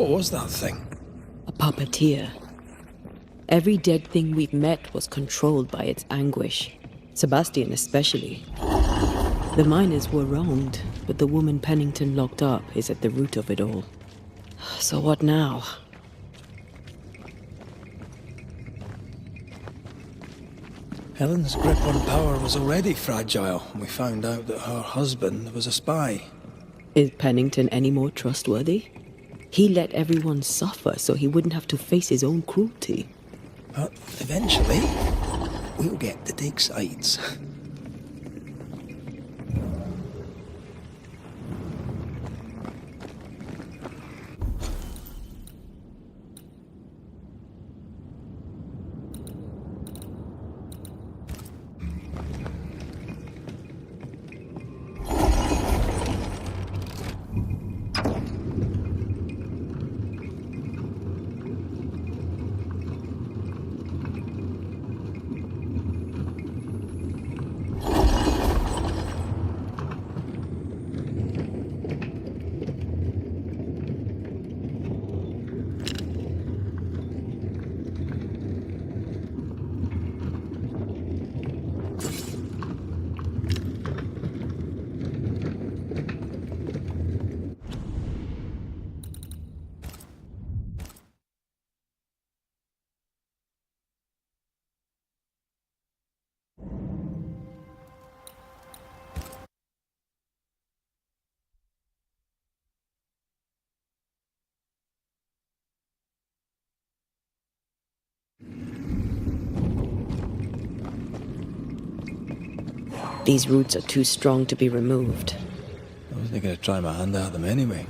What was that thing? A puppeteer. Every dead thing we've met was controlled by its anguish. Sebastian especially. The miners were wronged, but the woman Pennington locked up is at the root of it all. So what now? Helen's grip on power was already fragile when we found out that her husband was a spy. Is Pennington any more trustworthy? He let everyone suffer so he wouldn't have to face his own cruelty. But eventually, we'll get to take sides. These roots are too strong to be removed. I wasn't going to try my hand at them anyway.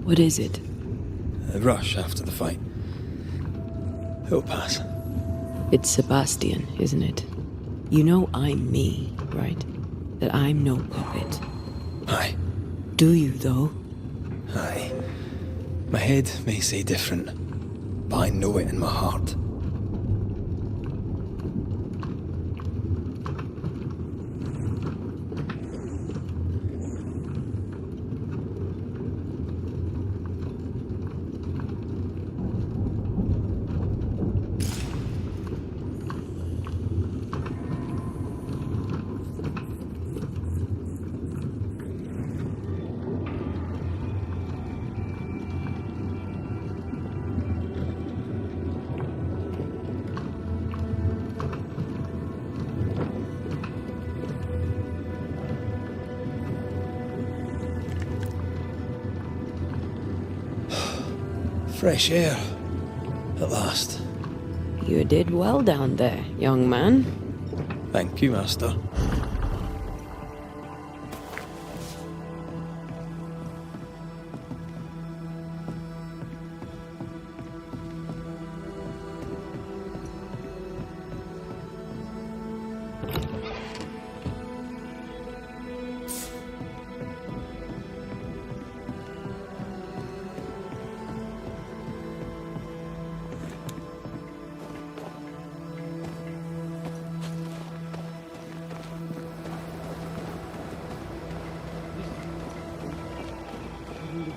What is it? A rush after the fight. It'll pass. It's Sebastian, isn't it? You know I'm me, right? That I'm no puppet. Aye. Do you, though? Aye. My head may say different, but I know it in my heart. Fresh air. At last. You did well down there, young man. Thank you, Master.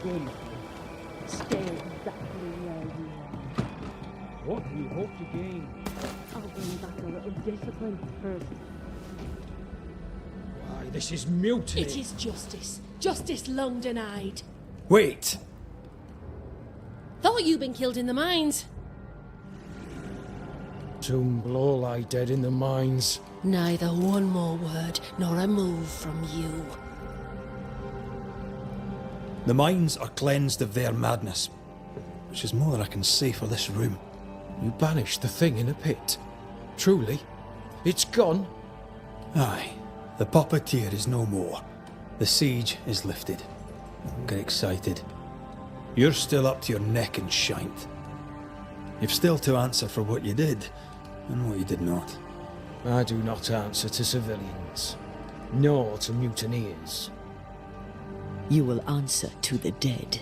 going for? Stay exactly where you are. What do you hope to gain? I'll bring back a little discipline first. Why, this is mutiny. It is justice. Justice long denied. Wait! Thought you'd been killed in the mines. Soon will all lie dead in the mines. Neither one more word nor a move from you. The mines are cleansed of their madness, which is more than I can say for this room. You banished the thing in a pit. Truly? It's gone? Aye, the puppeteer is no more. The siege is lifted. Don't get excited. You're still up to your neck in shite. You've still to answer for what you did, and what you did not. I do not answer to civilians, nor to mutineers. You will answer to the dead.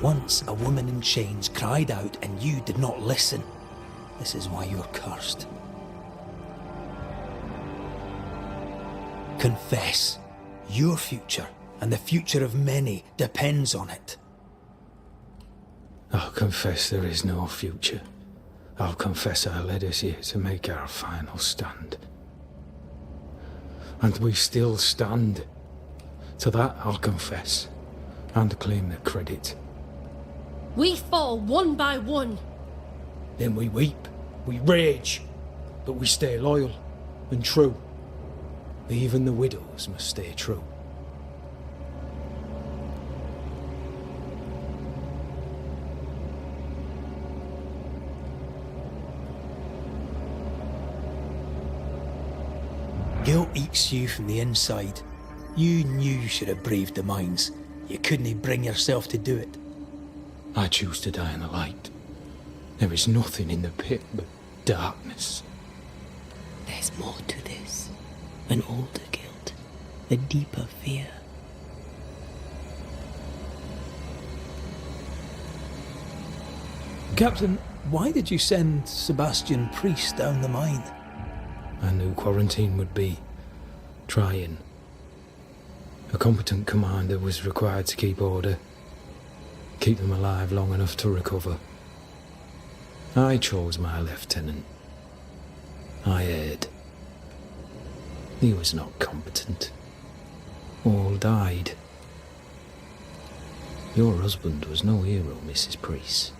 Once a woman in chains cried out and you did not listen. This is why you're cursed. Confess. Your future, and the future of many, depends on it. I'll confess there is no future. I'll confess I led us here to make our final stand. And we still stand. To that I'll confess, and claim the credit. We fall one by one. Then we weep, we rage, but we stay loyal and true. Even the widows must stay true. Guilt eats you from the inside. You knew you should have braved the mines. You couldn't bring yourself to do it. I choose to die in the light. There is nothing in the pit but darkness. There's more to this. An older guilt. A deeper fear. Captain, why did you send Sebastian Priest down the mine? I knew quarantine would be trying. A competent commander was required to keep order, keep them alive long enough to recover. I chose my lieutenant. I erred. He was not competent. All died. Your husband was no hero, Mrs. Priest.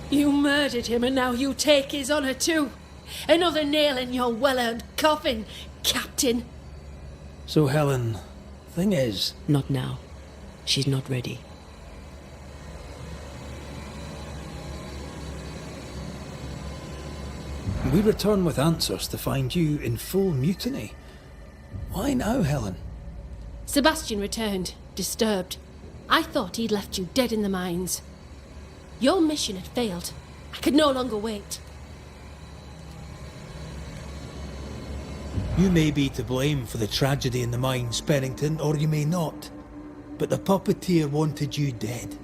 You murdered him and now you take his honour too. Another nail in your well-earned coffin, Captain. So Helen, thing is... Not now. She's not ready. We return with answers to find you in full mutiny. Why now, Helen? Sebastian returned, disturbed. I thought he'd left you dead in the mines. Your mission had failed. I could no longer wait. You may be to blame for the tragedy in the mines, Pennington, or you may not. But the puppeteer wanted you dead.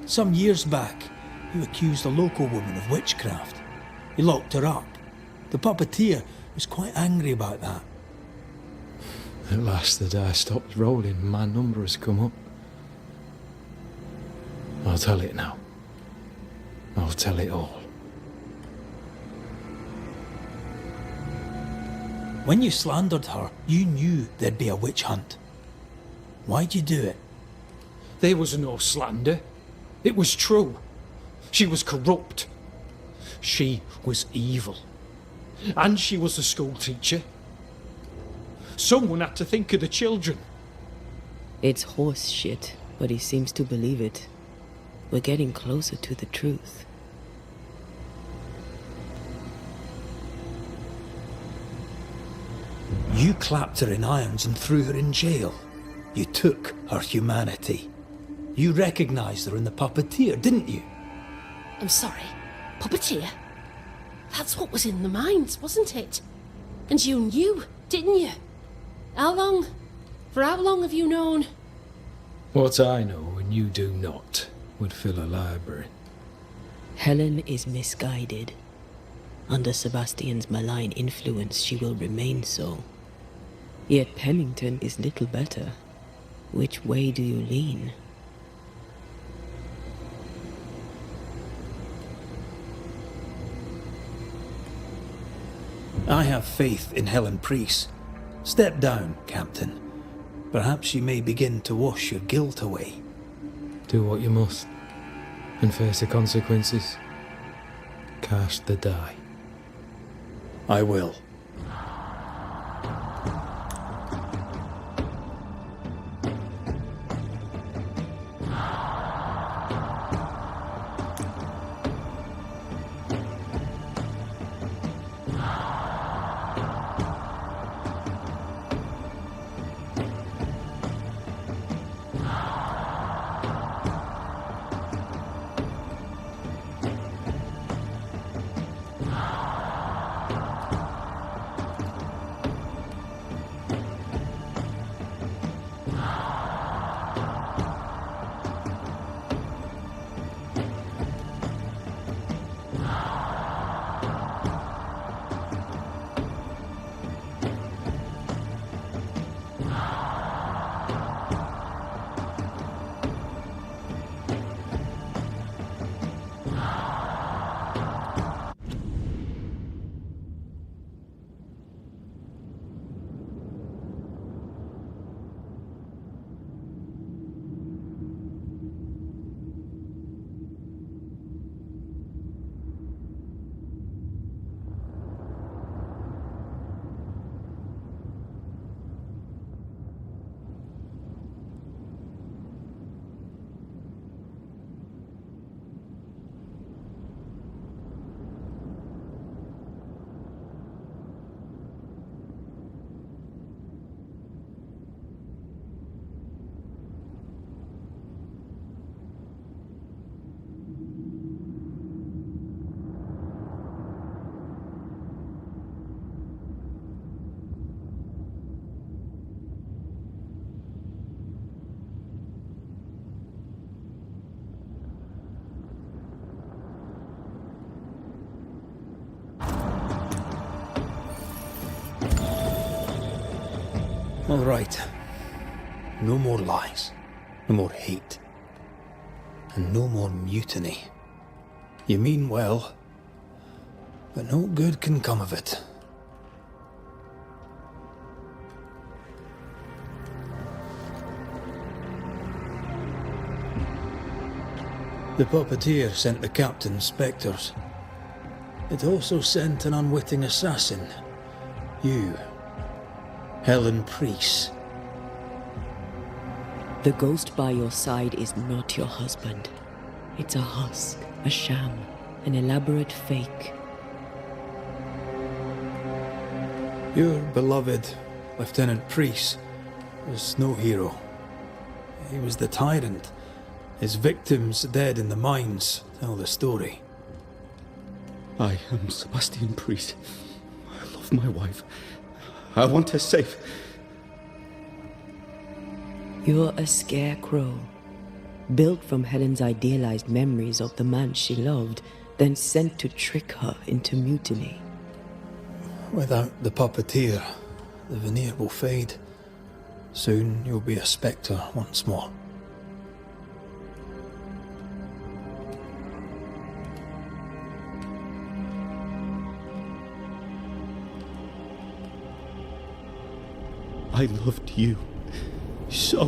Some years back, you accused a local woman of witchcraft. You locked her up. The puppeteer was quite angry about that. At last the die stopped rolling and my number has come up. I'll tell it now. I'll tell it all. When you slandered her, you knew there'd be a witch hunt. Why'd you do it? There was no slander. It was true. She was corrupt. She was evil. And she was a school teacher. Someone had to think of the children. It's horse shit, but he seems to believe it. We're getting closer to the truth. You clapped her in irons and threw her in jail. You took her humanity. You recognized her in the puppeteer, didn't you? I'm sorry. Puppeteer? That's what was in the mines, wasn't it? And you knew, didn't you? For how long have you known? What I know and you do not would fill a library. Helen is misguided. Under Sebastian's malign influence, she will remain so. Yet Pennington is little better. Which way do you lean? I have faith in Helen Priest. Step down, Captain. Perhaps you may begin to wash your guilt away. Do what you must, and face the consequences. Cast the die. I will. All right. No more lies. No more hate. And no more mutiny. You mean well, but no good can come of it. The puppeteer sent the captain spectres. It also sent an unwitting assassin. You. Helen Priest. The ghost by your side is not your husband. It's a husk, a sham, an elaborate fake. Your beloved Lieutenant Priest was no hero. He was the tyrant. His victims dead in the mines tell the story. I am Sebastian Priest. I love my wife. I want her safe. You're a scarecrow, built from Helen's idealized memories of the man she loved, then sent to trick her into mutiny. Without the puppeteer, the veneer will fade. Soon you'll be a spectre once more. I loved you so.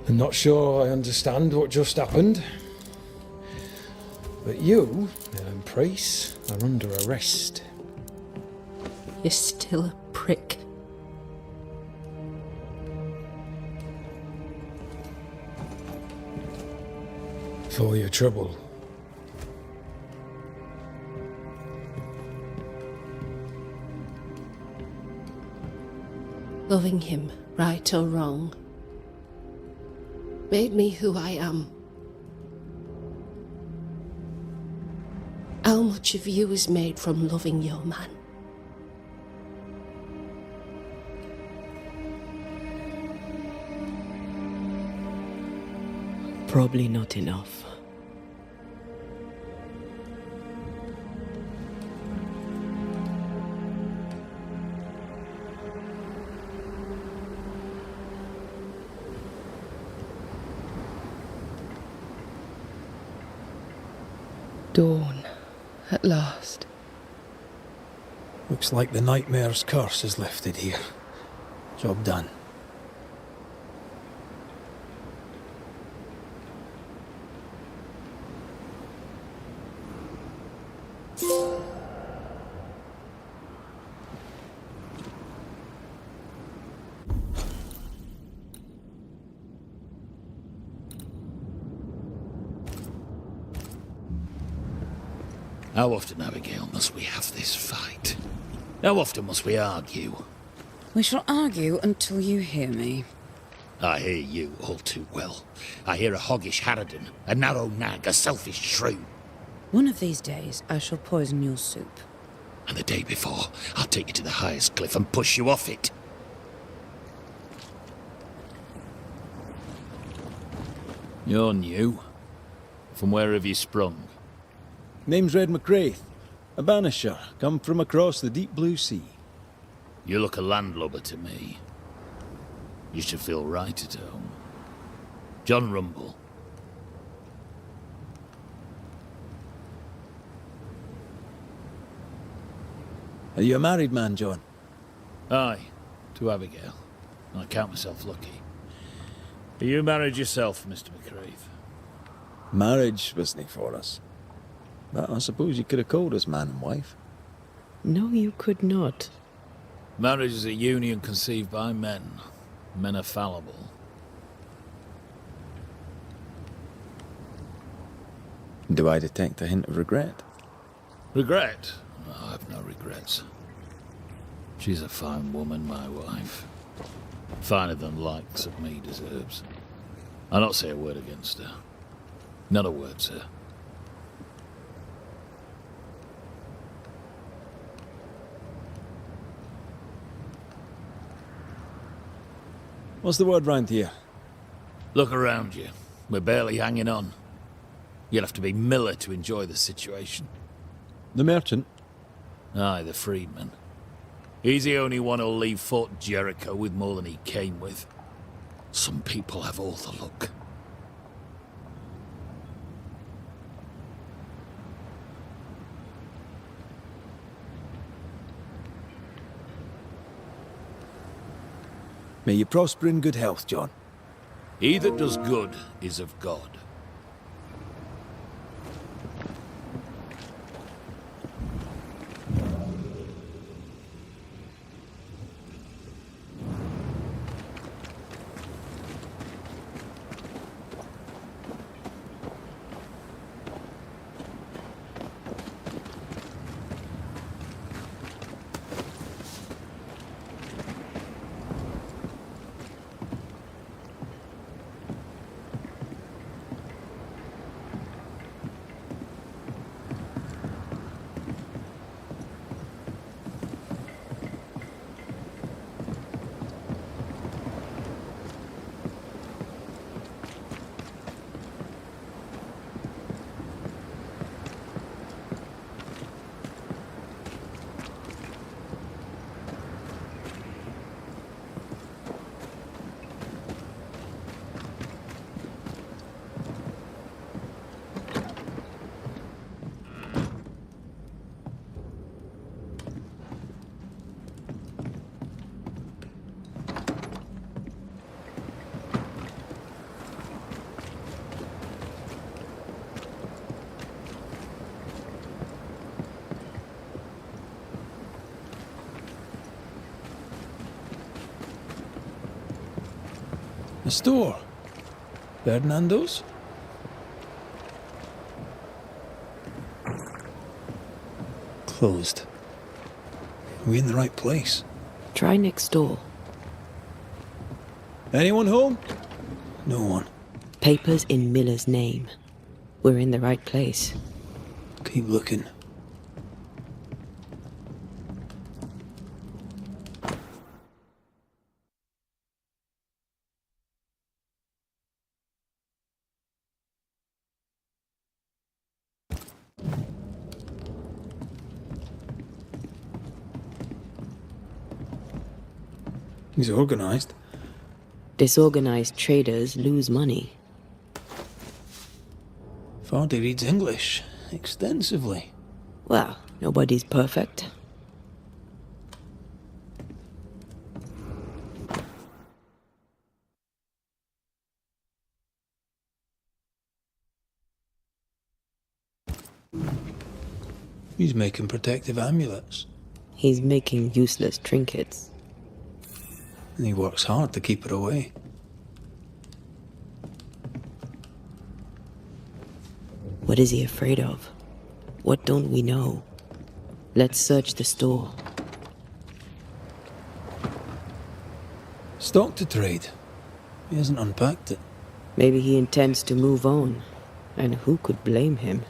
I'm not sure I understand what just happened. But you, Helen Priest, are under arrest. You're still a prick. For your trouble. Loving him, right or wrong, made me who I am. How much of you is made from loving your man? Probably not enough. Dawn, at last. Looks like the nightmare's curse is lifted here. Job done. How often, Abigail, must we have this fight? How often must we argue? We shall argue until you hear me. I hear you all too well. I hear a hoggish harridan, a narrow nag, a selfish shrew. One of these days, I shall poison your soup. And the day before, I'll take you to the highest cliff and push you off it. You're new. From where have you sprung? Name's Red McCraith, a Banisher, come from across the deep blue sea. You look a landlubber to me. You should feel right at home. John Rumble. Are you a married man, John? Aye, to Abigail. I count myself lucky. Are you married yourself, Mr. McCraith? Marriage wasn't for us. But I suppose you could have called us man and wife. No, you could not. Marriage is a union conceived by men. Men are fallible. Do I detect a hint of regret? Regret? Oh, I have no regrets. She's a fine woman, my wife. Finer than likes of me deserves. I'll not say a word against her. Not a word, sir. What's the word round here? Look around you. We're barely hanging on. You'll have to be Miller to enjoy the situation. The merchant? Aye, the freedman. He's the only one who'll leave Fort Jericho with more than he came with. Some people have all the luck. May you prosper in good health, John. He that does good is of God. The store. Ferdinando's? Closed. Are we in the right place? Try next door. Anyone home? No one. Papers in Miller's name. We're in the right place. Keep looking. He's organised. Disorganized traders lose money. Vardy reads English extensively. Well, nobody's perfect. He's making protective amulets. He's making useless trinkets. And he works hard to keep her away. What is he afraid of? What don't we know? Let's search the store. Stock to trade. He hasn't unpacked it. Maybe he intends to move on. And who could blame him?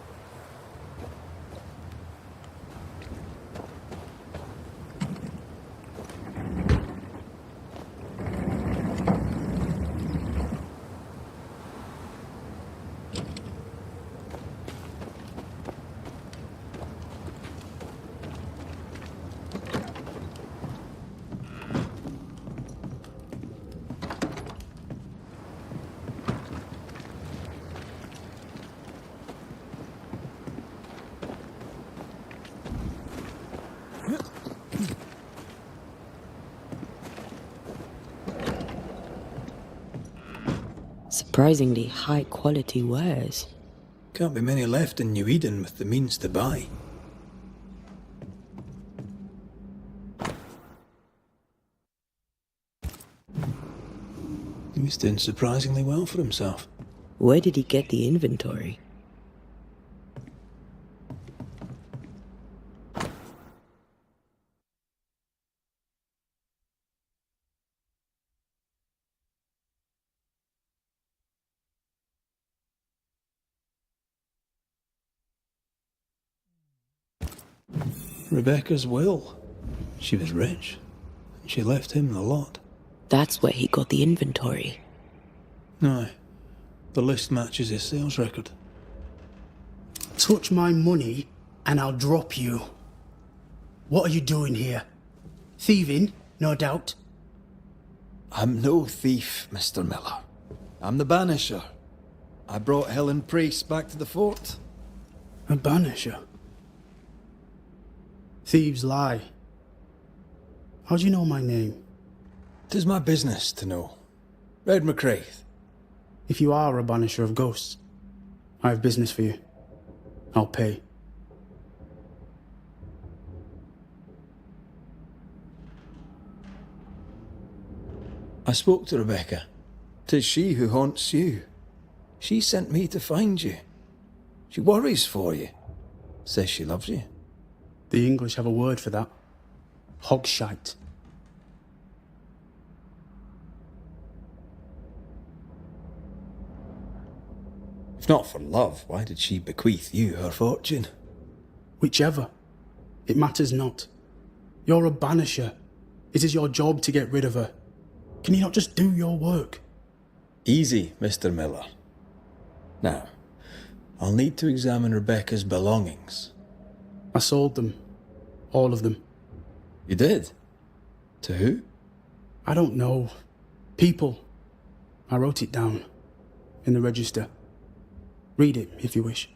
Surprisingly high quality wares. Can't be many left in New Eden with the means to buy. He's doing surprisingly well for himself. Where did he get the inventory? Rebecca's will. She was rich, and she left him the lot. That's where he got the inventory. Aye. The list matches his sales record. Touch my money, and I'll drop you. What are you doing here? Thieving, no doubt. I'm no thief, Mr. Miller. I'm the Banisher. I brought Helen Priest back to the fort. A banisher? Thieves lie. How do you know my name? 'Tis my business to know. Red McCraith. If you are a banisher of ghosts, I have business for you. I'll pay. I spoke to Rebecca. 'Tis she who haunts you. She sent me to find you. She worries for you. Says she loves you. The English have a word for that. Hogshite. If not for love, why did she bequeath you her fortune? Whichever. It matters not. You're a banisher. It is your job to get rid of her. Can you not just do your work? Easy, Mr. Miller. Now, I'll need to examine Rebecca's belongings. I sold them. All of them. You did? To who? I don't know. People. I wrote it down. In the register. Read it, if you wish.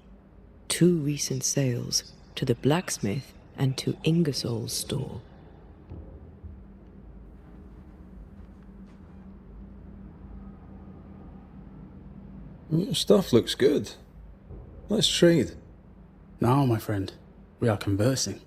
2 recent sales. To the blacksmith and to Ingersoll's store. Your stuff looks good. Let's trade. Now, my friend, we are conversing.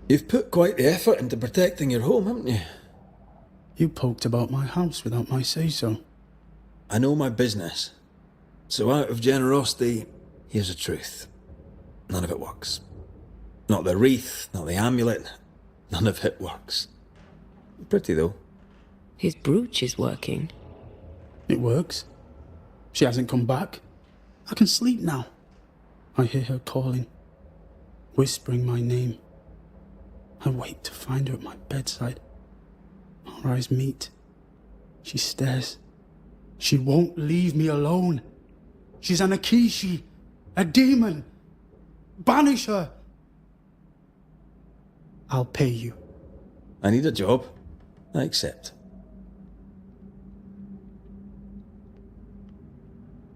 You've put quite the effort into protecting your home, haven't you? You poked about my house without my say-so. I know my business. So out of generosity, here's the truth. None of it works. Not the wreath, not the amulet. None of it works. Pretty, though. His brooch is working. It works. She hasn't come back. I can sleep now. I hear her calling. Whispering my name. I wait to find her at my bedside. Our eyes meet. She stares. She won't leave me alone. She's an Akishi, a demon. Banish her. I'll pay you. I need a job. I accept.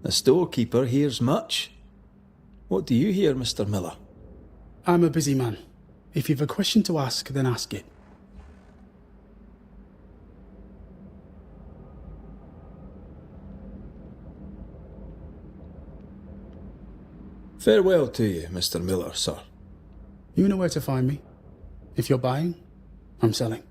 The storekeeper hears much. What do you hear, Mr. Miller? I'm a busy man. If you've a question to ask, then ask it. Farewell to you, Mr. Miller, sir. You know where to find me. If you're buying, I'm selling.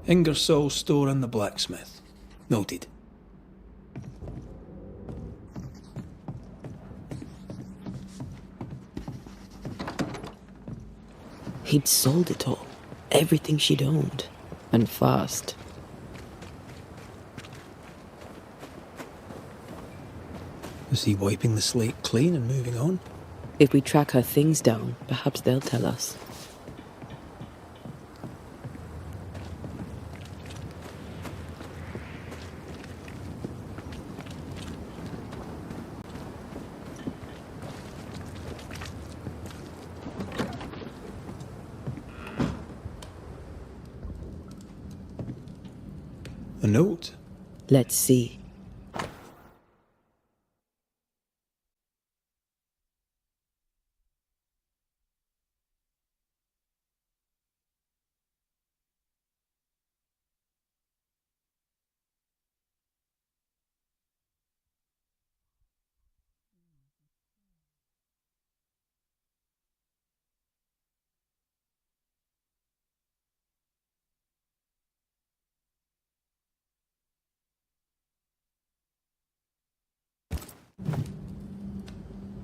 Ingersoll store and the blacksmith. Noted. He'd sold it all. Everything she'd owned. And fast. Is he wiping the slate clean and moving on? If we track her things down, perhaps they'll tell us. A note? Let's see.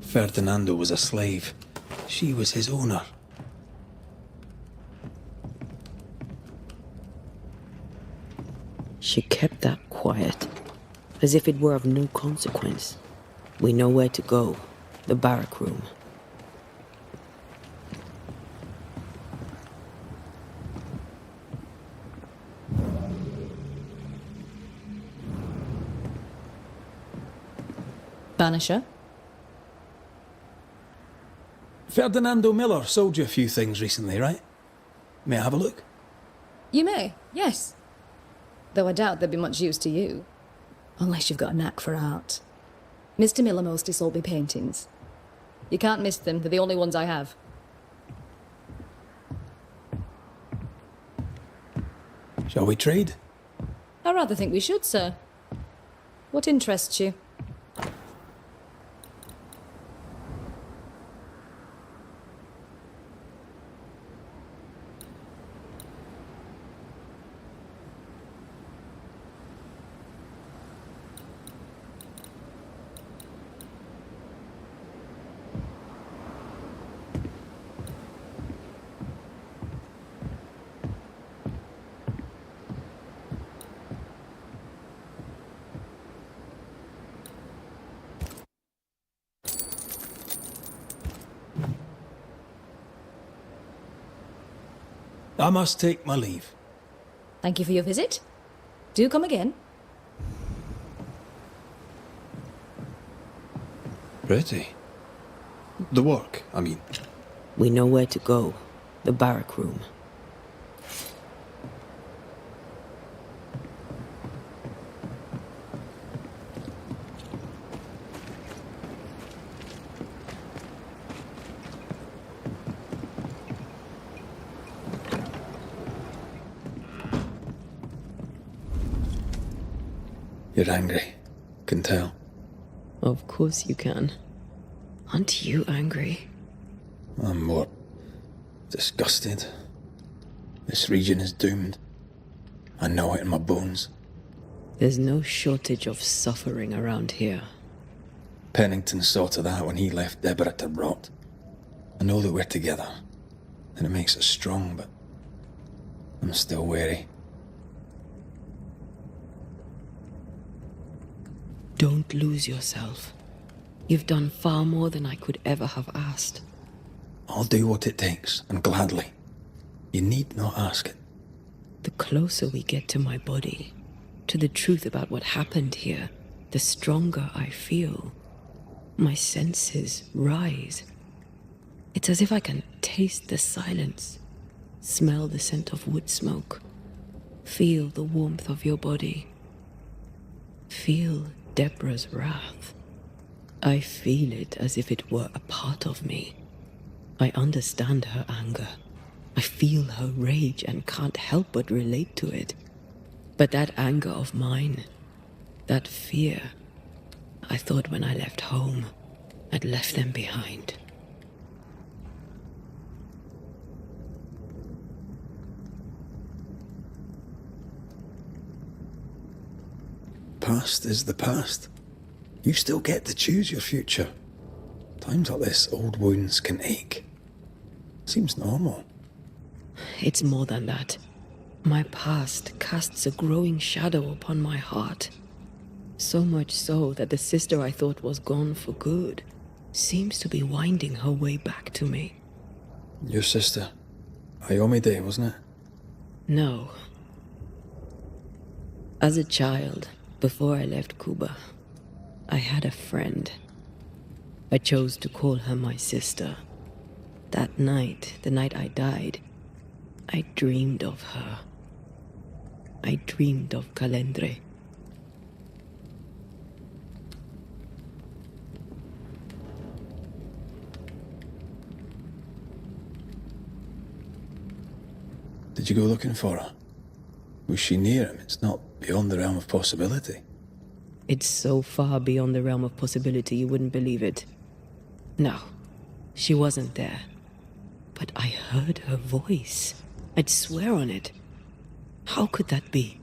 Ferdinando was a slave. She was his owner. She kept that quiet, as if it were of no consequence. We know where to go. The barrack room. Banisher? Ferdinando Miller sold you a few things recently, right? May I have a look? You may, yes. Though I doubt they'd be much use to you. Unless you've got a knack for art. Mr. Miller mostly sold me paintings. You can't miss them, they're the only ones I have. Shall we trade? I rather think we should, sir. What interests you? I must take my leave. Thank you for your visit. Do come again. Pretty. The work, I mean. We know where to go. The barrack room. You're angry. Can tell. Of course you can. Aren't you angry? I'm more disgusted. This region is doomed. I know it in my bones. There's no shortage of suffering around here. Pennington saw to that when he left Deborah to rot. I know that we're together, and it makes us strong, but I'm still wary. Don't lose yourself. You've done far more than I could ever have asked. I'll do what it takes, and gladly. You need not ask it. The closer we get to my body, to the truth about what happened here, the stronger I feel. My senses rise. It's as if I can taste the silence, smell the scent of wood smoke, feel the warmth of your body, feel Deborah's wrath. I feel it as if it were a part of me. I understand her anger. I feel her rage and can't help but relate to it. But that anger of mine, that fear, I thought when I left home, I'd left them behind. Past is the past. You still get to choose your future. Times like this, old wounds can ache. Seems normal. It's more than that. My past casts a growing shadow upon my heart. So much so that the sister I thought was gone for good seems to be winding her way back to me. Your sister. Ayomide, wasn't it? No. As a child, before I left Cuba, I had a friend. I chose to call her my sister. That night, the night I died, I dreamed of her. I dreamed of Calendre. Did you go looking for her? Was she near him? It's not beyond the realm of possibility. It's so far beyond the realm of possibility you wouldn't believe it. No, she wasn't there. But I heard her voice. I'd swear on it. How could that be?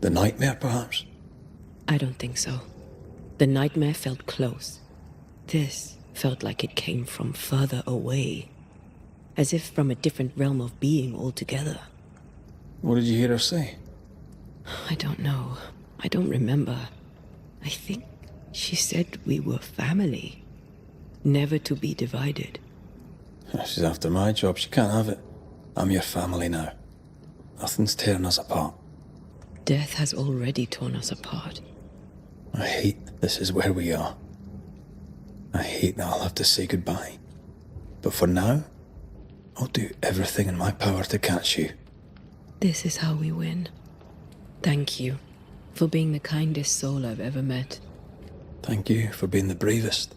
The nightmare, perhaps? I don't think so. The nightmare felt close. This felt like it came from further away. As if from a different realm of being altogether. What did you hear her say? I don't know. I don't remember. I think she said we were family. Never to be divided. She's after my job. She can't have it. I'm your family now. Nothing's tearing us apart. Death has already torn us apart. I hate this is where we are. I hate that I'll have to say goodbye. But for now, I'll do everything in my power to catch you. This is how we win. Thank you for being the kindest soul I've ever met. Thank you for being the bravest.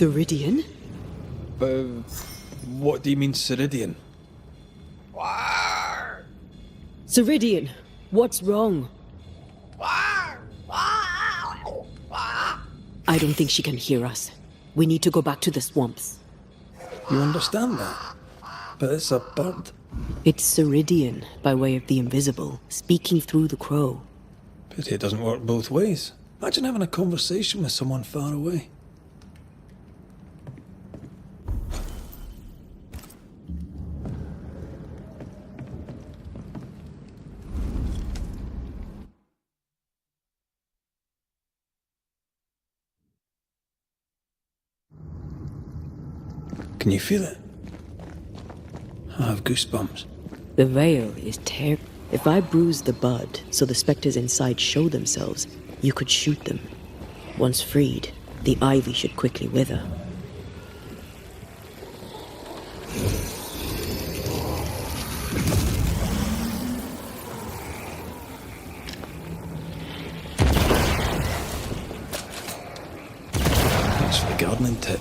Ceridian? What do you mean, Ceridian? Ceridian, what's wrong? I don't think she can hear us. We need to go back to the swamps. You understand that? But it's a bird. It's Ceridian, by way of the invisible, speaking through the crow. Pity it doesn't work both ways. Imagine having a conversation with someone far away. Can you feel it? I have goosebumps. The veil is terrible. If I bruise the bud so the spectres inside show themselves, you could shoot them. Once freed, the ivy should quickly wither. Thanks for the gardening tip.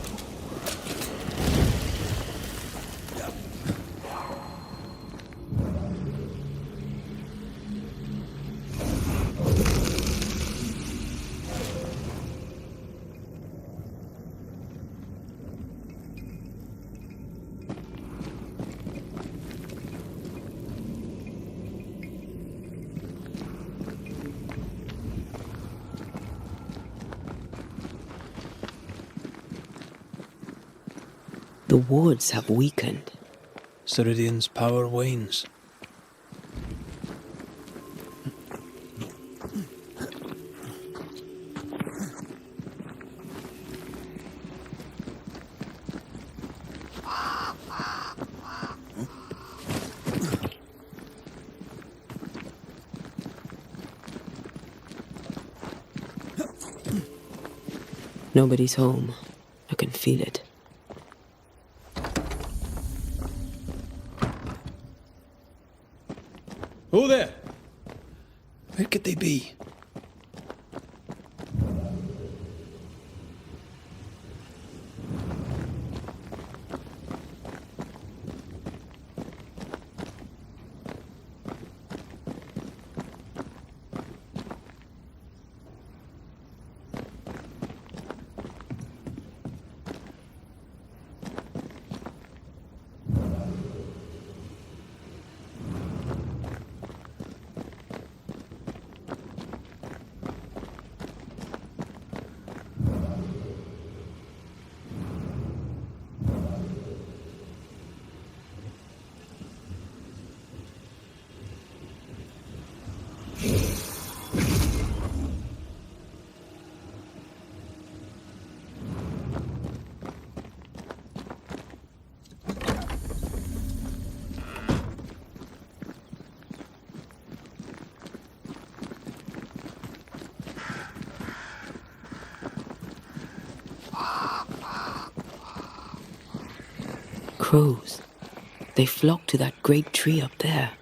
The wards have weakened. Ceridian's power wanes. Nobody's home. I can feel it. Who there? Where could they be? Crows. They flock to that great tree up there.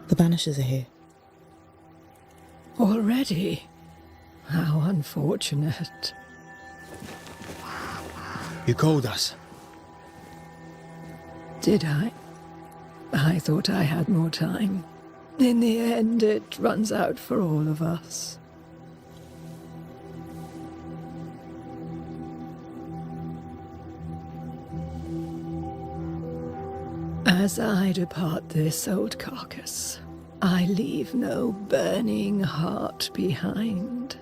The Banishers are here. Already? How unfortunate. You called us. Did I? I thought I had more time. In the end, it runs out for all of us. As I depart this old carcass, I leave no burning heart behind.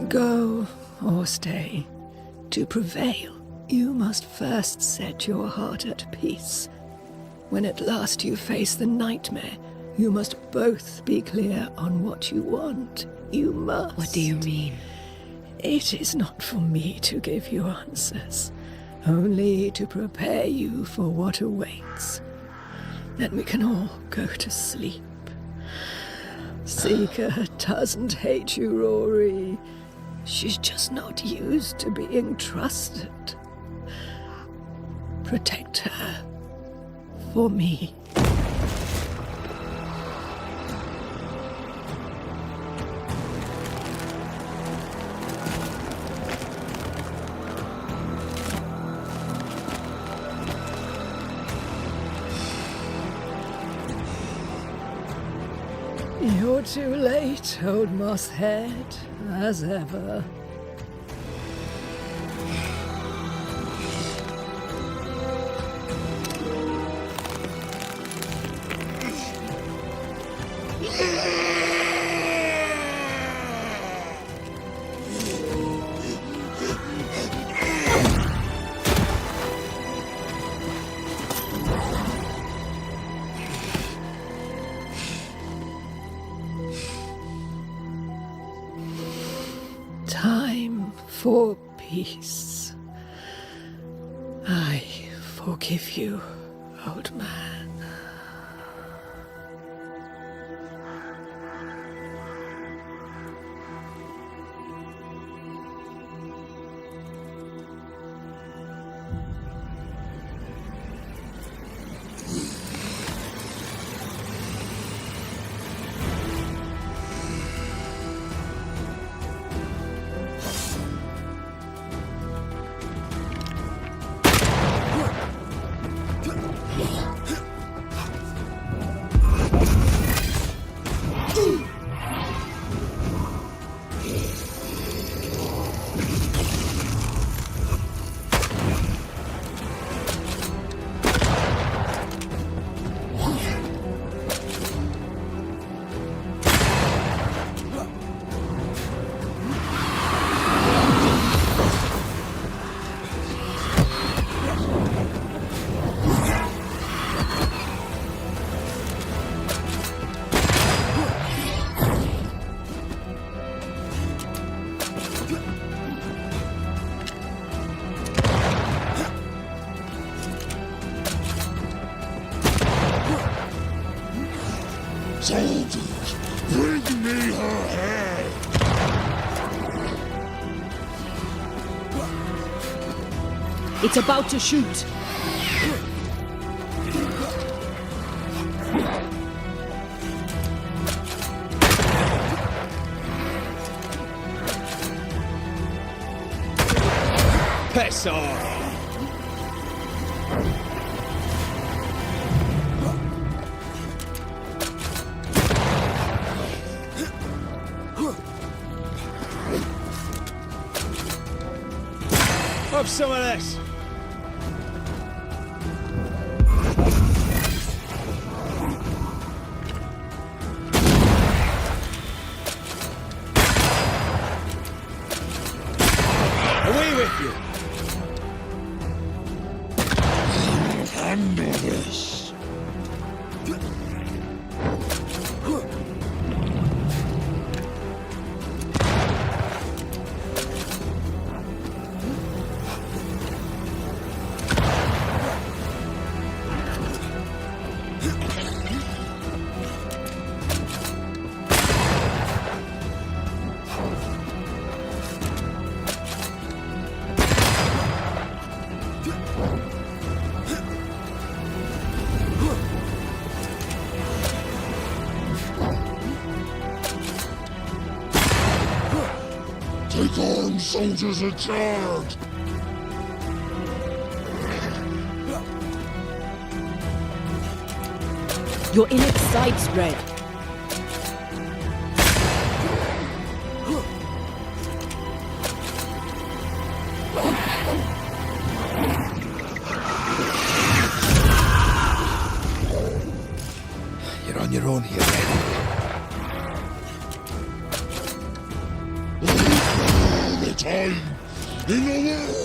Go or stay. To prevail, you must first set your heart at peace. When at last you face the nightmare, you must both be clear on what you want. You must. What do you mean? It is not for me to give you answers, only to prepare you for what awaits. Then we can all go to sleep. Seeker doesn't hate you, Rory. She's just not used to being trusted. Protect her. For me. You're too late, old mosshead, as ever. Time for peace. I forgive you, old man. Soldiers, bring me her head! It's about to shoot. Piss off! Have some of this. Away with you. Handle this. soldiers are charged! You're in its sights, Red. You're on your own here, Red. All the time in the world!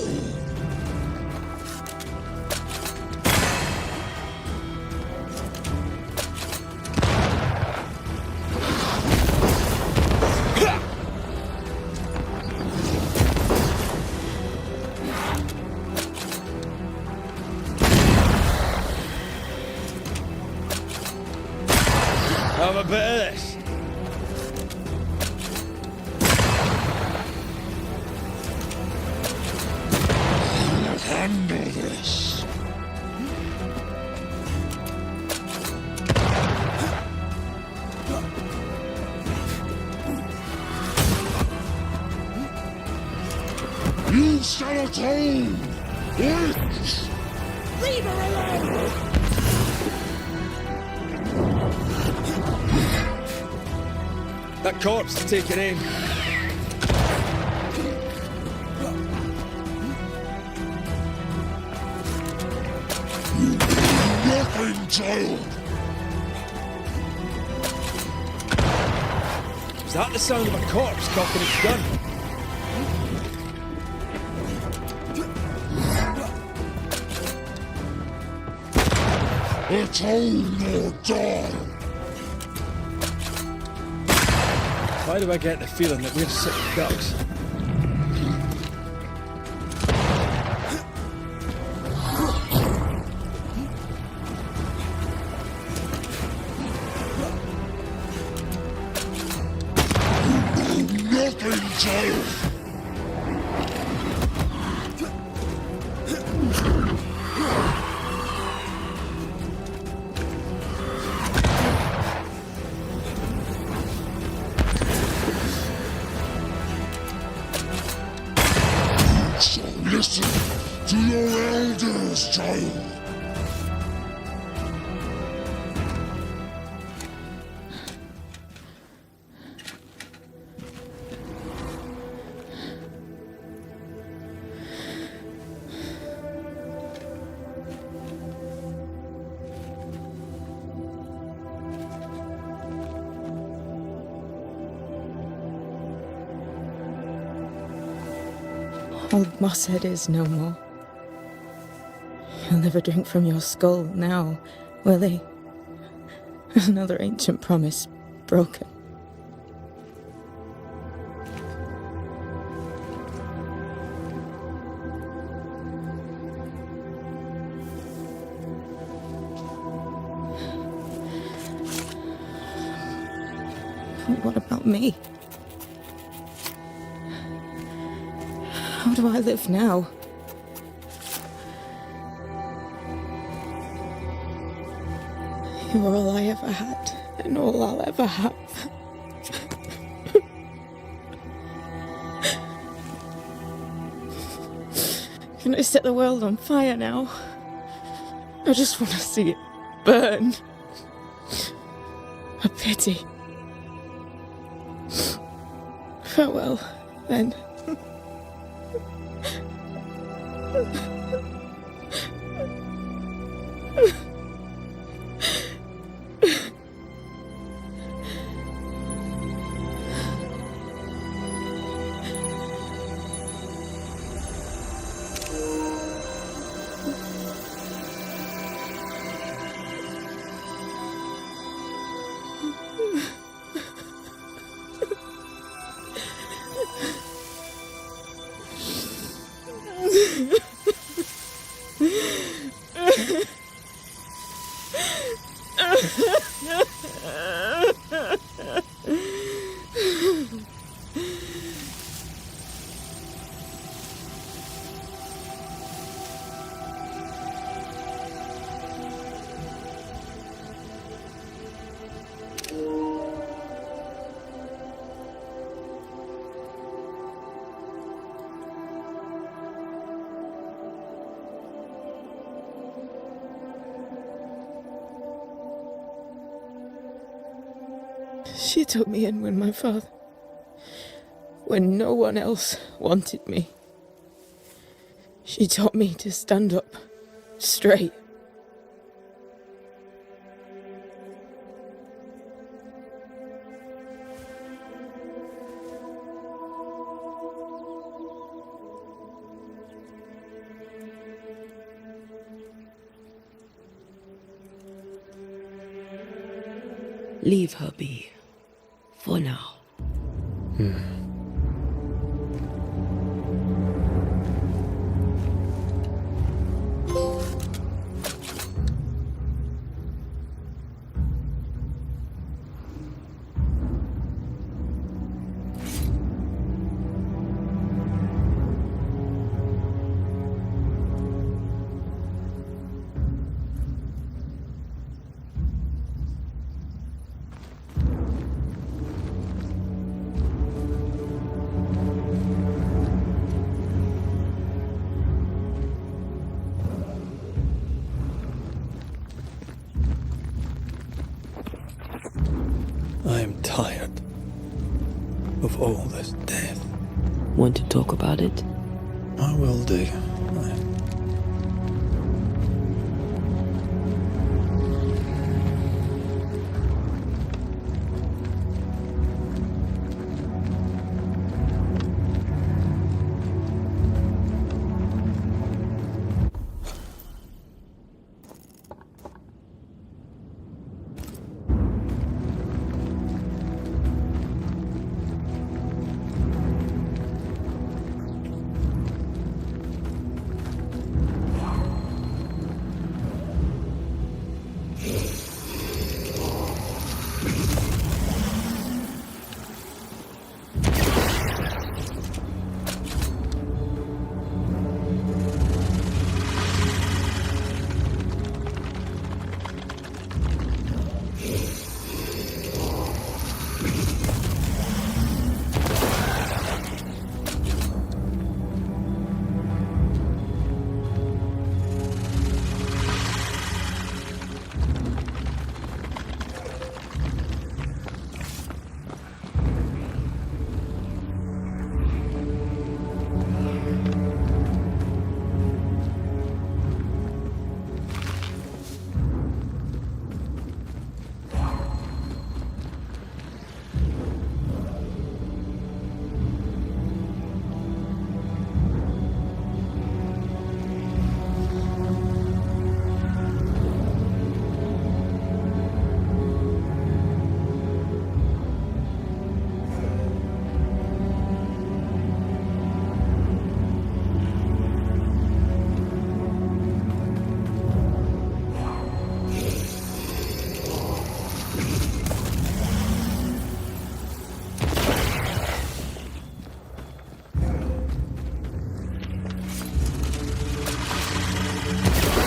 Have a bit of this. Handle this. You shall atone! Witch! Leave her alone! That corpse is taking aim. Nothing, child! Is that the sound of a corpse cocking its gun? Atone or die! Why do I get the feeling that we're sick ducks? Nothing, child! So listen to your elders, child. Old Mosshead is no more. He'll never drink from your skull now, will he? Another ancient promise broken. But what about me? How do I live now? You're all I ever had, and all I'll ever have. Can I set the world on fire now? I just want to see it burn. A pity. Farewell, then. She took me in when my father... when no one else wanted me. She taught me to stand up straight. Leave her be. For now. I am tired of all this death. Want to talk about it? I will do.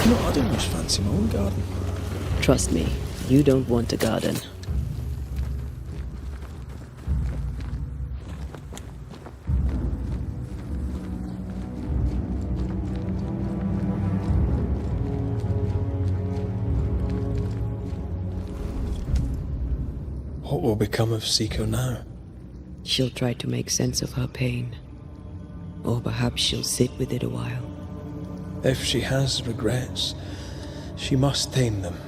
No, I don't much fancy my own garden. Trust me, you don't want a garden. What will become of Seeker now? She'll try to make sense of her pain. Or perhaps she'll sit with it a while. If she has regrets, she must tame them.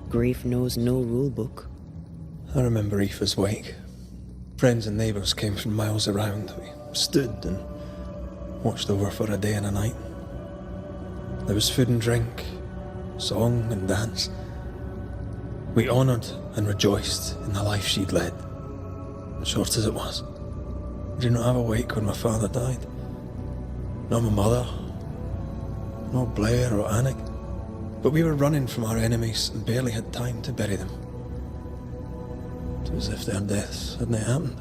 Grief knows no rule book. I remember Aoife's wake. Friends and neighbours came from miles around. We stood and watched over for a day and a night. There was food and drink, song and dance. We honoured and rejoiced in the life she'd led, short as it was. I did not have a wake when my father died. Not my mother, not Blair or Anik. But we were running from our enemies and barely had time to bury them. It was as if their deaths hadn't happened.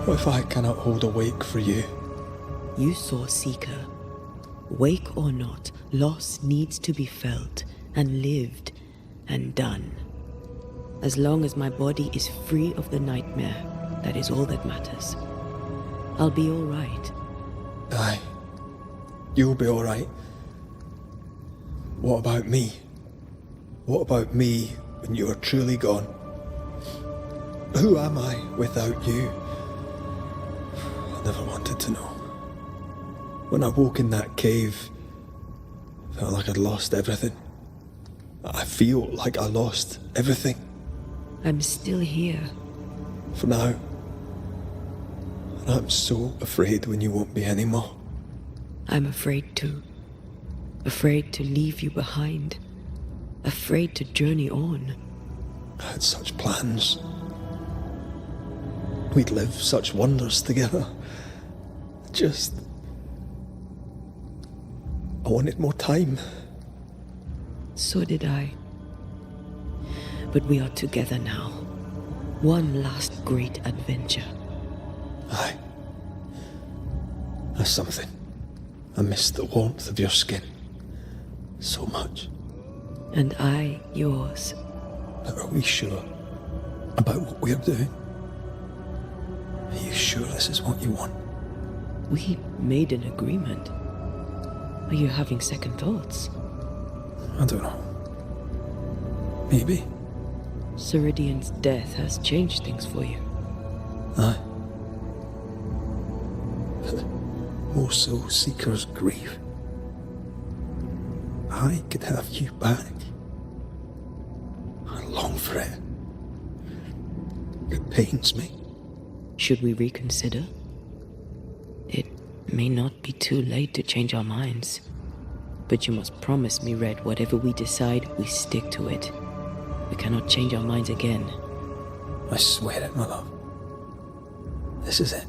What if I cannot hold a wake for you? You saw Seeker. Wake or not, loss needs to be felt and lived, and done. As long as my body is free of the nightmare, that is all that matters. I'll be all right. Aye. You'll be all right. What about me? What about me when you are truly gone? Who am I without you? I never wanted to know. When I woke in that cave, I felt like I'd lost everything. I feel like I lost everything. I'm still here. For now. And I'm so afraid when you won't be anymore. I'm afraid too. Afraid to leave you behind. Afraid to journey on. I had such plans. We'd live such wonders together. I wanted more time. So did I. But we are together now. One last great adventure. Aye. That's something. I miss the warmth of your skin. So much. And I yours. But are we sure about what we're doing? Are you sure this is what you want? We made an agreement. Are you having second thoughts? I don't know. Maybe. Ceridian's death has changed things for you. Aye. Most soul seekers grieve. I could have you back. I long for it. It pains me. Should we reconsider? It may not be too late to change our minds. But you must promise me, Red, whatever we decide, we stick to it. We cannot change our minds again. I swear it, my love. This is it.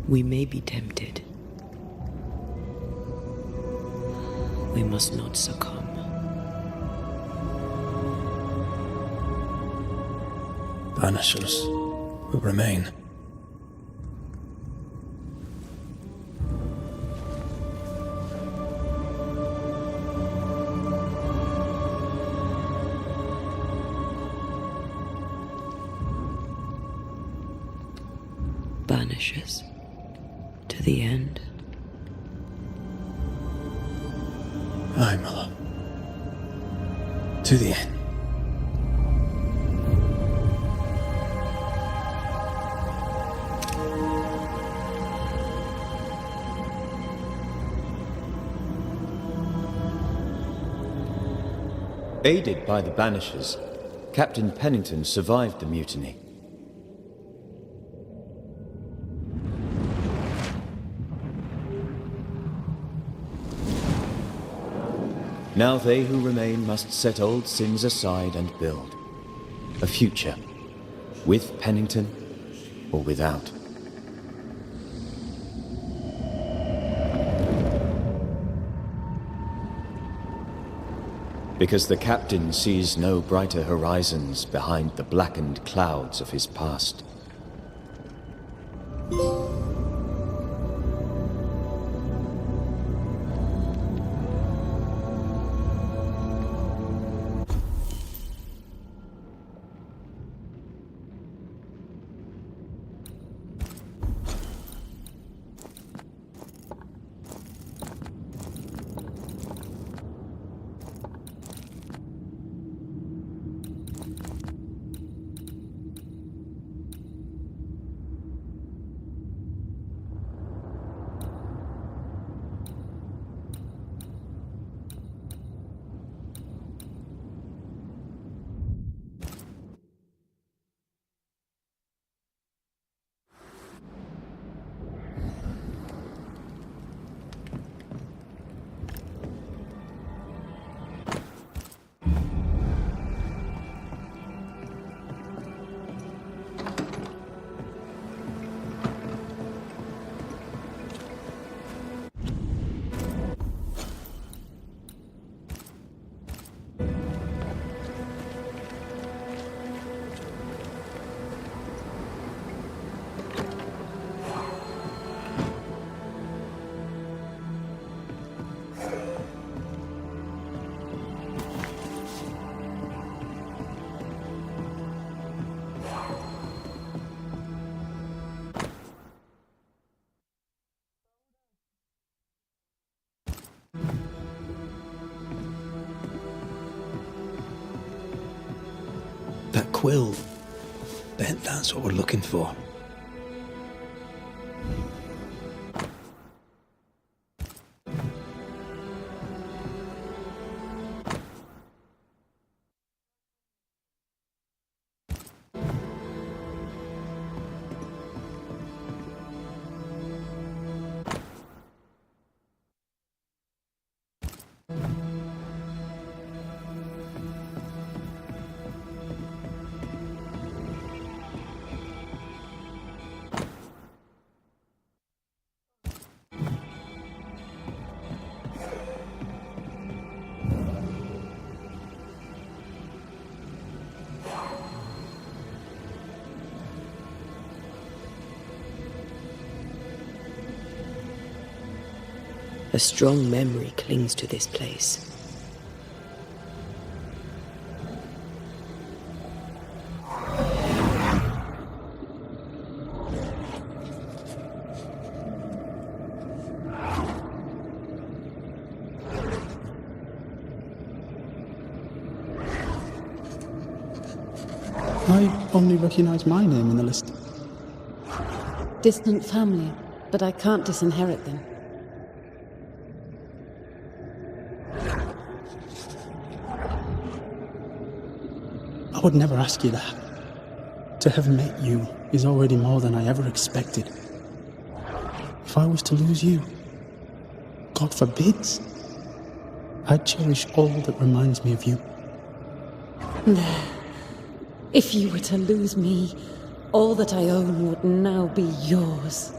We may be tempted. We must not succumb. Banishers will remain. Banishers. To the end. Aye, my love. To the end. Aided by the Banishers, Captain Pennington survived the mutiny. Now they who remain must set old sins aside and build a future, with Pennington or without. Because the captain sees no brighter horizons behind the blackened clouds of his past. That quill. Bet that's what we're looking for. A strong memory clings to this place. I only recognize my name in the list. Distant family, but I can't disinherit them. I would never ask you that. To have met you is already more than I ever expected. If I was to lose you, God forbids, I'd cherish all that reminds me of you. There. If you were to lose me, all that I own would now be yours.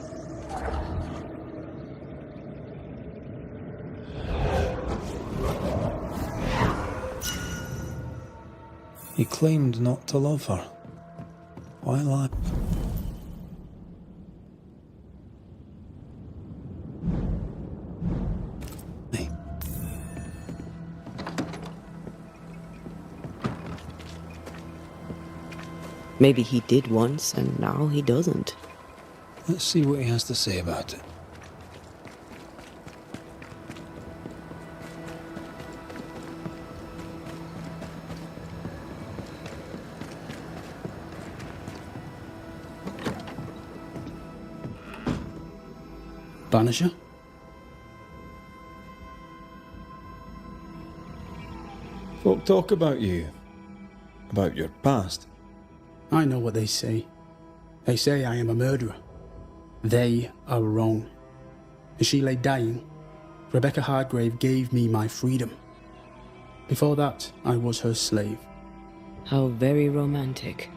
You claimed not to love her. Why lie? Maybe he did once, and now he doesn't. Let's see what he has to say about it. Banisher? Folk talk about you. About your past. I know what they say. They say I am a murderer. They are wrong. As she lay dying, Rebecca Hardgrave gave me my freedom. Before that, I was her slave. How very romantic.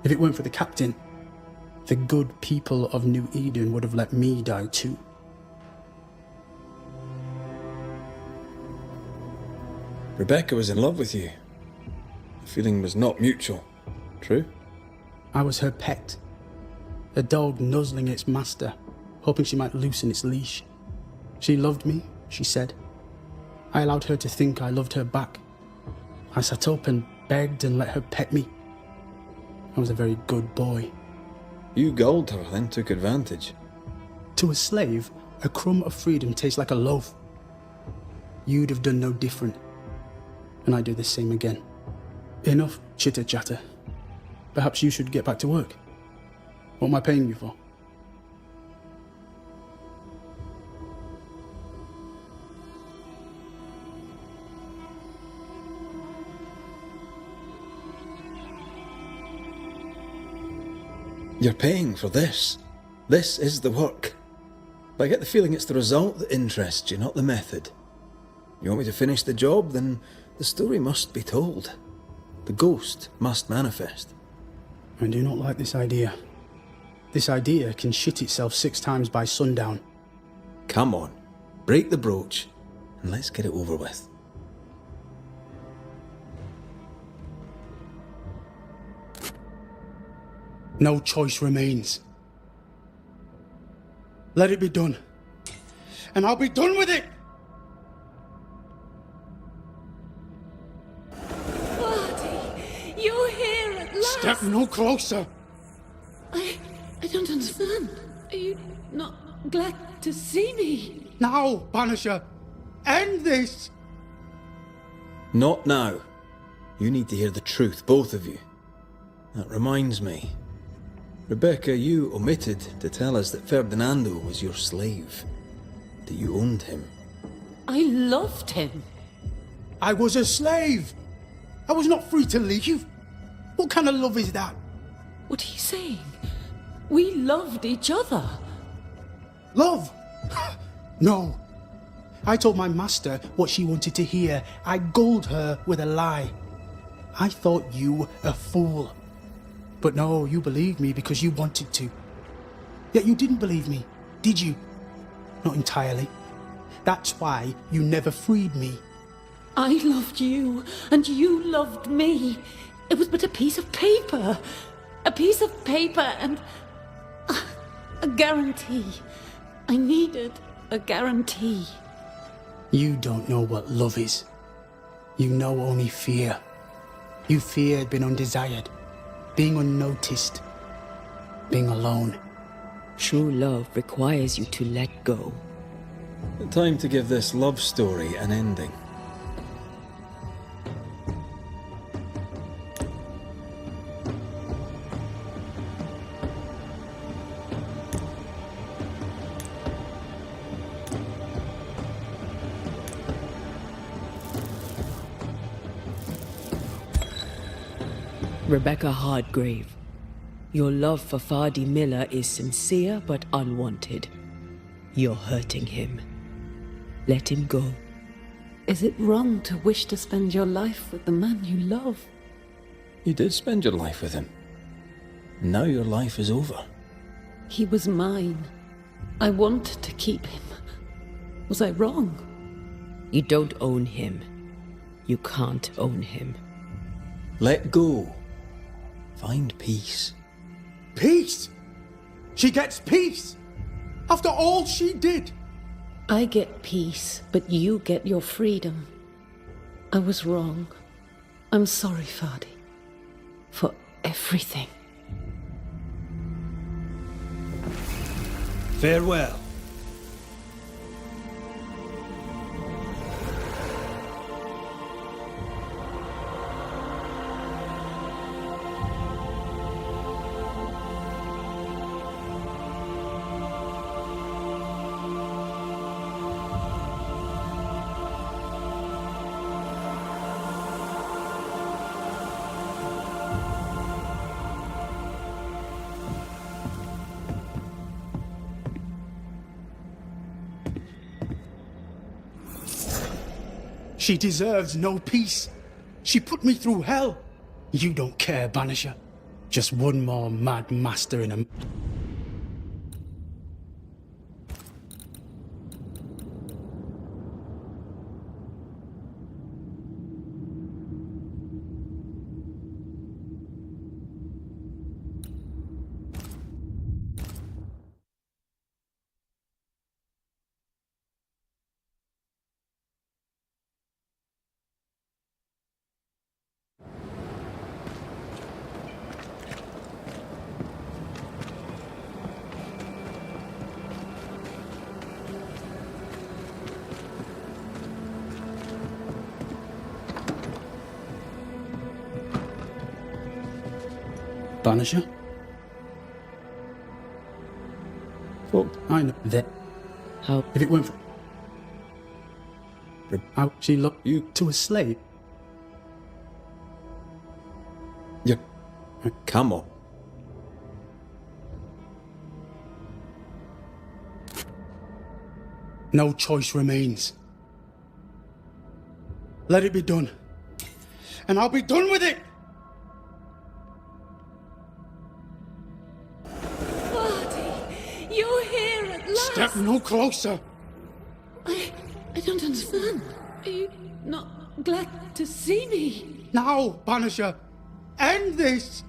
If it weren't for the captain, the good people of New Eden would have let me die too. Rebecca was in love with you. The feeling was not mutual. True? I was her pet. A dog nuzzling its master, hoping she might loosen its leash. She loved me, she said. I allowed her to think I loved her back. I sat up and begged and let her pet me. I was a very good boy. You gulled her, then took advantage. To a slave, a crumb of freedom tastes like a loaf. You'd have done no different. And I'd do the same again. Enough chitter-chatter. Perhaps you should get back to work. What am I paying you for? You're paying for this. This is the work. But I get the feeling it's the result that interests you, not the method. You want me to finish the job, then the story must be told. The ghost must manifest. I do not like this idea. This idea can shit itself 6 times by sundown. Come on, break the brooch, and let's get it over with. No choice remains. Let it be done. And I'll be done with it! You're here at last! Step no closer! I don't understand. Are you not glad to see me? Now, Banisher! End this! Not now. You need to hear the truth, both of you. That reminds me. Rebecca, you omitted to tell us that Ferdinando was your slave. That you owned him. I loved him. I was a slave! I was not free to leave. What kind of love is that? What are you saying? We loved each other. Love? No. I told my master what she wanted to hear. I gulled her with a lie. I thought you a fool. But no, you believed me because you wanted to. Yet you didn't believe me, did you? Not entirely. That's why you never freed me. I loved you, and you loved me. It was but a piece of paper. A piece of paper and a guarantee. I needed a guarantee. You don't know what love is. You know only fear. You feared being undesired, being unnoticed, being alone. True love requires you to let go. Time to give this love story an ending. Rebecca Hardgrave, your love for Fardy Miller is sincere but unwanted. You're hurting him. Let him go. Is it wrong to wish to spend your life with the man you love? You did spend your life with him. Now your life is over. He was mine. I wanted to keep him. Was I wrong? You don't own him. You can't own him. Let go. Find peace. Peace? She gets peace? After all she did? I get peace, but you get your freedom. I was wrong. I'm sorry, Fadi. For everything. Farewell. She deserves no peace. She put me through hell. You don't care, Banisher. Just one more mad master in a... Banisher? Well, I know that. How? If it weren't for how she looked you to a slave. You... Come on. No choice remains. Let it be done. And I'll be done with it! You're here at last! Step no closer! I don't understand. Are you not glad to see me? Now, Banisher! End this!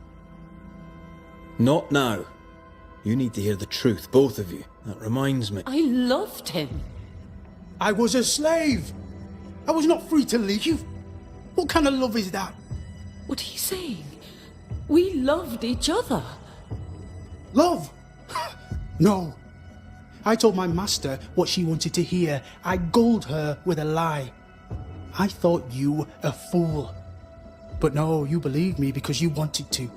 Not now. You need to hear the truth, both of you. That reminds me. I loved him. I was a slave! I was not free to leave. What kind of love is that? What are you saying? We loved each other. Love? No. I told my master what she wanted to hear. I gulled her with a lie. I thought you a fool. But no, you believed me because you wanted to.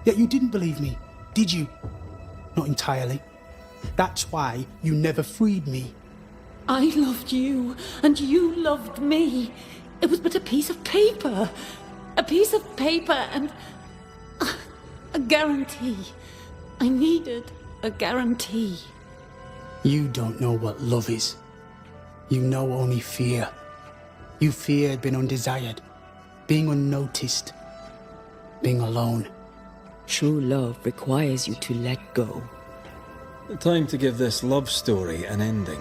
Yet you didn't believe me, did you? Not entirely. That's why you never freed me. I loved you, and you loved me. It was but a piece of paper. A piece of paper and... a guarantee. I needed a guarantee. You don't know what love is. You know only fear. You feared being undesired, being unnoticed, being alone. True love requires you to let go. Time to give this love story an ending.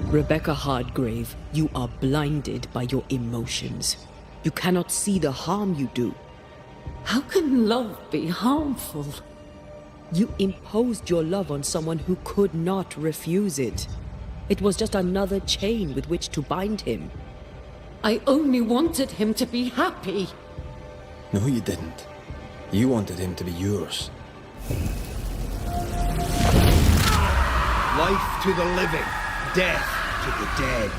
Rebecca Hardgrave, you are blinded by your emotions. You cannot see the harm you do. How can love be harmful? You imposed your love on someone who could not refuse it. It was just another chain with which to bind him. I only wanted him to be happy. No, you didn't. You wanted him to be yours. Life to the living, death to the dead.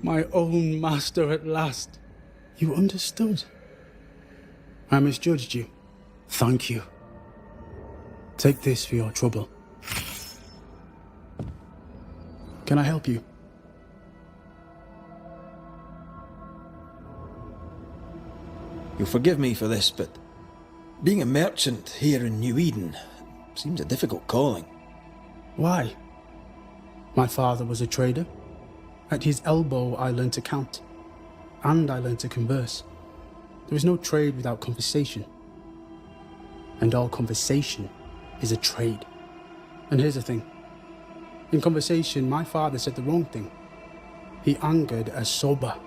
My own master at last. You understood. I misjudged you. Thank you. Take this for your trouble. Can I help you? You'll forgive me for this, but being a merchant here in New Eden seems a difficult calling. Why? My father was a trader. At his elbow, I learned to count. and I learned to converse. There is no trade without conversation. And all conversation is a trade. And here's the thing. In conversation, my father said the wrong thing. He angered a soba.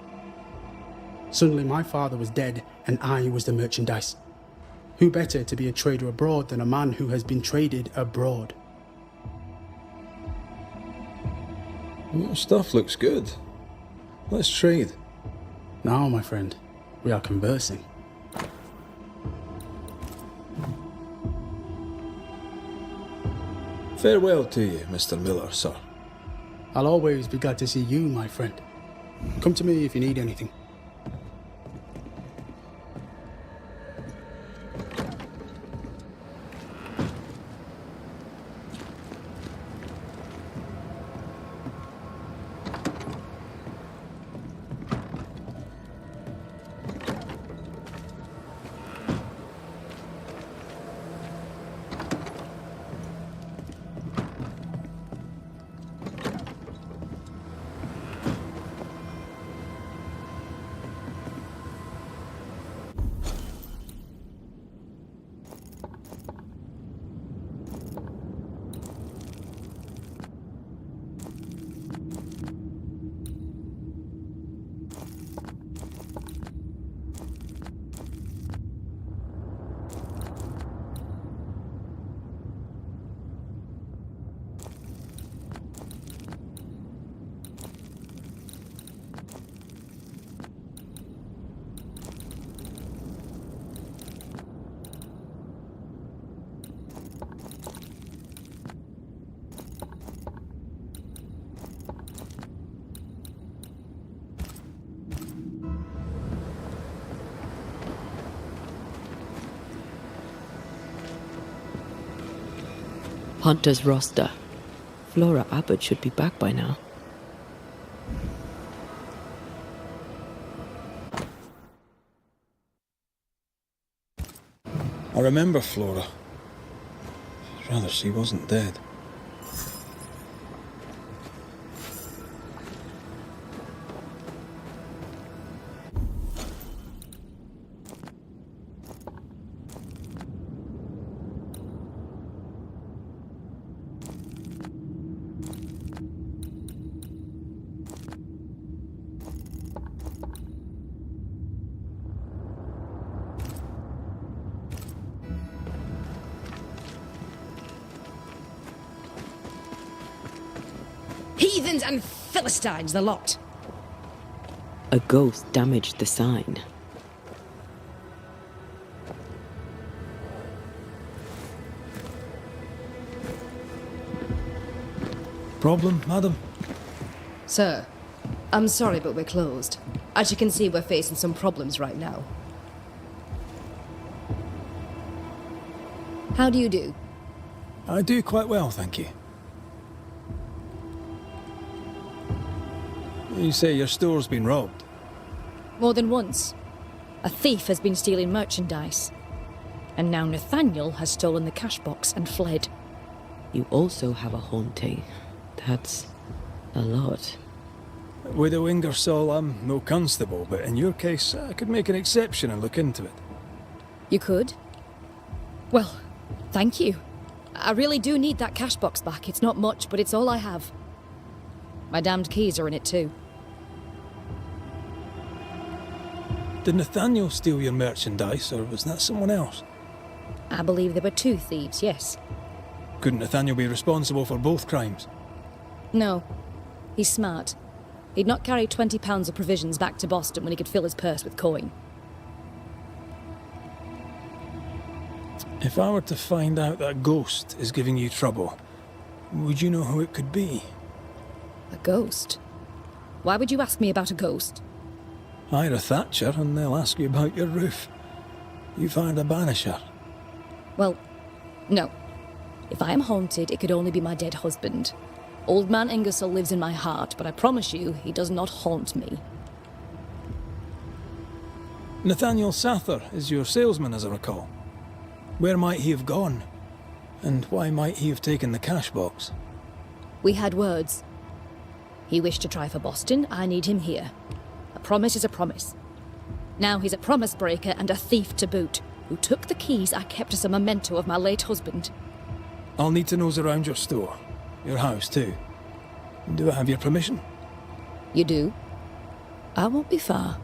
Suddenly my father was dead and I was the merchandise. Who better to be a trader abroad than a man who has been traded abroad? Your stuff looks good. Let's trade. Now, my friend, we are conversing. Farewell to you, Mr. Miller, sir. I'll always be glad to see you, my friend. Come to me if you need anything. Hunter's roster. Flora Abbott should be back by now. I remember Flora. Rather, she wasn't dead. Heathens and Philistines, the lot. A ghost damaged the sign. Problem, madam? Sir, I'm sorry, but we're closed. As you can see, we're facing some problems right now. How do you do? I do quite well, thank you. You say your store's been robbed? More than once. A thief has been stealing merchandise. And now Nathaniel has stolen the cash box and fled. You also have a haunting. That's a lot. Widow Ingersoll, I'm no constable, but in your case, I could make an exception and look into it. You could? Well, thank you. I really do need that cash box back. It's not much, but it's all I have. My damned keys are in it too. Did Nathaniel steal your merchandise, or was that someone else? I believe there were two thieves, yes. Couldn't Nathaniel be responsible for both crimes? No. He's smart. He'd not carry 20 pounds of provisions back to Boston when he could fill his purse with coin. If I were to find out that ghost is giving you trouble, would you know who it could be? A ghost? Why would you ask me about a ghost? Hire a Thatcher and they'll ask you about your roof. You've hired a Banisher. Well, no. If I am haunted, it could only be my dead husband. Old man Ingersoll lives in my heart, but I promise you, he does not haunt me. Nathaniel Sather is your salesman, as I recall. Where might he have gone? And why might he have taken the cash box? We had words. He wished to try for Boston, I need him here. promise is a promise. Now he's a promise breaker and a thief to boot, who took the keys I kept as a memento of my late husband. I'll need to nose around your store. Your house, too. Do I have your permission? You do? I won't be far.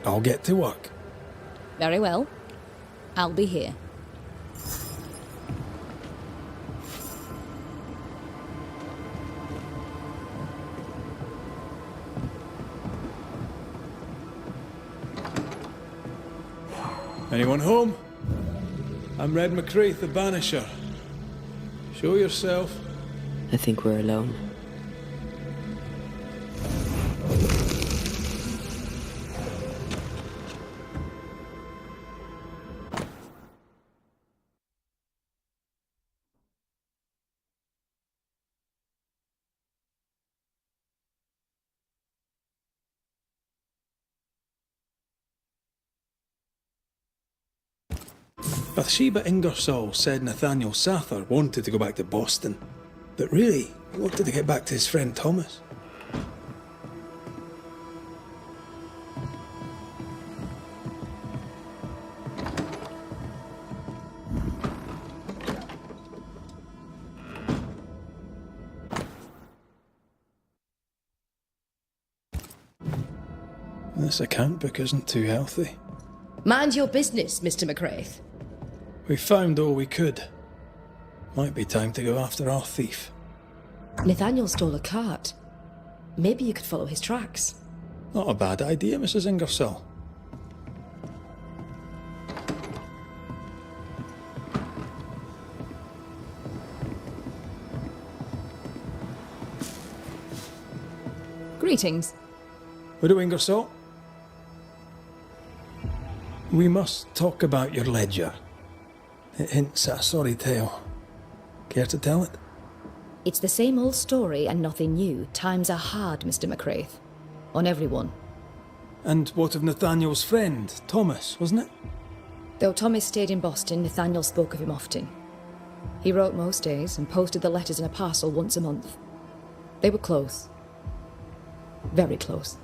I'll get to work. Very well. I'll be here. Anyone home? I'm Red McCraith, the Banisher. Show yourself. I think we're alone. Bathsheba Ingersoll said Nathaniel Sather wanted to go back to Boston, but really, he wanted to get back to his friend Thomas. This account book isn't too healthy. Mind your business, Mr. McCraith. We found all we could. Might be time to go after our thief. Nathaniel stole a cart. Maybe you could follow his tracks. Not a bad idea, Mrs. Ingersoll. Greetings. Widow Ingersoll? We must talk about your ledger. It hints at a sorry tale. Care to tell it? It's the same old story and nothing new. Times are hard, Mr. McCraith. On everyone. And what of Nathaniel's friend, Thomas, wasn't it? Though Thomas stayed in Boston, Nathaniel spoke of him often. He wrote most days and posted the letters in a parcel once a month. They were close. Very close.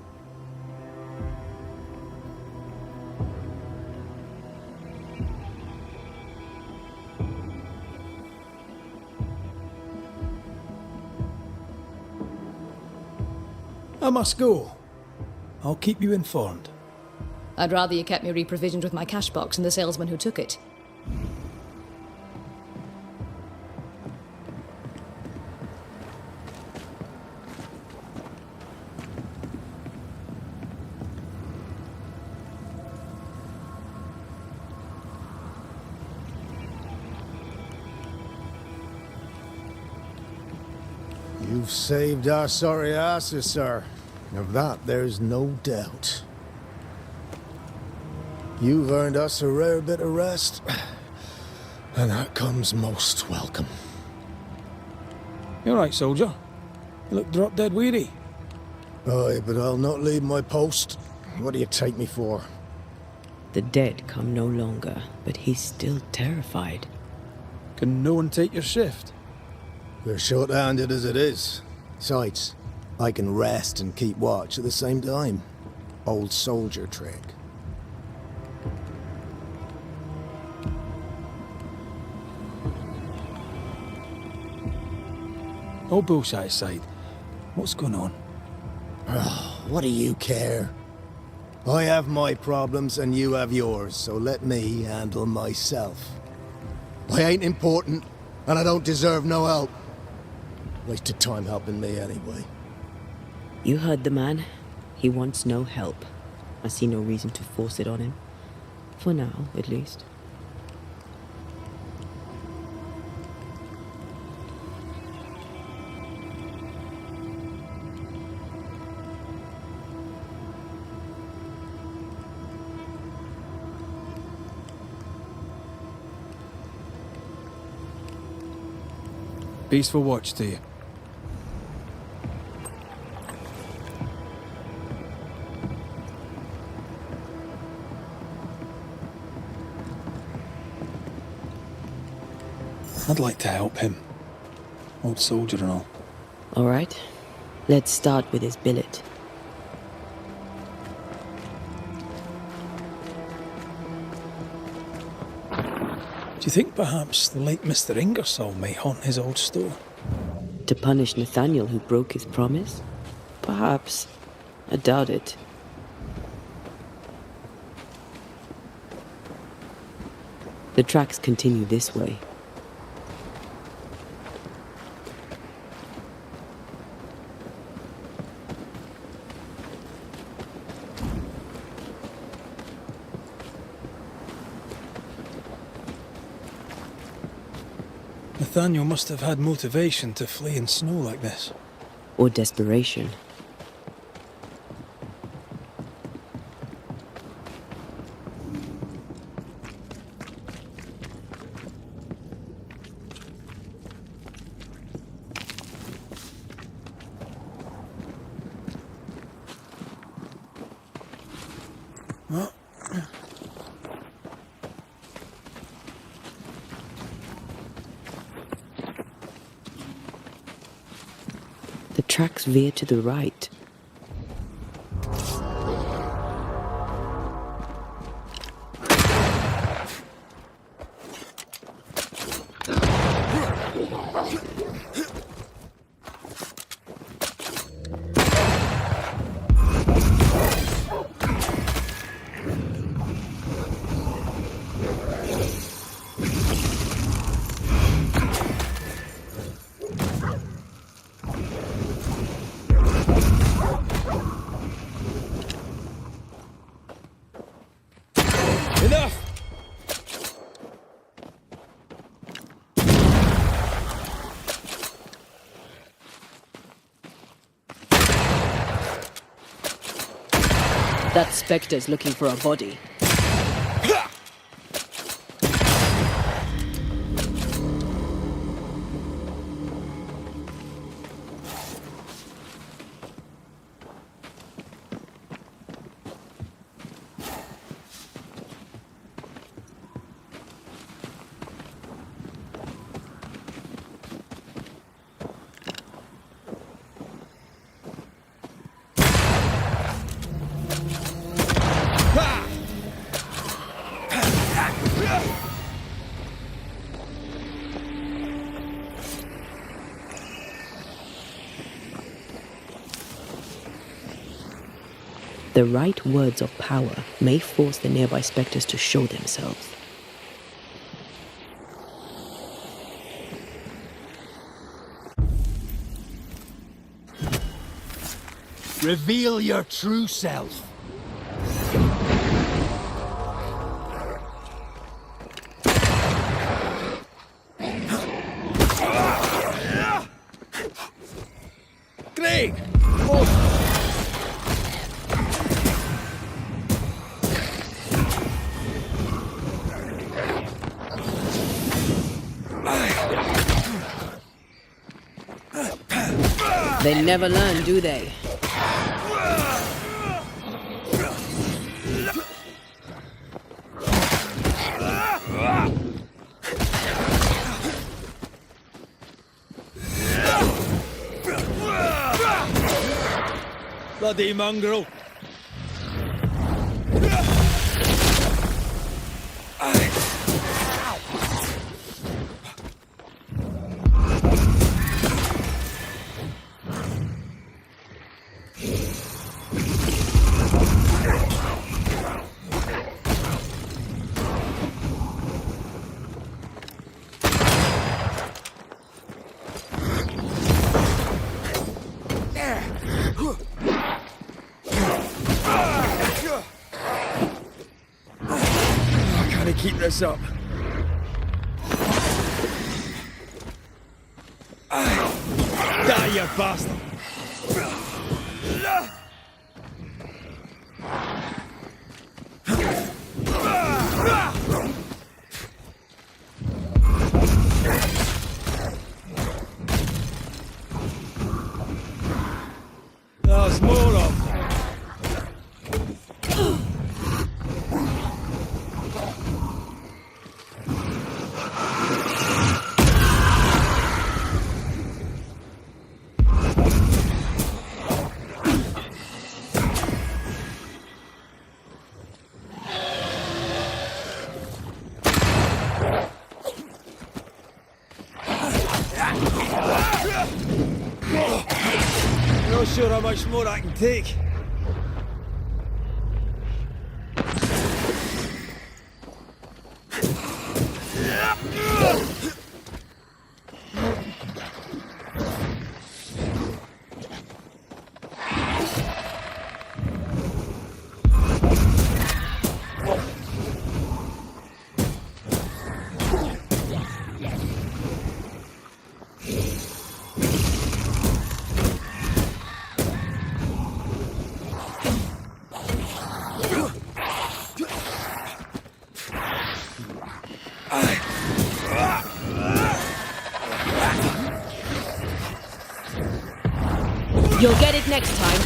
I must go. I'll keep you informed. I'd rather you kept me reprovisioned with my cash box and the salesman who took it. You've saved our sorry asses, sir. Of that, there's no doubt. You've earned us a rare bit of rest, and that comes most welcome. You're right, soldier. You look drop dead weary. Aye, but I'll not leave my post. What do you take me for? The dead come no longer, but he's still terrified. Can no one take your shift? We're short-handed as it is. Besides, I can rest and keep watch at the same time. Old soldier trick. All bullshit aside, what's going on? What do you care? I have my problems and you have yours, so let me handle myself. I ain't important, and I don't deserve no help. Wasted time helping me anyway. You heard the man. He wants no help. I see no reason to force it on him. For now, at least. Peaceful watch to you. I'd like to help him. Old soldier and all. All right. Let's start with his billet. Do you think perhaps the late Mr. Ingersoll may haunt his old store? To punish Nathaniel who broke his promise? Perhaps. I doubt it. The tracks continue this way. Nathaniel must have had motivation to flee in snow like this. Or desperation. The tracks veer to the right. That Spectre's looking for a body. The right words of power may force the nearby spectres to show themselves. Reveal your true self. Greg! They never learn, do they? bloody mongrel! Keep this up. Die, you bastard! There's more of them. Not sure how much more I can take. You'll get it next time.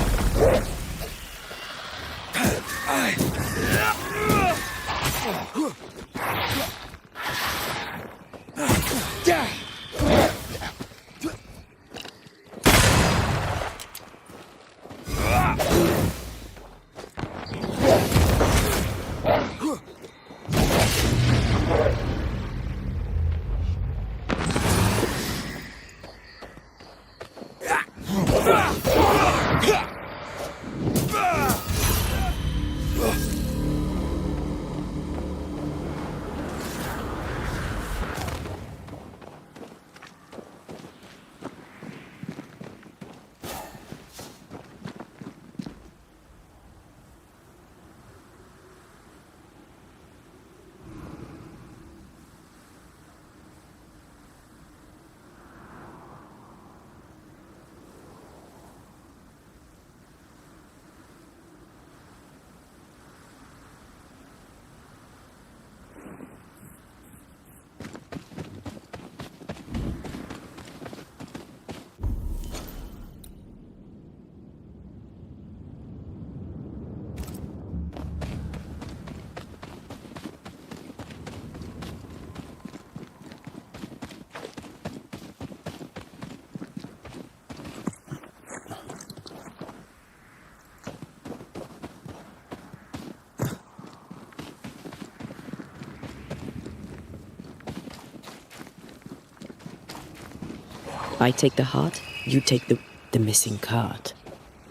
I take the heart, you take the missing cart.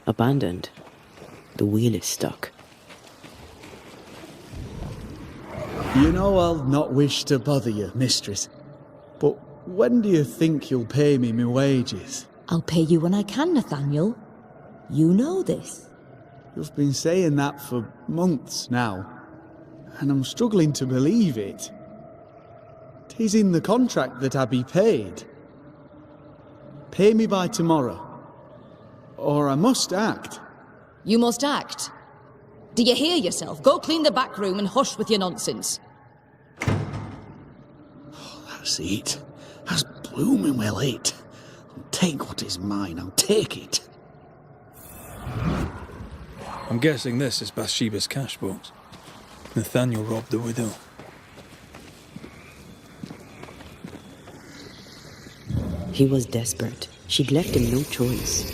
Abandoned. The wheel is stuck. You know I'll not wish to bother you, mistress. But when do you think you'll pay me my wages? I'll pay you when I can, Nathaniel. You know this. You've been saying that for months now, and I'm struggling to believe it. 'Tis in the contract that I be paid. Pay me by tomorrow, or I must act. You must act. Do you hear yourself? Go clean the back room and hush with your nonsense. That's it. That's blooming well it. I'll take what is mine, I'll take it. I'm guessing this is Bathsheba's cash box. Nathaniel robbed the widow. He was desperate. She'd left him no choice.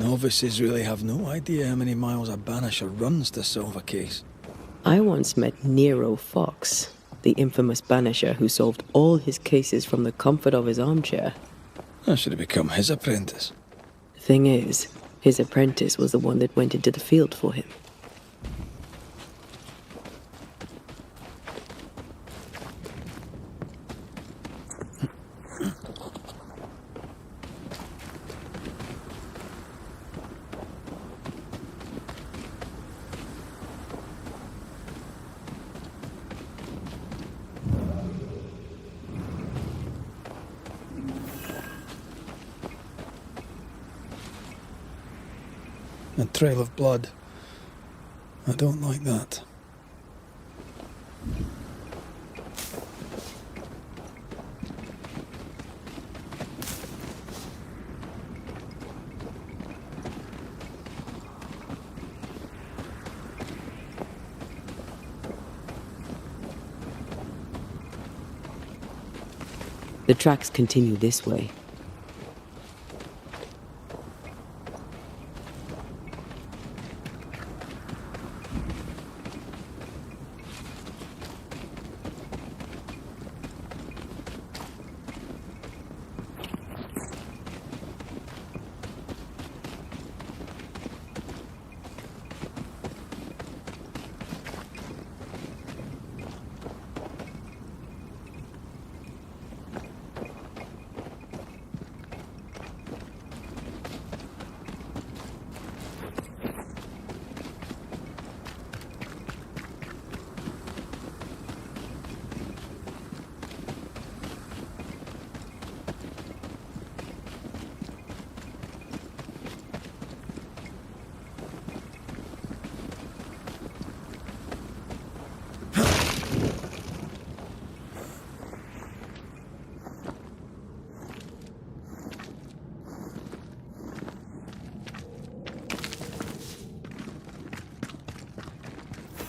Novices really have no idea how many miles a Banisher runs to solve a case. I once met Nero Fox, the infamous Banisher who solved all his cases from the comfort of his armchair. I should have become his apprentice. Thing is, his apprentice was the one that went into the field for him. A trail of blood. I don't like that. The tracks continue this way.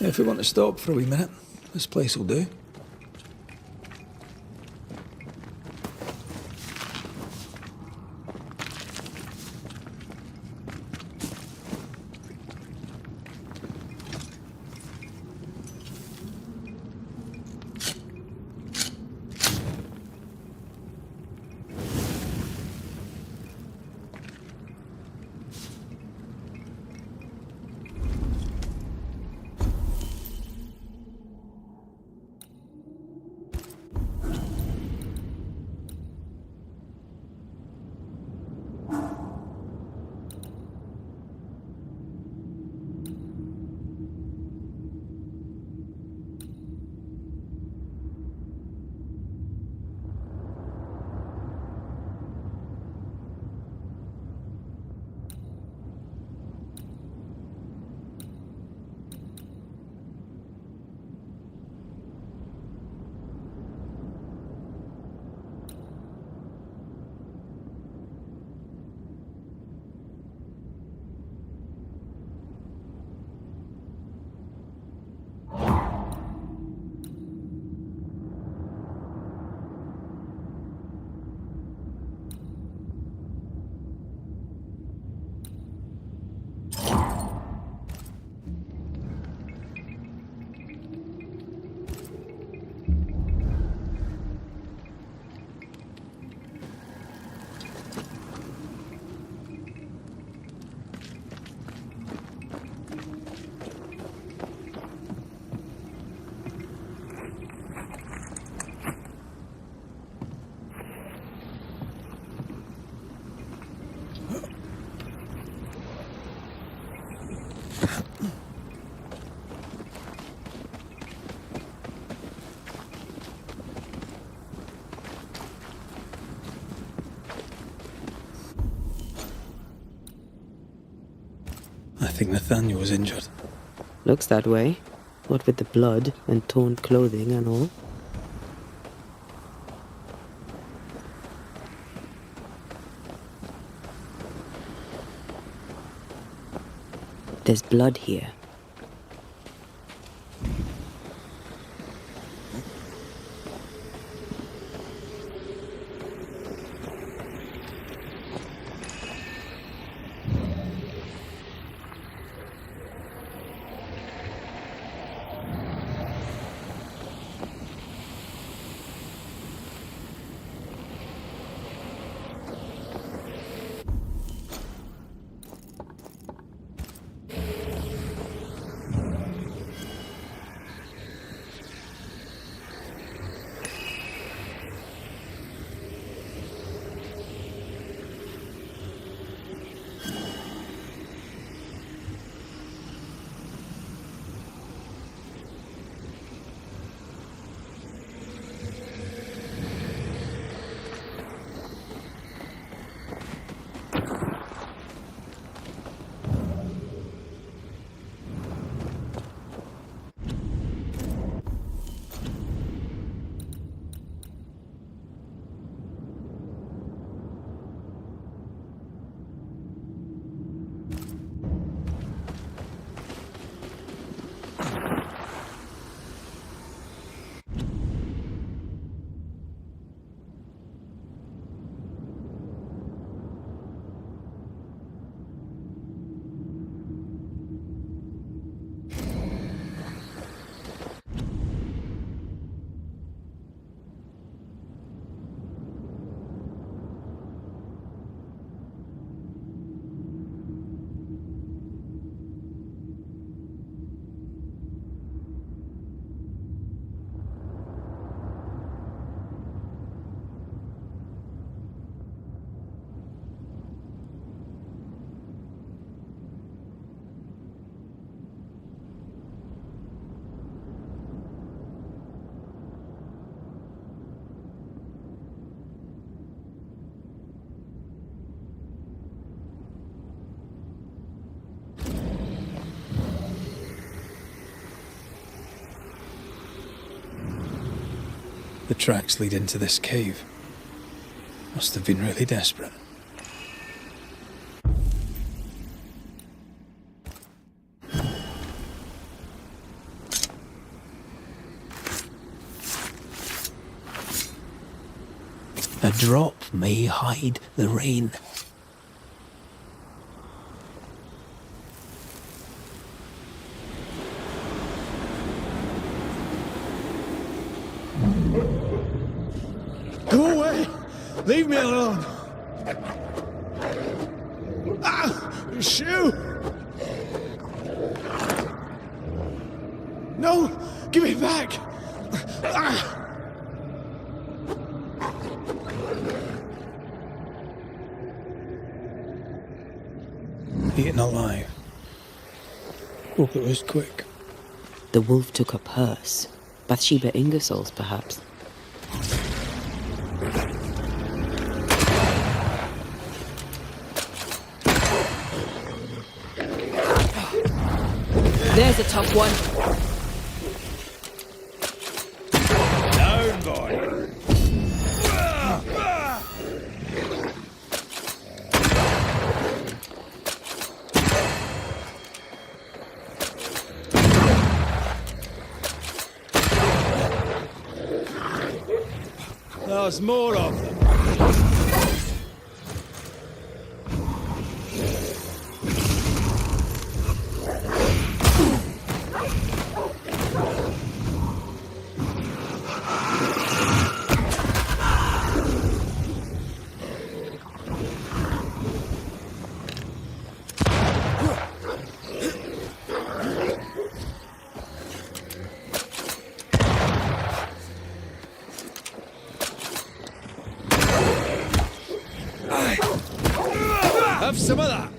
If we want to stop for a wee minute, this place will do. I think Nathaniel was injured. Looks that way. What with the blood and torn clothing and all. There's blood here. The tracks lead into this cave. Must have been really desperate. A drop may hide the rain. Go away! Leave me alone! Ah! Shoe! No! Give it back! Ah! Eaten alive. Hope it was quick. The wolf took her purse. Bathsheba Ingersoll's, perhaps. There's a tough one. Down, boy. There's more of them. Have some of that.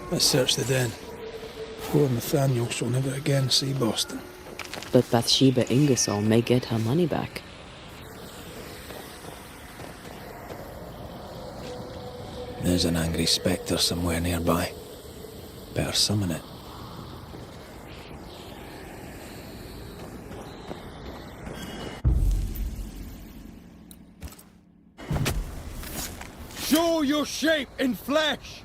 Let's search the den. Poor Nathaniel shall never again see Boston. But Bathsheba Ingersoll may get her money back. There's an angry spectre somewhere nearby. Better summon it. Show your shape in flesh!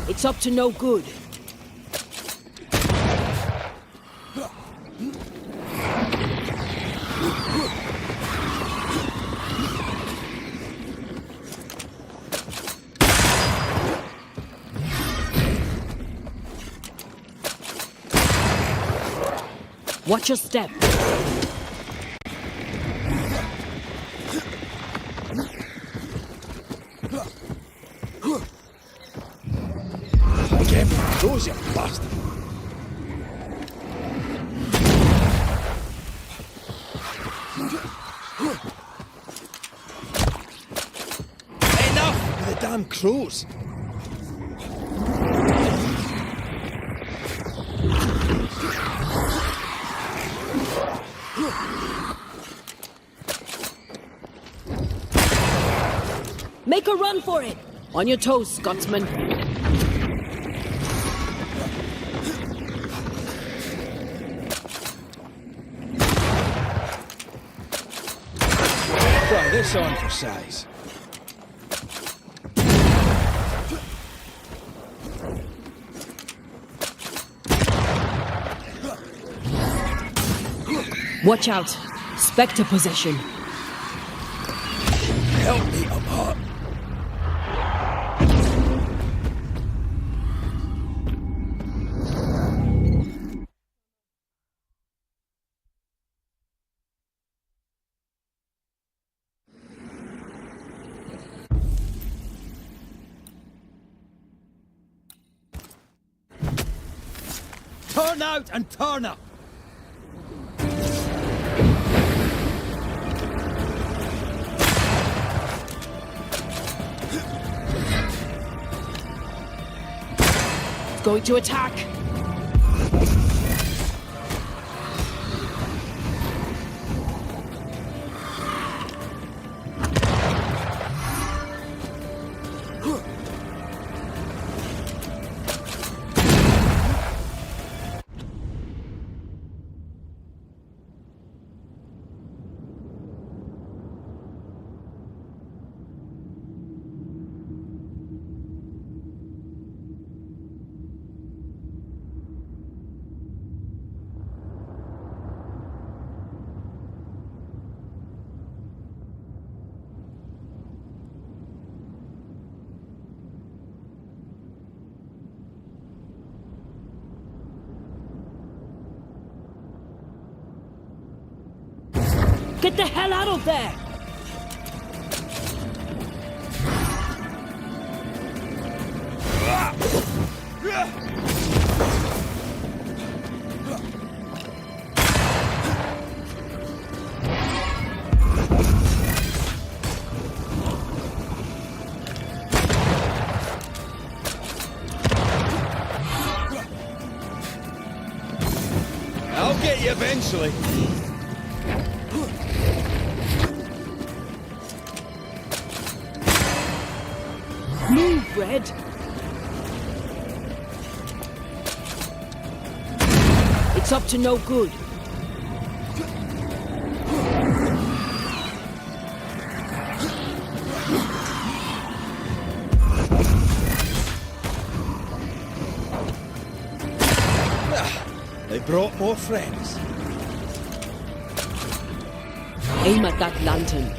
It's up to no good. Watch your step. Those you bastard! Enough with the damn crows! Make a run for it! On your toes, Scotsman. Try this on for size. Watch out! Spectre possession. Help me, I'm hot. Turn out and turn up! Going to attack! Get the hell out of there! I'll get you eventually. Move, Red! It's up to no good. They brought more friends. Aim at that lantern.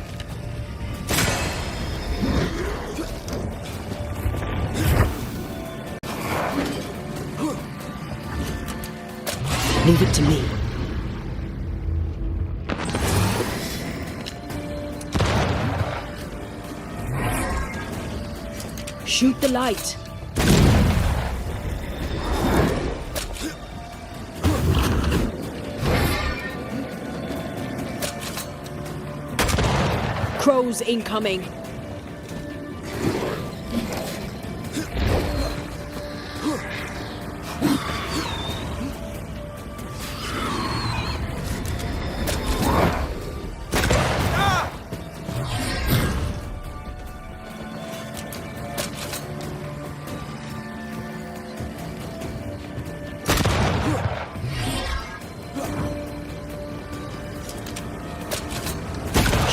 Leave it to me. Shoot the light. Crows incoming.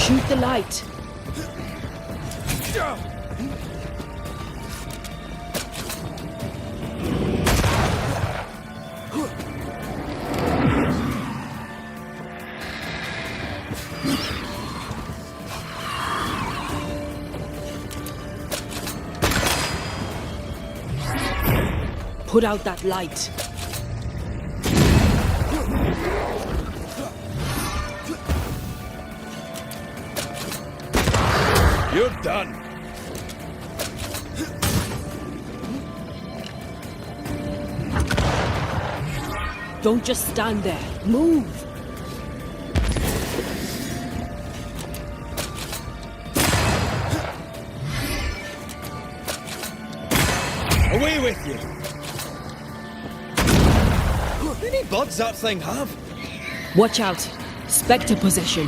Shoot the light. Put out that light. You're done. Don't just stand there. Move. Away with you. How many buds that thing have? Watch out. Spectre possession.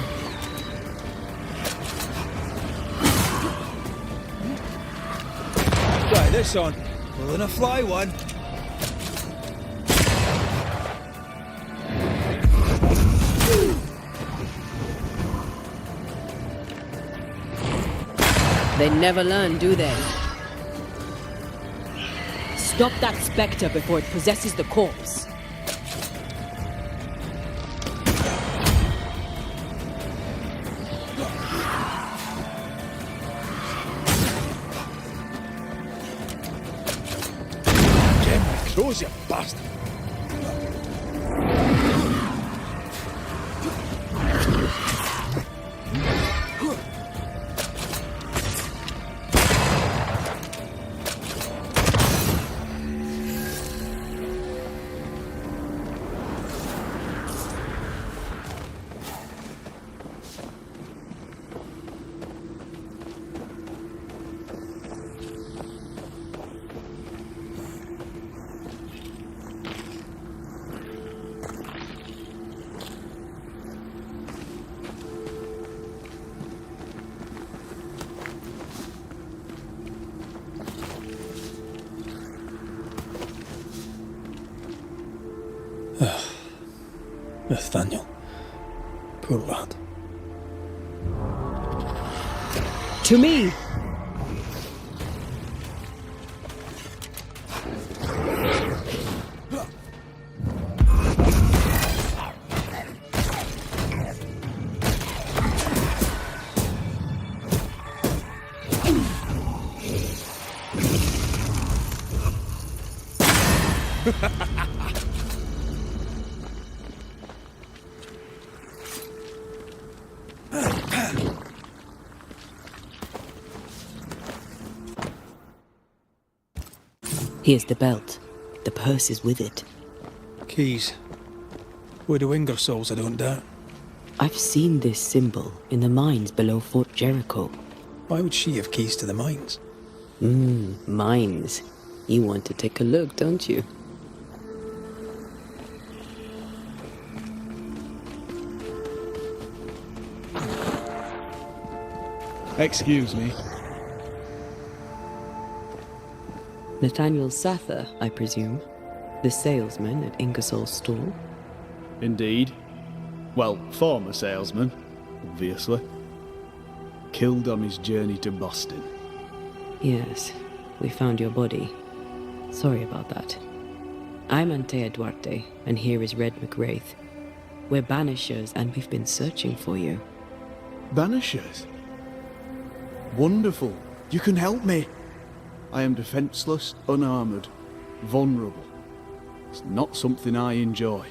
Try this on. Pulling a fly one. They never learn, do they? Stop that spectre before it possesses the corpse. Get my crows, you bastard! Nathaniel. Poor lad. To me! Here's the belt. The purse is with it. Keys. Widow Ingersoll's, I don't doubt. I've seen this symbol in the mines below Fort Jericho. Why would she have keys to the mines? Mines. You want to take a look, don't you? Excuse me. Nathaniel Sather, I presume. The salesman at Ingersoll's store. Indeed. Well, former salesman, obviously. Killed on his journey to Boston. Yes, we found your body. Sorry about that. I'm Antea Duarte, and here is Red McWraith. We're Banishers, and we've been searching for you. Banishers? Wonderful. You can help me. I am defenseless, unarmored, vulnerable. It's not something I enjoy.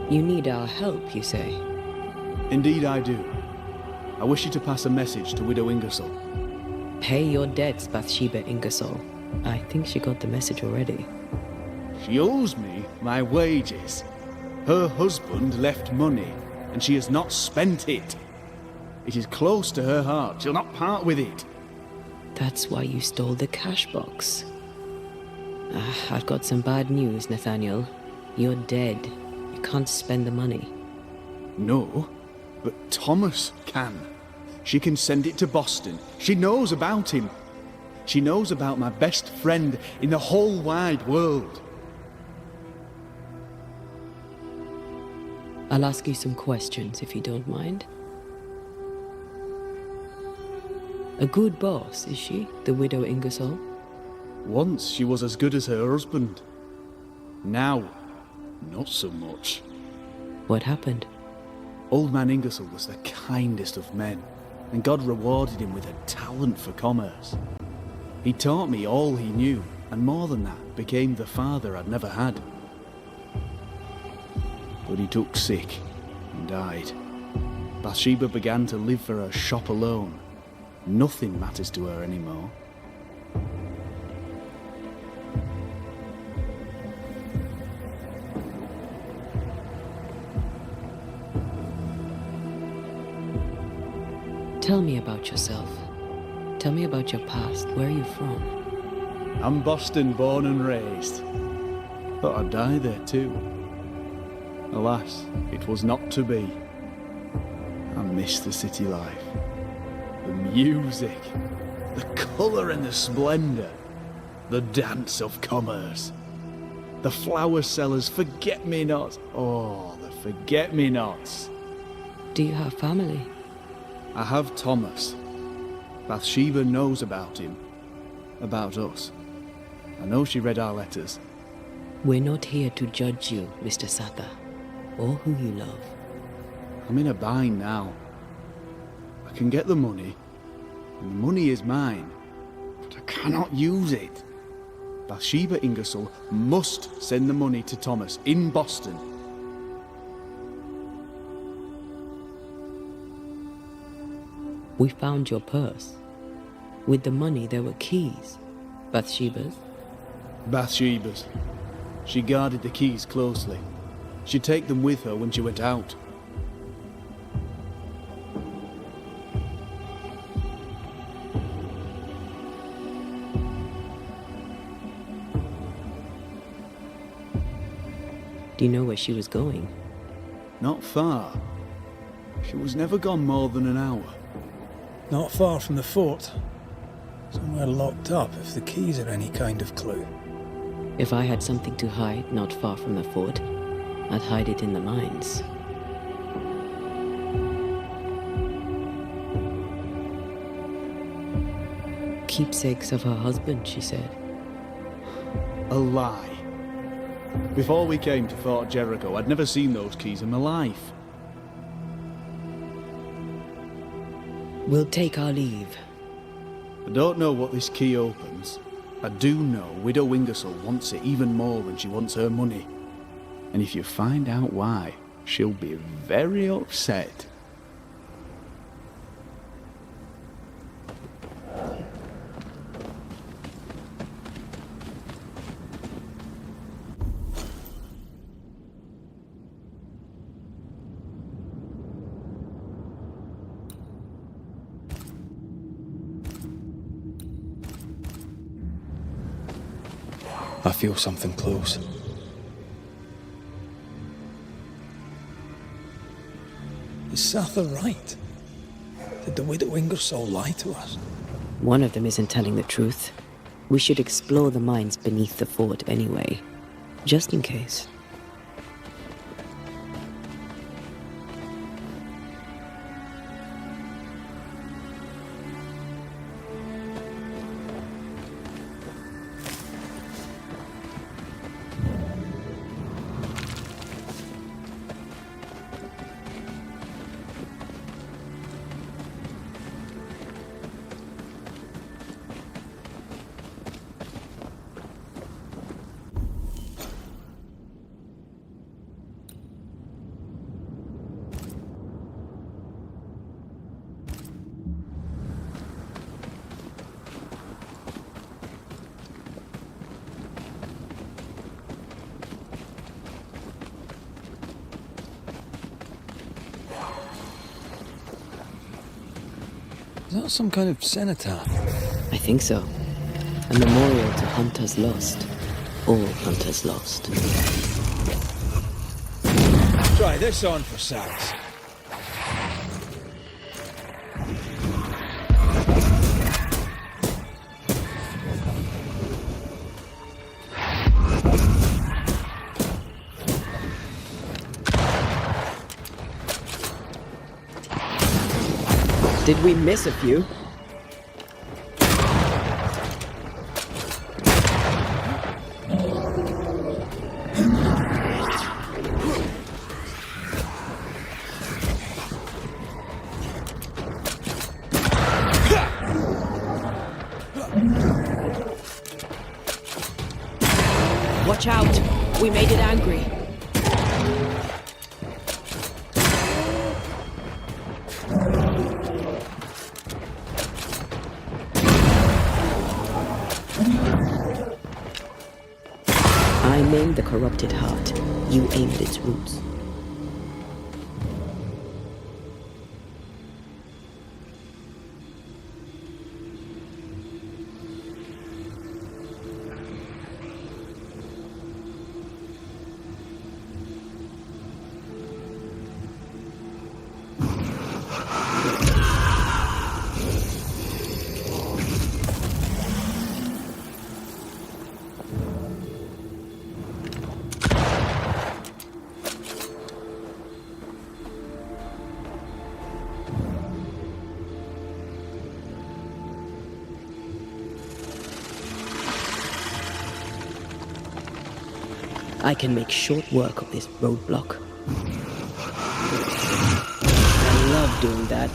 You need our help, you say? Indeed I do. I wish you to pass a message to Widow Ingersoll. Pay your debts, Bathsheba Ingersoll. I think she got the message already. She owes me my wages. Her husband left money, and she has not spent it. It is close to her heart. She'll not part with it. That's why you stole the cash box. I've got some bad news, Nathaniel. You're dead. You can't spend the money. No, but Thomas can. She can send it to Boston. She knows about him. She knows about my best friend in the whole wide world. I'll ask you some questions, if you don't mind. A good boss, is she, the widow Ingersoll? Once she was as good as her husband. Now, not so much. What happened? Old man Ingersoll was the kindest of men, and God rewarded him with a talent for commerce. He taught me all he knew, and more than that, became the father I'd never had. But he took sick and died. Bathsheba began to live for her shop alone. Nothing matters to her anymore. Tell me about yourself. Tell me about your past. Where are you from? I'm Boston born and raised. Thought I'd die there too. Alas, it was not to be. I miss the city life. The music, the colour and the splendour, the dance of commerce, the flower sellers' forget-me-nots. Oh, the forget-me-nots. Do you have family? I have Thomas. Bathsheba knows about him, about us. I know she read our letters. We're not here to judge you, Mr. Sather, or who you love. I'm in a bind now. I can get the money, and the money is mine, but I cannot use it. Bathsheba Ingersoll must send the money to Thomas in Boston. We found your purse. With the money, there were keys. Bathsheba's? Bathsheba's. She guarded the keys closely. She'd take them with her when she went out. Do you know where she was going? Not far. She was never gone more than an hour. Not far from the fort. Somewhere locked up, if the keys are any kind of clue. If I had something to hide not far from the fort, I'd hide it in the mines. Keepsakes of her husband, she said. A lie. Before we came to Fort Jericho, I'd never seen those keys in my life. We'll take our leave. I don't know what this key opens. I do know Widow Ingersoll wants it even more than she wants her money. And if you find out why, she'll be very upset. I feel something close. Is Sather right? Did the Widow Ingersoll lie to us? One of them isn't telling the truth. We should explore the mines beneath the fort anyway, just in case. Is that some kind of cenotaph? I think so. A memorial to hunters lost. All hunters lost. Try this on for size. Did we miss a few? Watch out! We made it angry. I aimed the corrupted heart. You aimed its roots. I can make short work of this roadblock. I love doing that.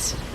this.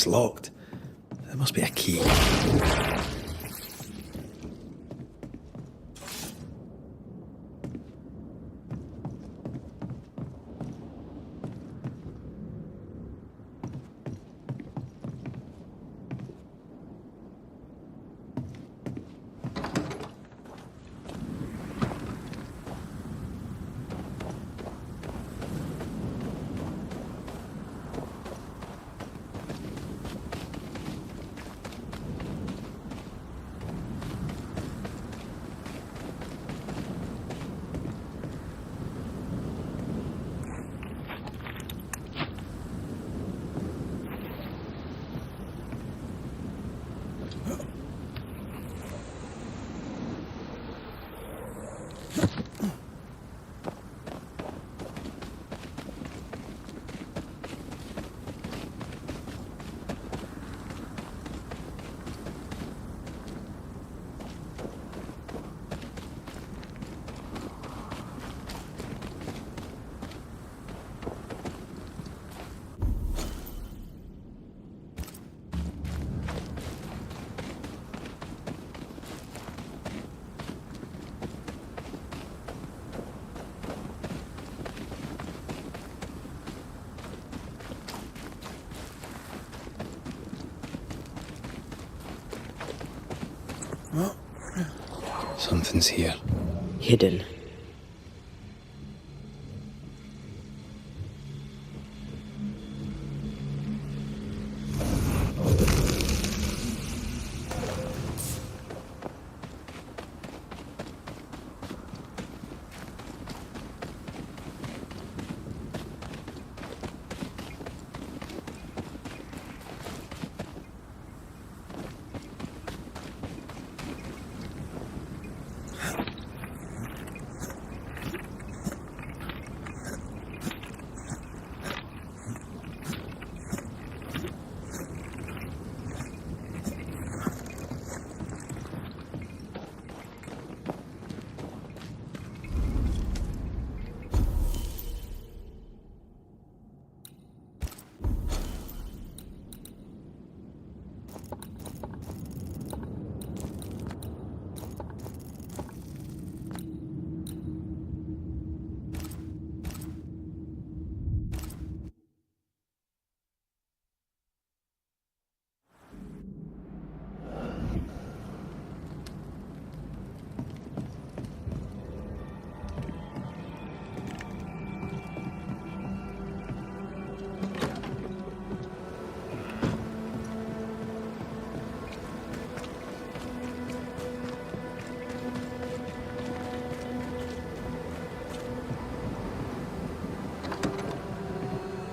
It's locked. There must be a key. Something's here. Hidden.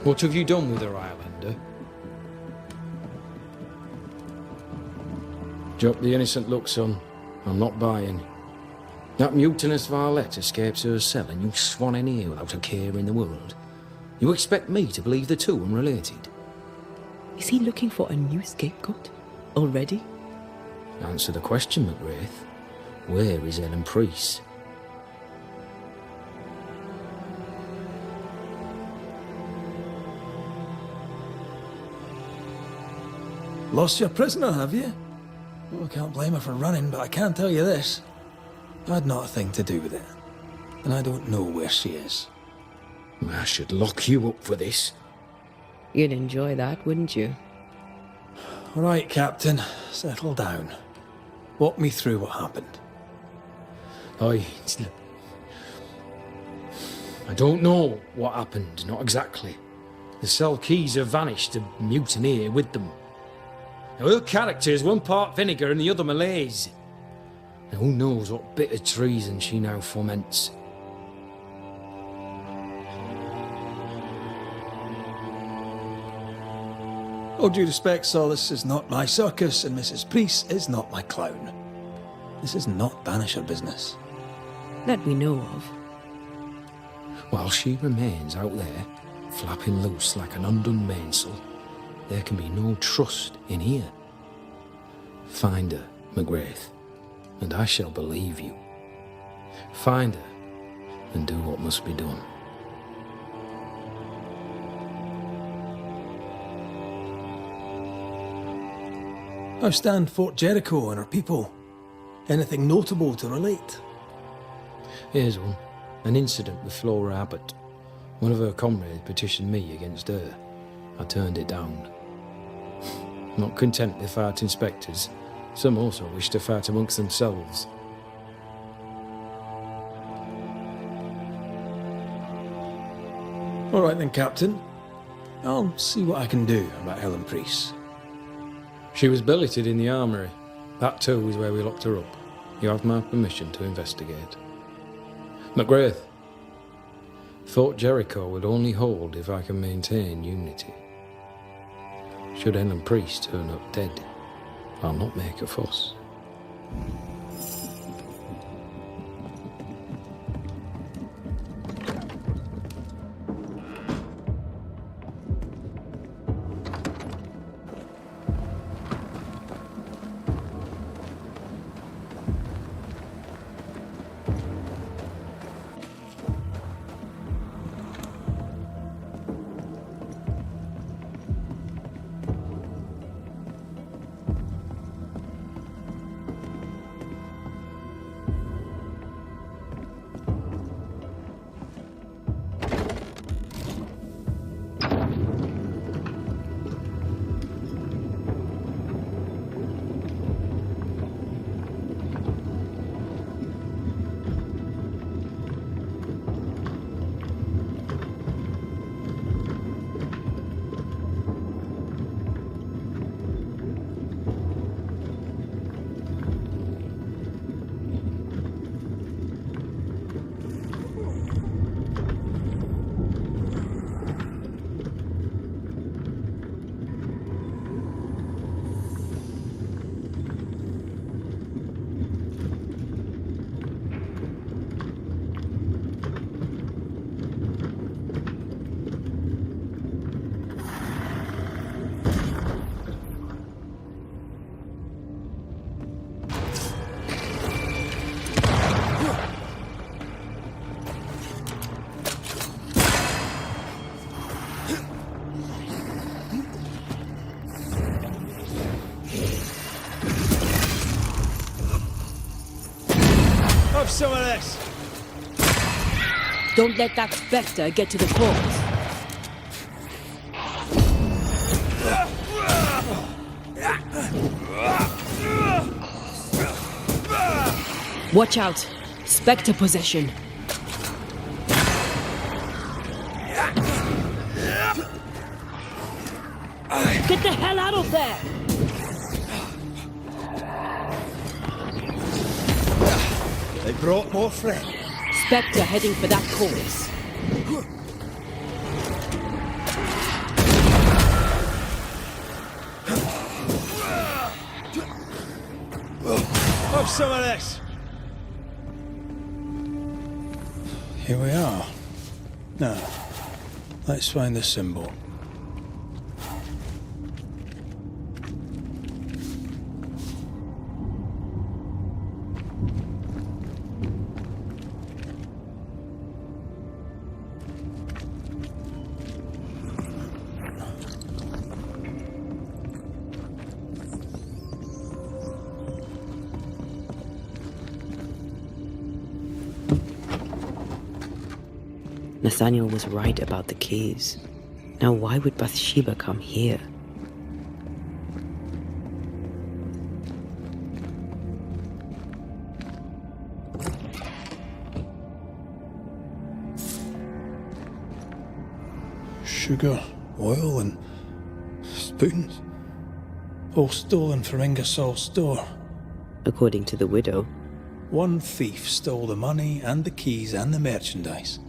What have you done with her, Highlander? Drop the innocent look, son. I'm not buying. That mutinous varlet escapes her cell and you swan in here without a care in the world. You expect me to believe the two unrelated? Is he looking for a new scapegoat? Already? Answer the question, McGrath. Where is Ellen Priest? Lost your prisoner, have you? Oh, I can't blame her for running, but I can tell you this. I had not a thing to do with it. And I don't know where she is. I should lock you up for this. You'd enjoy that, wouldn't you? All right, Captain. Settle down. Walk me through what happened. I don't know what happened, not exactly. The cell keys have vanished, the mutineer with them. Now, her character is one part vinegar and the other malaise. Now, who knows what bitter treason she now foments. All due respect, Saul, this is not my circus, and Mrs. Priest is not my clown. This is not Banisher business. That we know of. While she remains out there, flapping loose like an undone mainsail, there can be no trust in here. Find her, McGrath, and I shall believe you. Find her, and do what must be done. How stand Fort Jericho and her people? Anything notable to relate? Here's one. An incident with Flora Abbott. One of her comrades petitioned me against her. I turned it down. Not content with fighting spectres, some also wish to fight amongst themselves. All right then, Captain. I'll see what I can do about Helen Priest. She was billeted in the armoury. That too is where we locked her up. You have my permission to investigate. McGrath, Fort Jericho would only hold if I can maintain unity. Should Ellen Priest turn up dead, I'll not make a fuss. some of this! Don't let that spectre get to the corpse. Watch out! Spectre possession. Get the hell out of there! They brought more friends. Spectre heading for that corpse. Have some of this! Here we are. Now, let's find the symbol. Nathaniel was right about the keys. Now why would Bathsheba come here? Sugar, oil, and spoons. All stolen from Ingersoll's store. According to the widow. One thief stole the money and the keys and the merchandise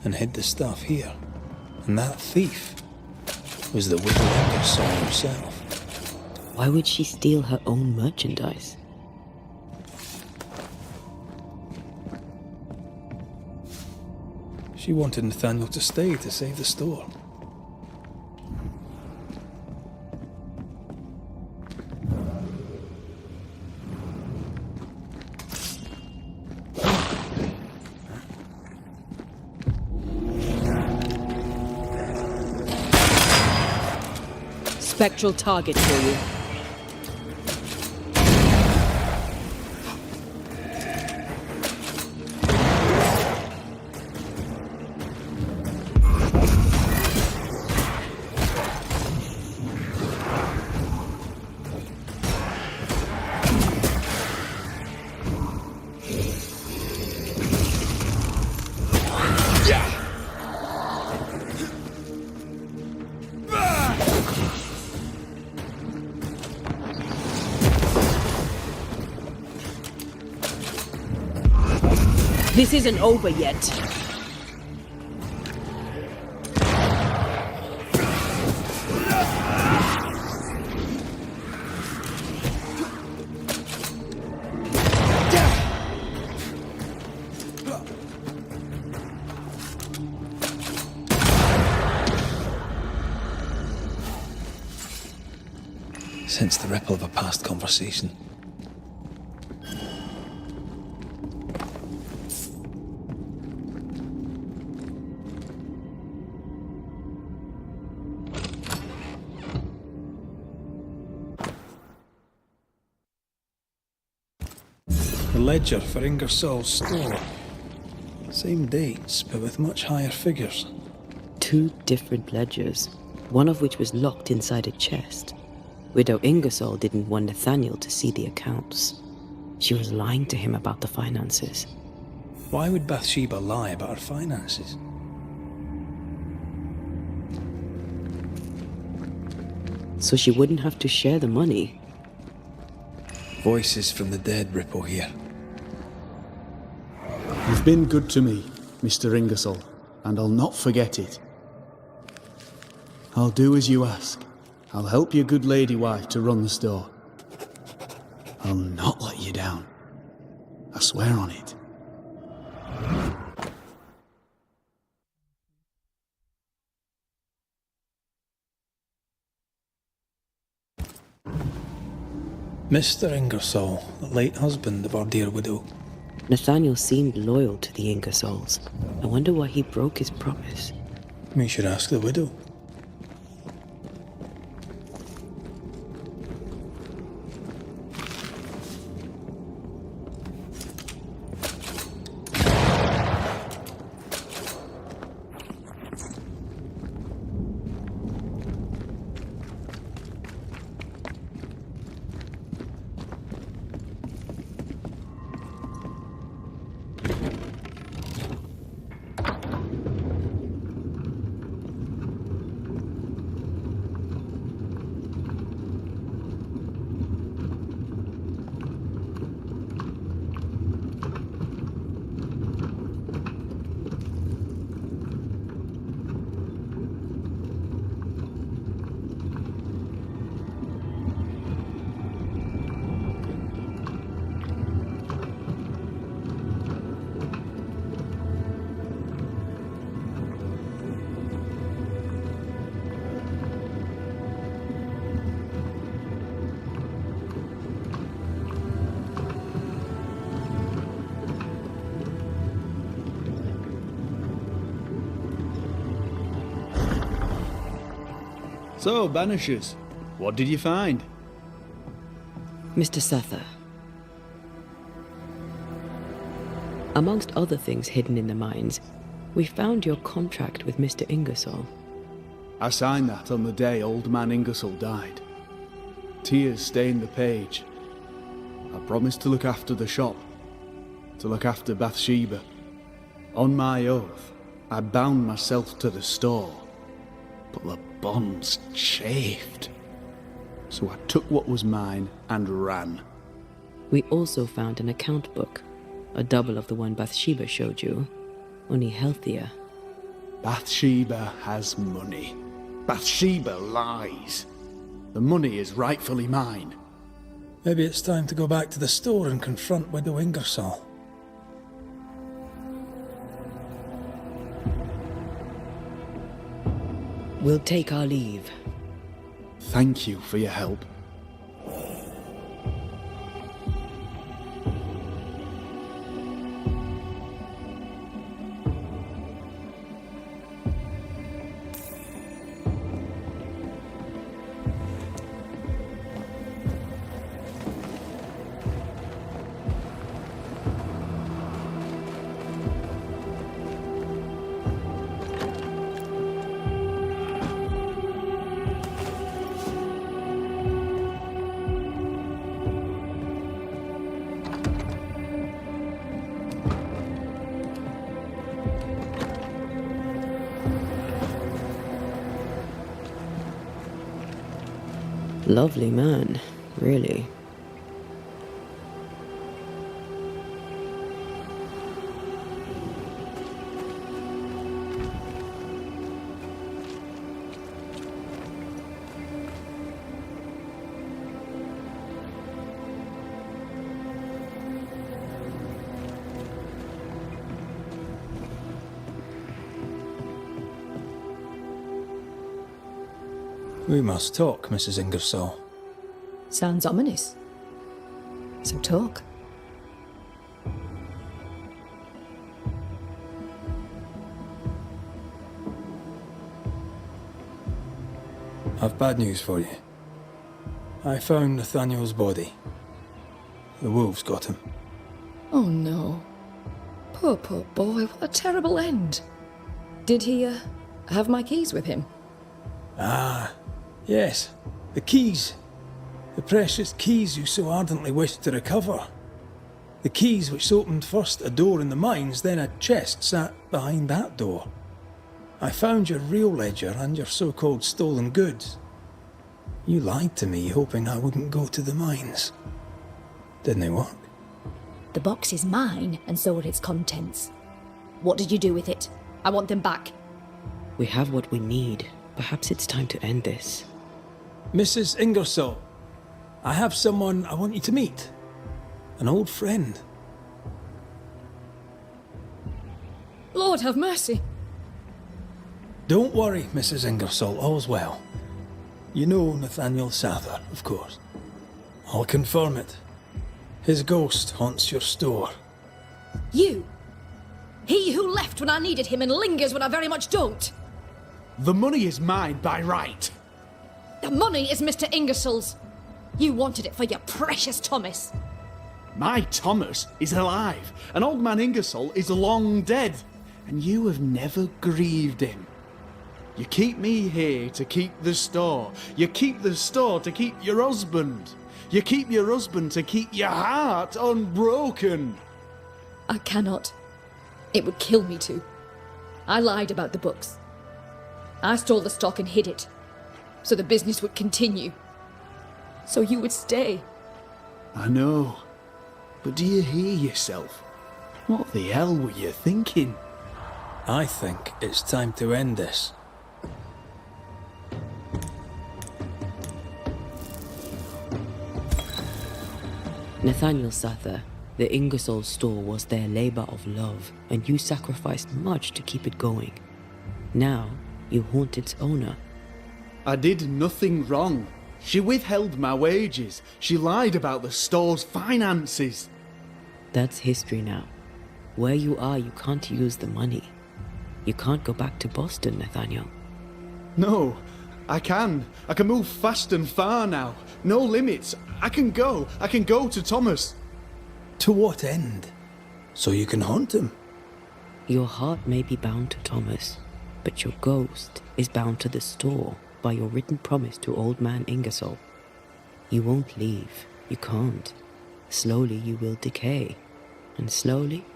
and hid the stuff here. And that thief was the widow Ingersoll herself. Why would she steal her own merchandise? She wanted Nathaniel to stay to save the store. Spectral target for you. This isn't over yet. Sense the ripple of a past conversation. The ledger for Ingersoll's store. Same dates, but with much higher figures. 2 different ledgers, one of which was locked inside a chest. Widow Ingersoll didn't want Nathaniel to see the accounts. She was lying to him about the finances. Why would Bathsheba lie about her finances? So she wouldn't have to share the money. Voices from the dead ripple here. You've been good to me, Mr. Ingersoll, and I'll not forget it. I'll do as you ask. I'll help your good lady wife to run the store. I'll not let you down. I swear on it. Mr. Ingersoll, the late husband of our dear widow. Nathaniel seemed loyal to the Ingersolls. I wonder why he broke his promise. We should ask the widow. So, Banishers, what did you find? Mr. Suther. Amongst other things hidden in the mines, we found your contract with Mr. Ingersoll. I signed that on the day old man Ingersoll died. Tears stained the page. I promised to look after the shop, to look after Bathsheba. On my oath, I bound myself to the store, but the bonds chafed. So I took what was mine and ran. We also found an account book, a double of the one Bathsheba showed you, only healthier. Bathsheba has money. Bathsheba lies. The money is rightfully mine. Maybe it's time to go back to the store and confront Widow Ingersoll. We'll take our leave. Thank you for your help. Lovely man, really. We must talk, Mrs. Ingersoll. Sounds ominous. So talk. I've bad news for you. I found Nathaniel's body. The wolves got him. Oh no. Poor boy, what a terrible end. Did he, have my keys with him? Ah, yes. The keys. The precious keys you so ardently wished to recover. The keys which opened first a door in the mines, then a chest sat behind that door. I found your real ledger and your so-called stolen goods. You lied to me, hoping I wouldn't go to the mines. Didn't it work? The box is mine, and so are its contents. What did you do with it? I want them back. We have what we need. Perhaps it's time to end this. Mrs. Ingersoll, I have someone I want you to meet. An old friend. Lord have mercy. Don't worry, Mrs. Ingersoll, all's well. You know Nathaniel Sather, of course. I'll confirm it. His ghost haunts your store. You! He who left when I needed him and lingers when I very much don't! The money is mine by right. The money is Mr. Ingersoll's. You wanted it for your precious Thomas. My Thomas is alive, and old man Ingersoll is long dead, and you have never grieved him. You keep me here to keep the store. You keep the store to keep your husband. You keep your husband to keep your heart unbroken. I cannot. It would kill me to. I lied about the books. I stole the stock and hid it, so the business would continue. So you would stay. I know. But do you hear yourself? What the hell were you thinking? I think it's time to end this. Nathaniel Sather, the Ingersoll store was their labor of love, and you sacrificed much to keep it going. Now, you haunt its owner. I did nothing wrong. She withheld my wages. She lied about the store's finances. That's history now. Where you are, you can't use the money. You can't go back to Boston, Nathaniel. No, I can move fast and far now. No limits. I can go to Thomas. To what end? So you can haunt him? Your heart may be bound to Thomas, but your ghost is bound to the store by your written promise to Old Man Ingersoll. You won't leave. You can't. Slowly you will decay, and slowly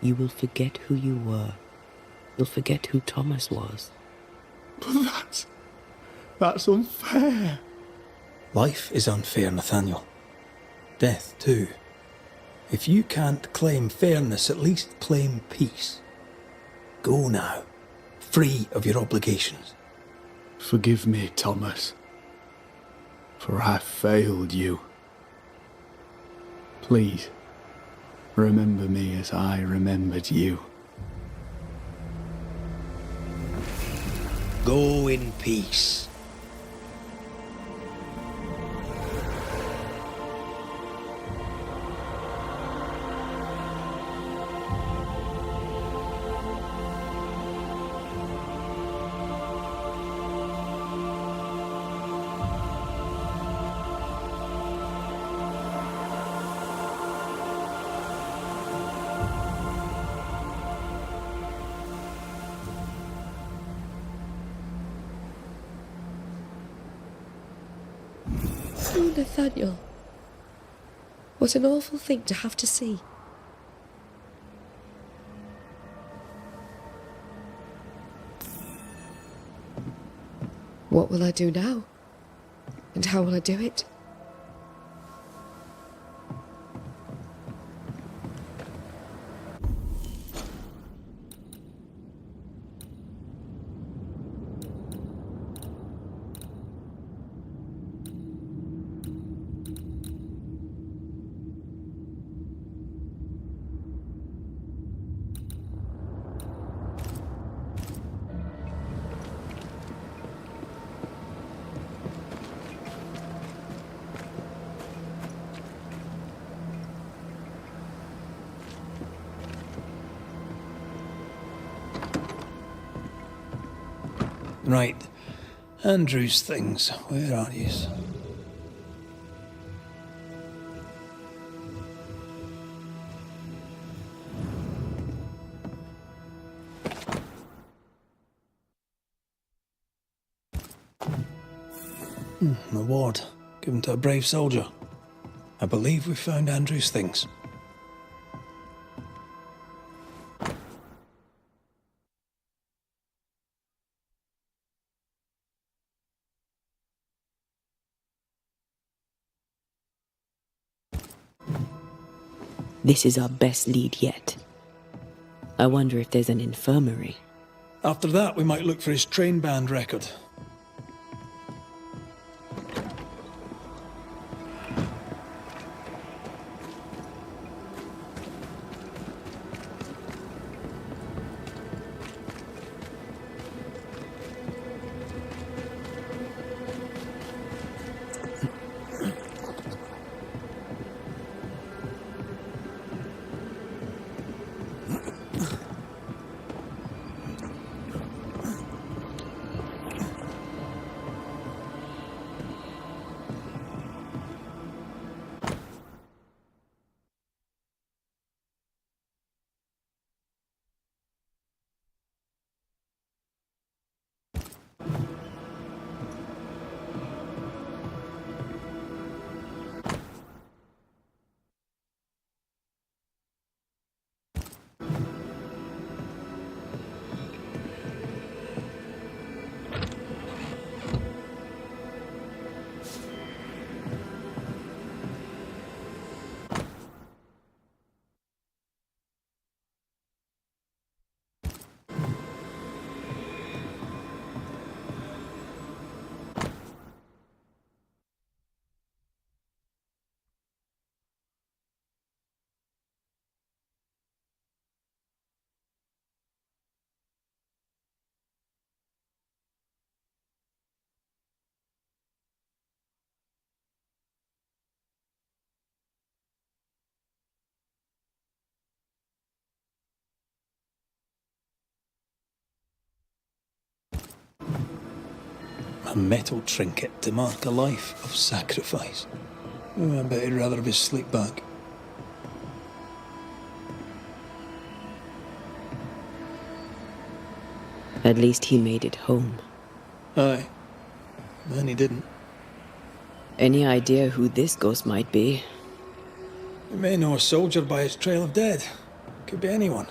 you will forget who you were. You'll forget who Thomas was. But that's unfair. Life is unfair, Nathaniel. Death, too. If you can't claim fairness, at least claim peace. Go now, free of your obligations. Forgive me, Thomas, for I failed you. Please, remember me as I remembered you. Go in peace. Oh, Nathaniel. What an awful thing to have to see. What will I do now? And how will I do it? Right. Andrew's things. Where are yous? Reward. Given to a brave soldier. I believe we found Andrew's things. This is our best lead yet. I wonder if there's an infirmary. After that, we might look for his train band record. metal trinket to mark a life of sacrifice. I bet he'd rather have his sleep back. At least he made it home. Aye. And he didn't. Any idea who this ghost might be? You may know a soldier by his trail of dead. Could be anyone.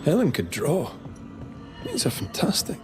Helen could draw. These are fantastic.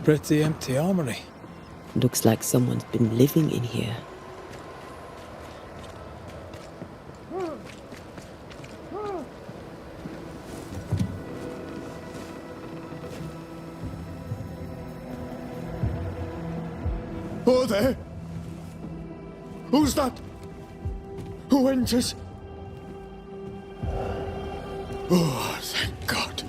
Pretty empty armory. Looks like someone's been living in here. Oh, there! Who's that? Who enters? Oh, thank God.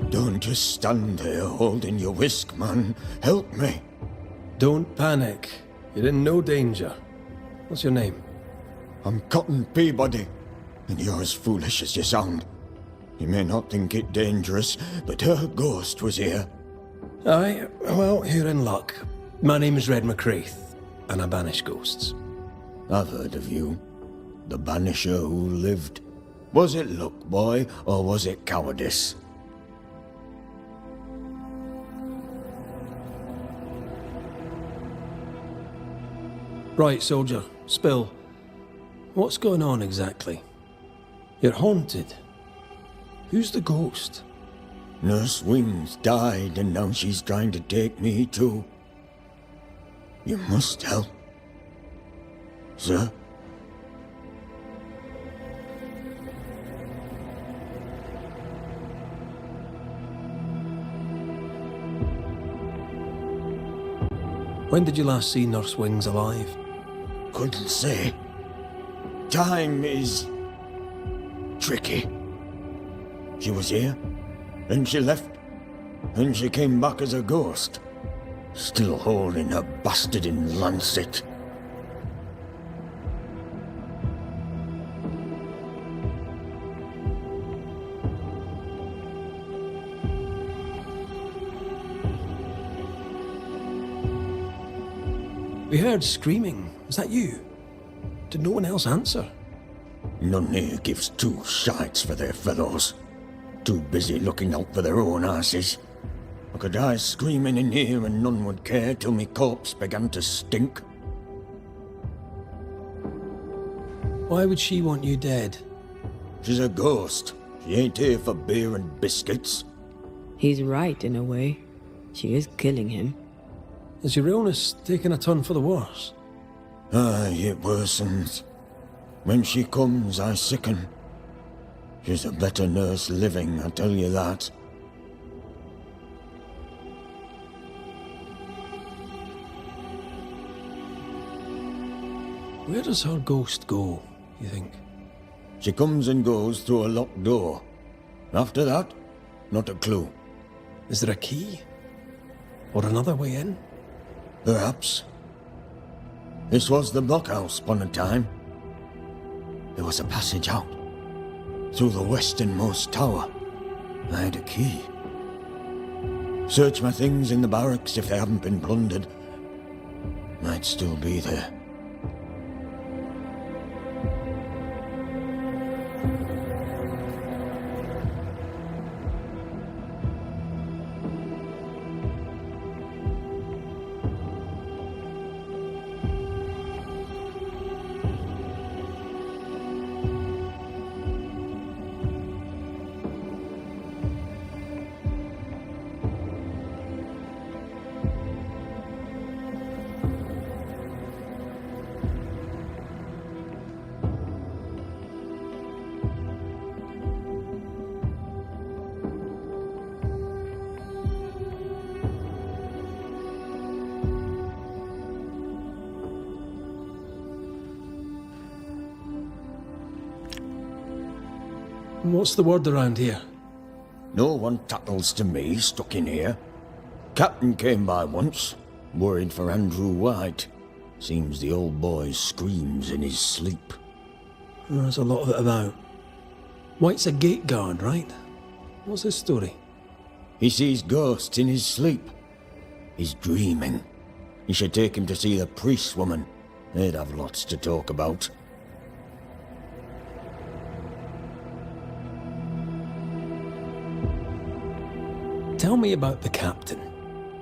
Don't just stand there holding your whisk, man. Help me. Don't panic. You're in no danger. What's your name? I'm Cotton Peabody, and you're as foolish as you sound. You may not think it dangerous, but her ghost was here. Aye, well, you're in luck. My name is Red McCraith, and I banish ghosts. I've heard of you. The Banisher who lived. Was it luck, boy, or was it cowardice? Right, soldier. Spill. What's going on exactly? You're haunted. Who's the ghost? Nurse Wings died, and now she's trying to take me too. You must help. Sir? When did you last see Nurse Wings alive? Couldn't say. Time is tricky. She was here, then she left, then she came back as a ghost, still holding her bastarding lancet. We heard screaming. Was that you? Did no one else answer? None here gives two shites for their fellows. Too busy looking out for their own asses. I could die screaming in here and none would care till me corpse began to stink. Why would she want you dead? She's a ghost. She ain't here for beer and biscuits. He's right in a way. She is killing him. Is your illness taking a turn for the worse? Aye, it worsens. When she comes, I sicken. She's a better nurse living, I tell you that. Where does her ghost go, you think? She comes and goes through a locked door. After that, not a clue. Is there a key? Or another way in? Perhaps. This was the blockhouse upon a time. There was a passage out. Through the westernmost tower. I had a key. Search my things in the barracks if they haven't been plundered. Might still be there. What's the word around here? No one tattles to me stuck in here. Captain came by once, worried for Andrew White. Seems the old boy screams in his sleep. There's a lot of it about. White's a gate guard, right? What's his story? He sees ghosts in his sleep. He's dreaming. You should take him to see the priest woman. They'd have lots to talk about. Tell me about the captain.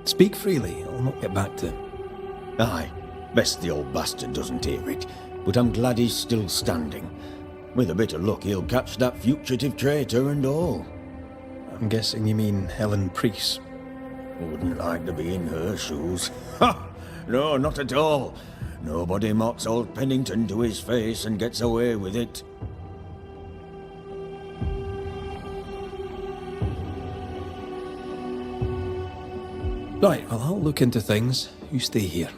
Speak freely, I'll not get back to him. Aye, best the old bastard doesn't hear it, but I'm glad he's still standing. With a bit of luck, he'll catch that fugitive traitor and all. I'm guessing you mean Helen Priest. Wouldn't like to be in her shoes. Ha! No, not at all. Nobody mocks old Pennington to his face and gets away with it. Right, well, I'll look into things. You stay here.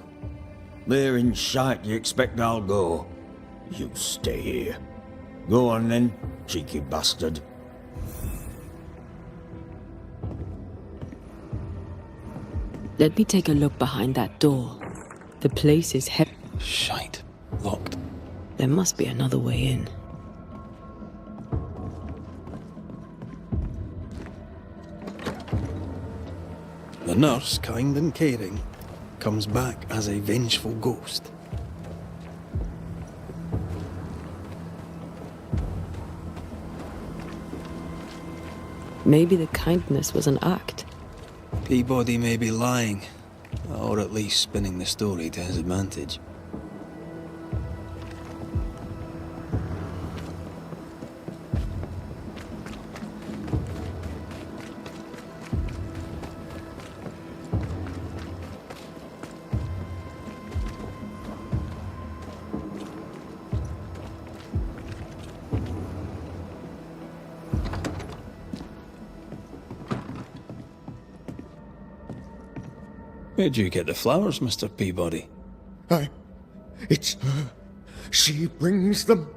They're in shite, you expect I'll go? You stay here. Go on then, cheeky bastard. Let me take a look behind that door. The place is heavy. Shite. Locked. There must be another way in. The nurse, kind and caring, comes back as a vengeful ghost. Maybe the kindness was an act. Peabody may be lying, or at least spinning the story to his advantage. Where'd you get the flowers, Mr. Peabody? It's her. She brings them.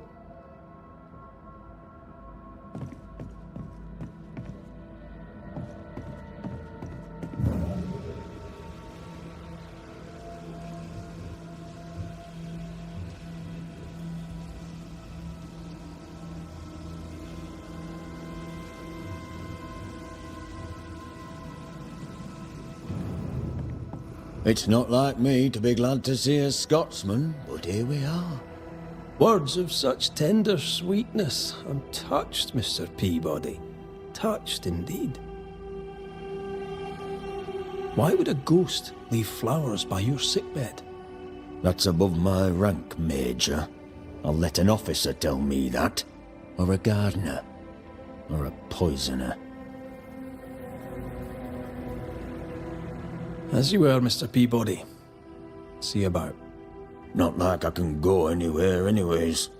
It's not like me to be glad to see a Scotsman, but here we are. Words of such tender sweetness. I'm touched, Mr. Peabody. Touched indeed. Why would a ghost leave flowers by your sickbed? That's above my rank, Major. I'll let an officer tell me that. Or a gardener. Or a poisoner. As you were, Mr. Peabody. See you about. Not like I can go anywhere anyways.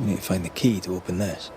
We need to find the key to open this.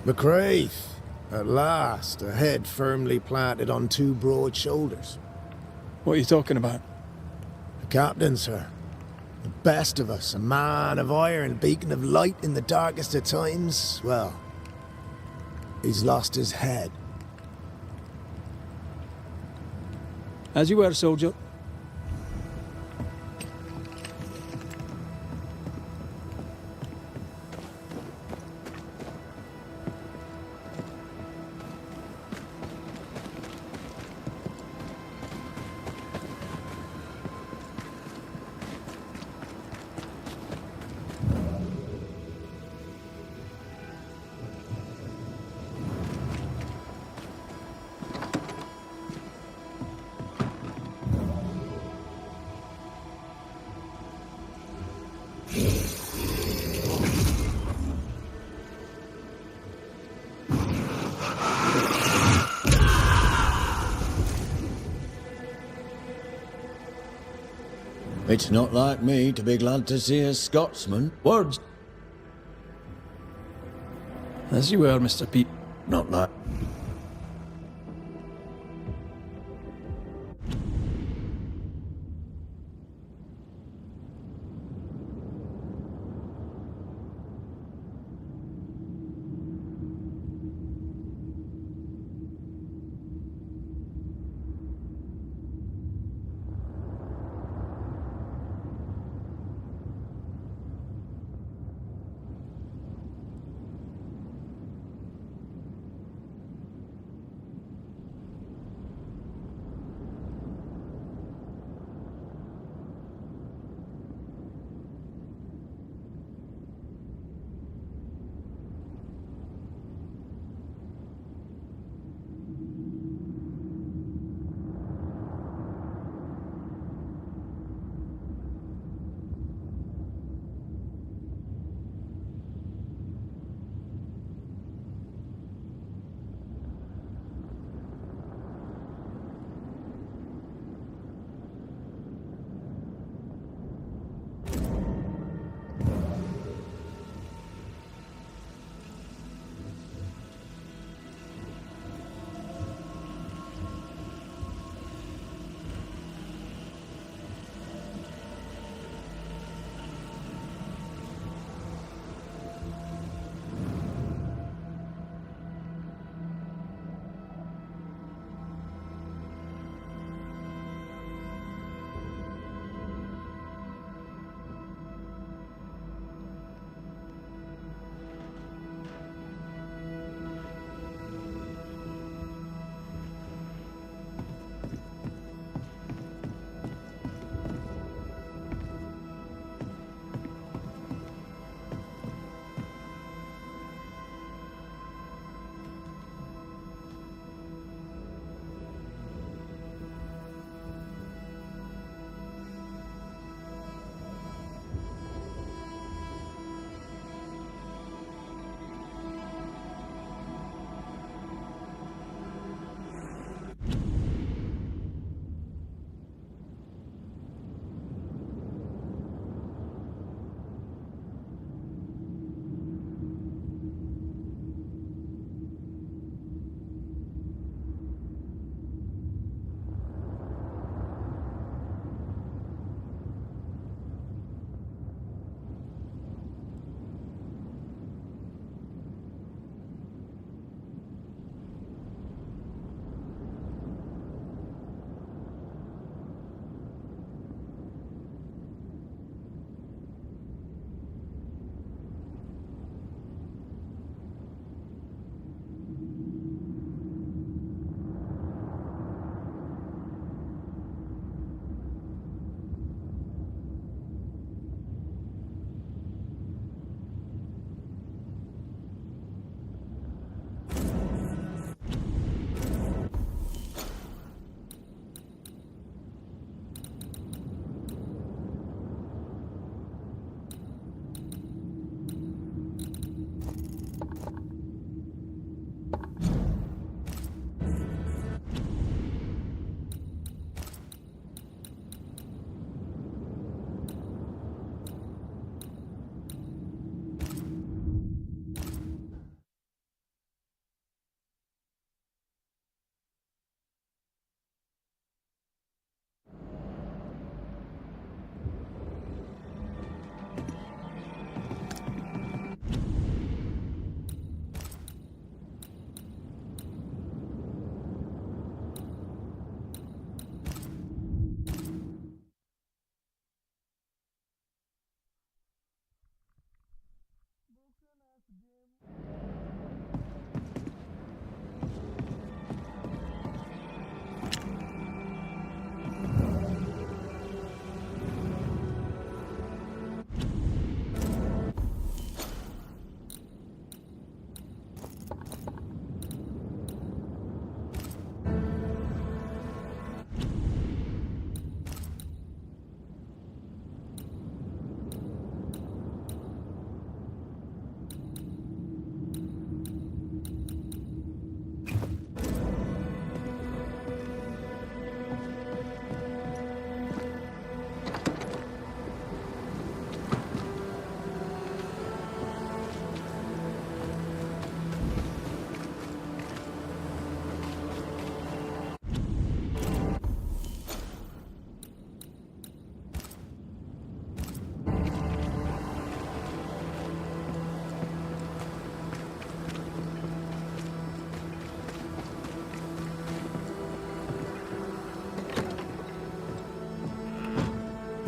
McCraith, at last, a head firmly planted on two broad shoulders. What are you talking about? The captain, sir. The best of us, a man of iron, beacon of light in the darkest of times. Well, he's lost his head. As you were, soldier. It's not like me to be glad to see a Scotsman. Words. As you were, Mr. Pete. Not like...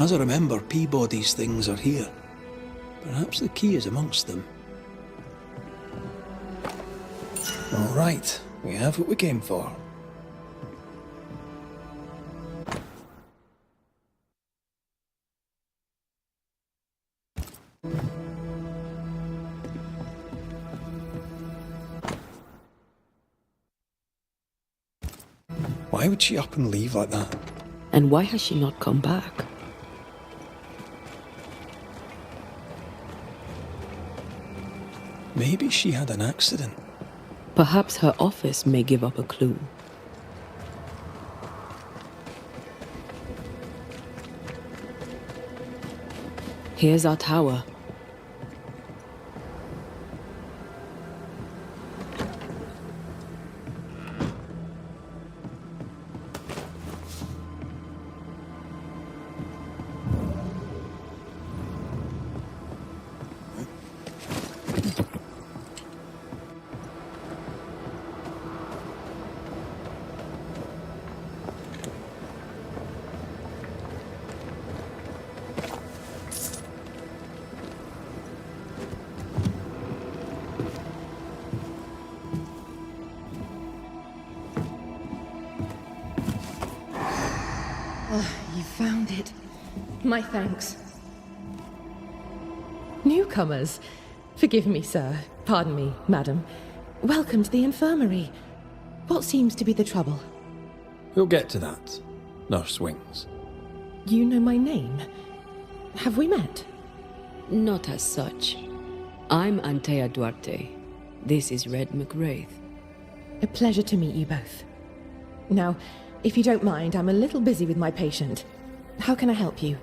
As I remember, Peabody's things are here. Perhaps the key is amongst them. All right, we have what we came for. Why would she up and leave like that? And why has she not come back? Maybe she had an accident. Perhaps her office may give up a clue. Here's our tower. You found it. My thanks. Newcomers. Forgive me, sir. Pardon me, madam. Welcome to the infirmary. What seems to be the trouble? We'll get to that, Nurse Wings. You know my name? Have we met? Not as such. I'm Antea Duarte. This is Red McWraith. A pleasure to meet you both. Now, if you don't mind, I'm a little busy with my patient. How can I help you?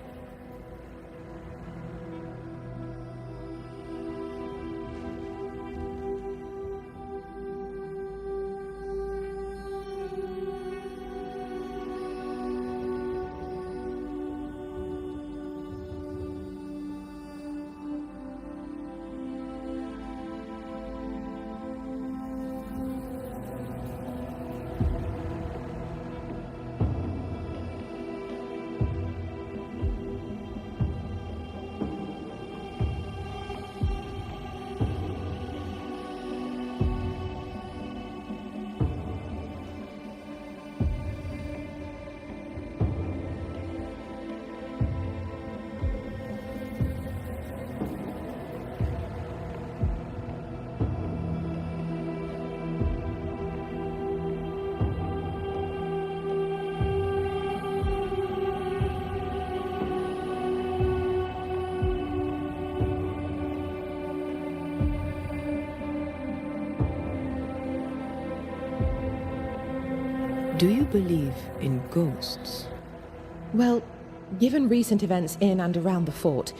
Do you believe in ghosts? Well, given recent events in and around the fort,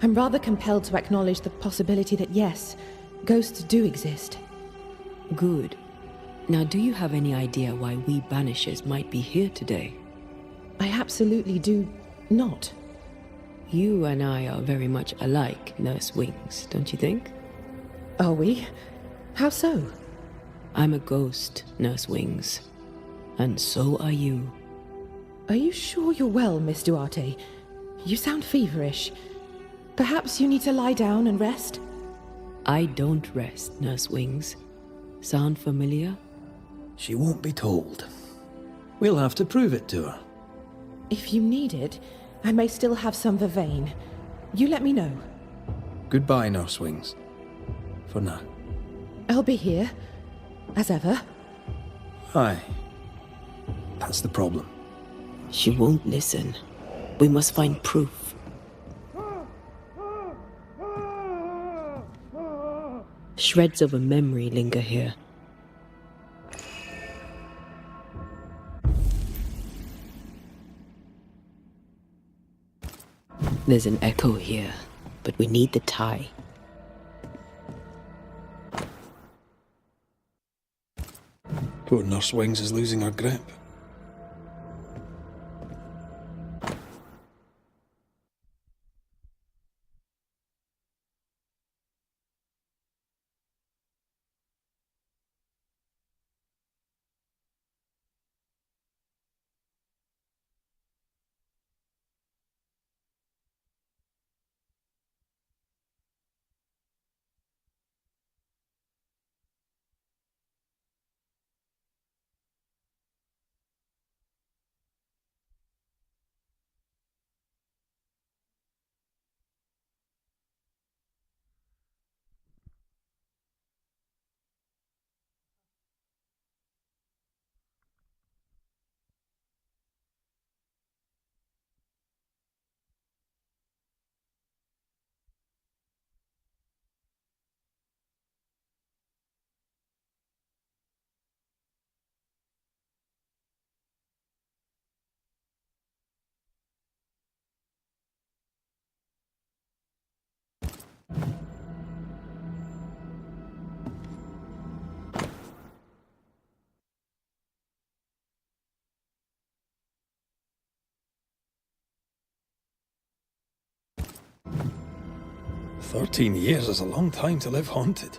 I'm rather compelled to acknowledge the possibility that yes, ghosts do exist. Good. Now, do you have any idea why we Banishers might be here today? I absolutely do not. You and I are very much alike, Nurse Wings, don't you think? Are we? How so? I'm a ghost, Nurse Wings. And so are you. Are you sure you're well, Miss Duarte? You sound feverish. Perhaps you need to lie down and rest? I don't rest, Nurse Wings. Sound familiar? She won't be told. We'll have to prove it to her. If you need it, I may still have some vervain. You let me know. Goodbye, Nurse Wings. For now. I'll be here, as ever. Aye. That's the problem. She won't listen. We must find proof. Shreds of a memory linger here. There's an echo here, but we need the tie. Poor Nurse Wings is losing her grip. 13 years is a long time to live haunted.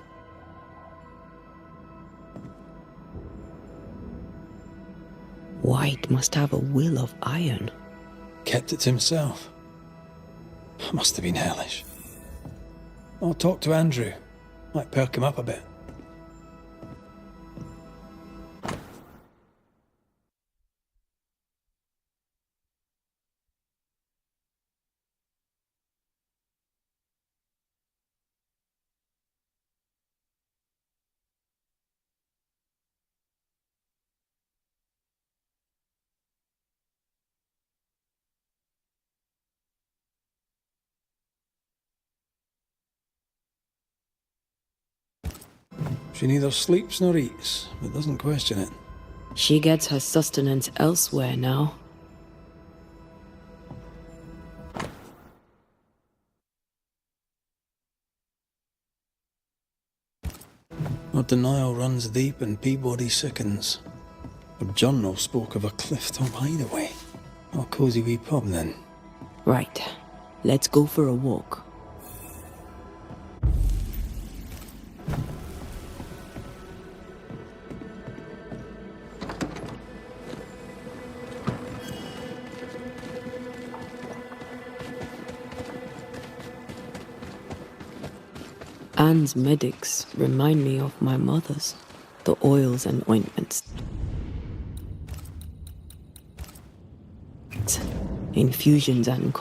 White must have a will of iron. Kept it to himself. Must have been hellish. I'll talk to Andrew. Might perk him up a bit. She neither sleeps nor eats, but doesn't question it. She gets her sustenance elsewhere now. Her denial runs deep and Peabody sickens. Her journal spoke of a cliff-top hideaway. A cosy wee pub then. Right. Let's go for a walk. Anne's medics remind me of my mother's. The oils and ointments. Infusions and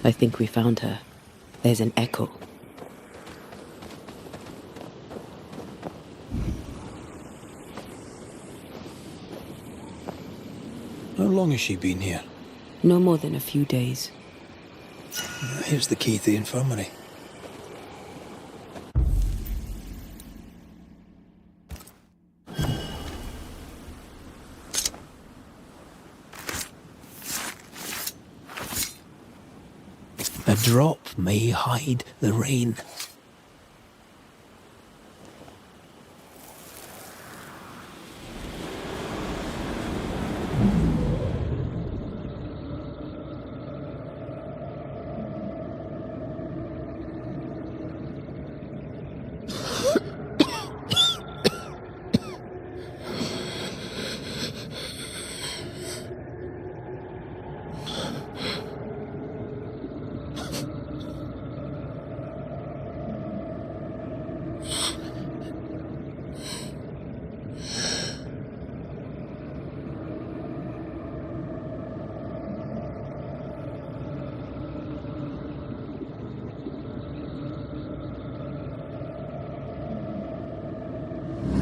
I think we found her. There's an echo. How long has she been here? No more than a few days. Here's the key to the infirmary. A drop may hide the rain.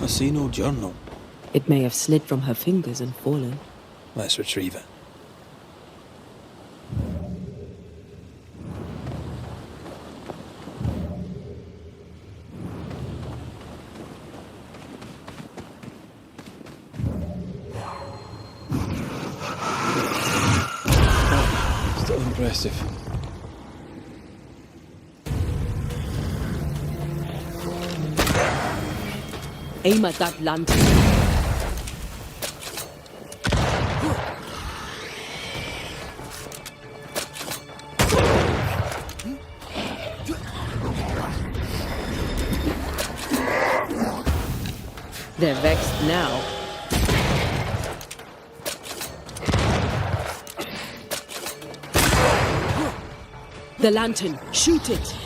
I see no journal. It may have slid from her fingers and fallen. Let's retrieve it. Still impressive. Aim at that lantern. They're vexed now. The lantern. Shoot it.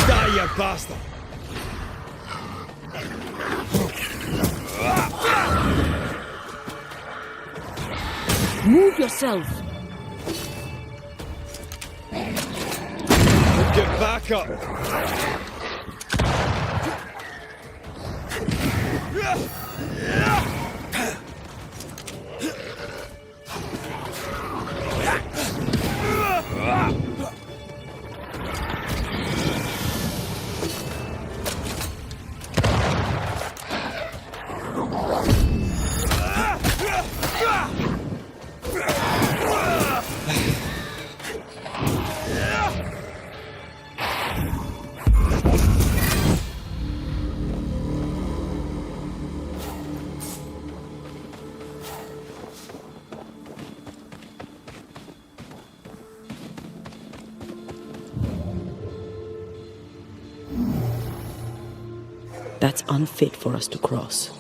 Die, you bastard! Move yourself. Get back up! That's unfit for us to cross.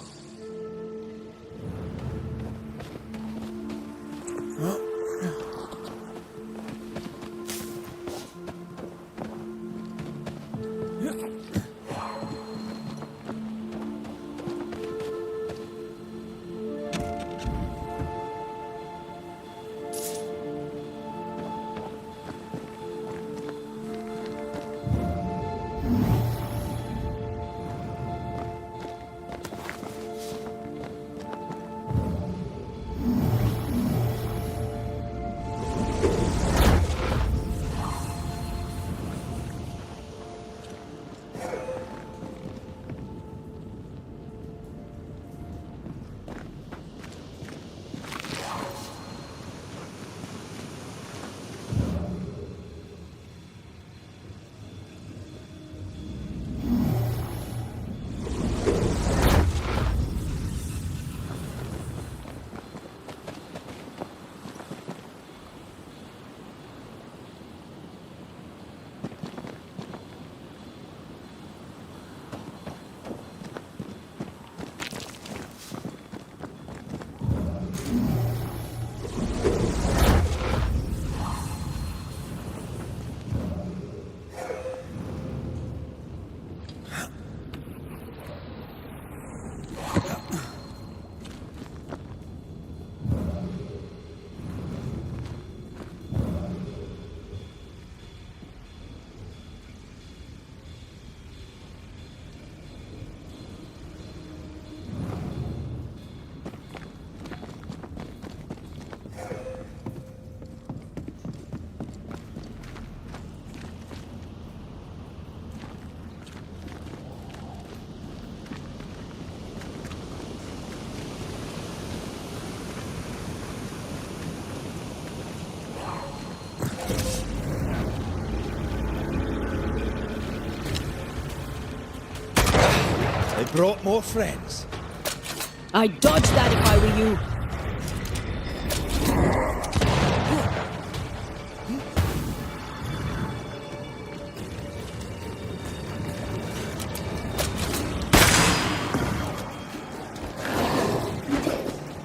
They brought more friends. I'd dodge that if I were you.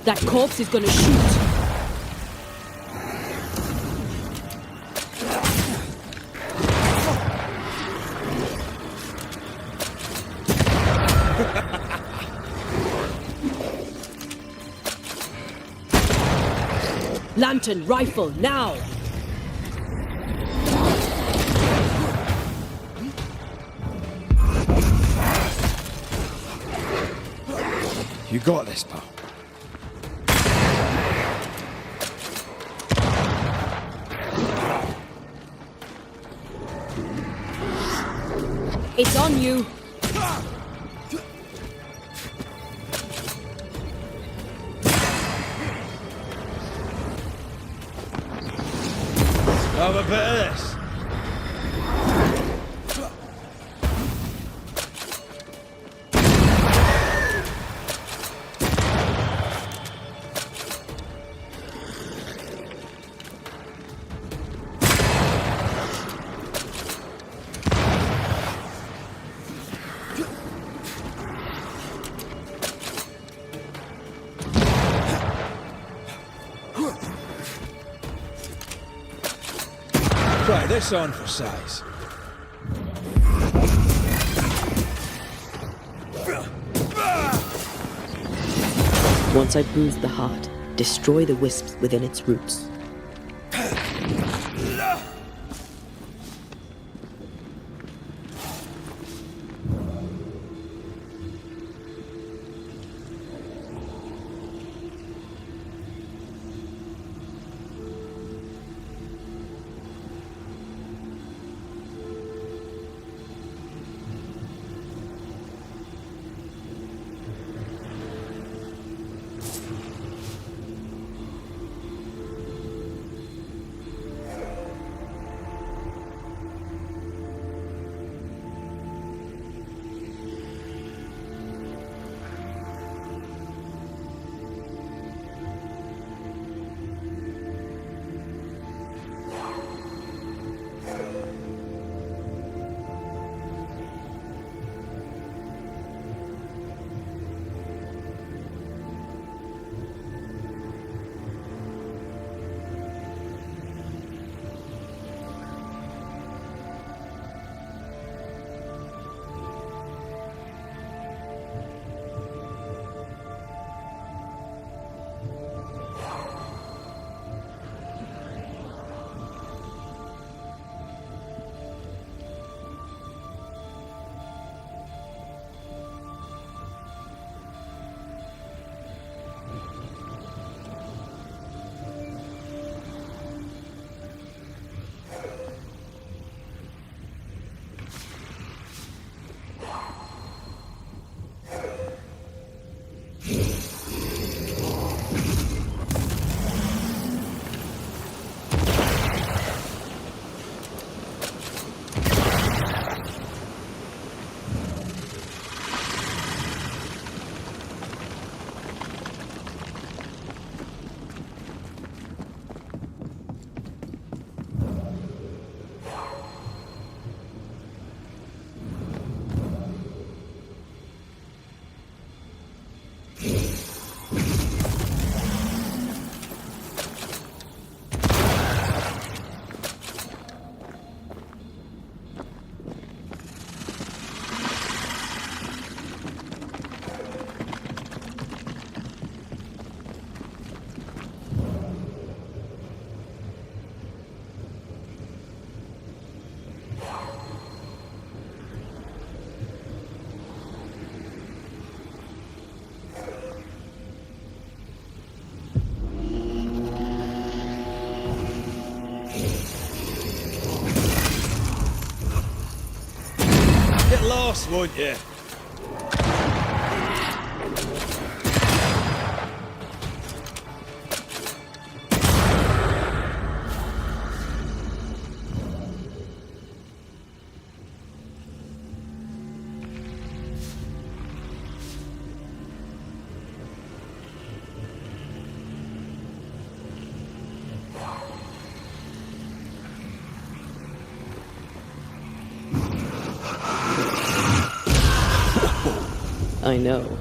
That corpse is gonna shoot. Lantern, rifle, now! You got this, pal. It's on you. Have a bit of this. this on for size. Once I bruise the heart, destroy the wisps within its roots. Get lost, won't you? I know.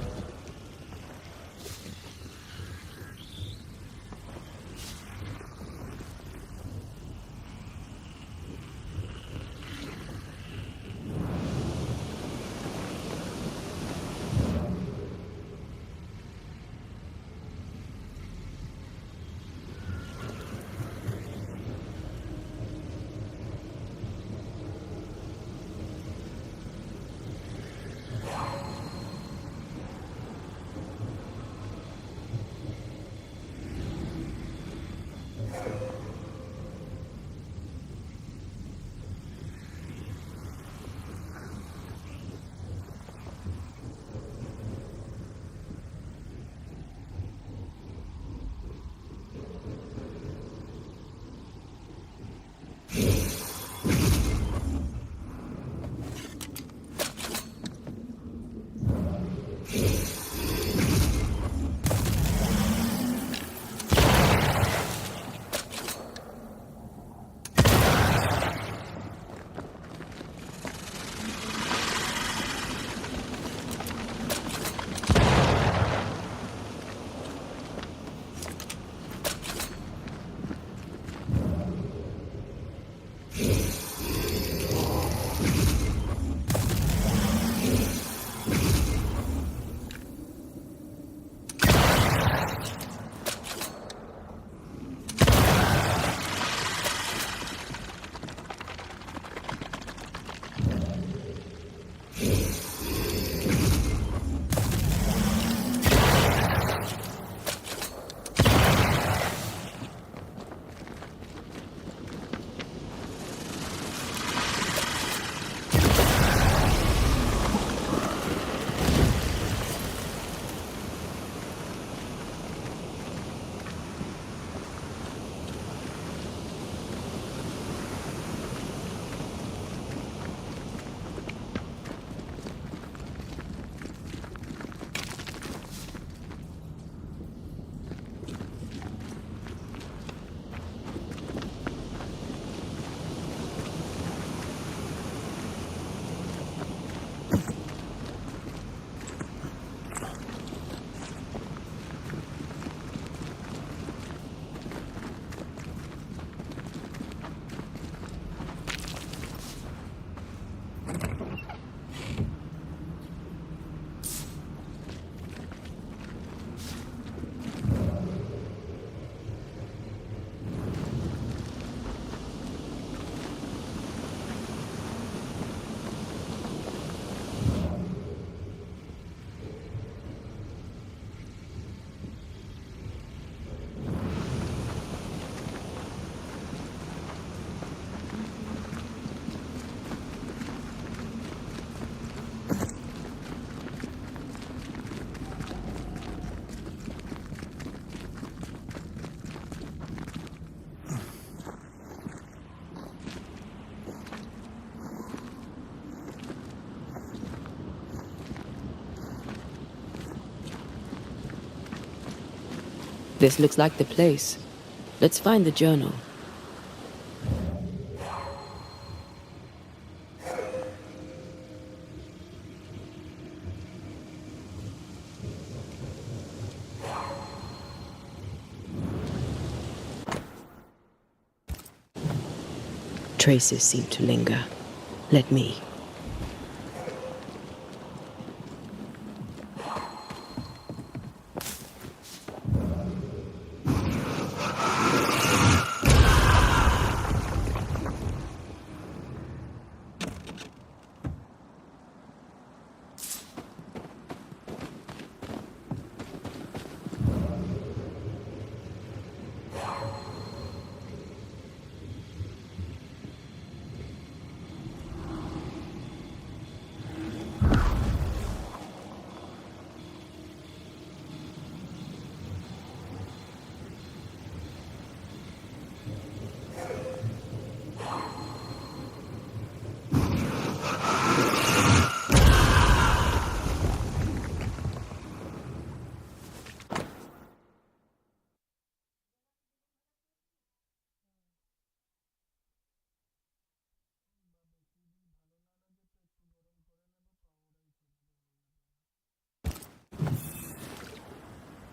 This looks like the place. Let's find the journal. Traces seem to linger. Let me.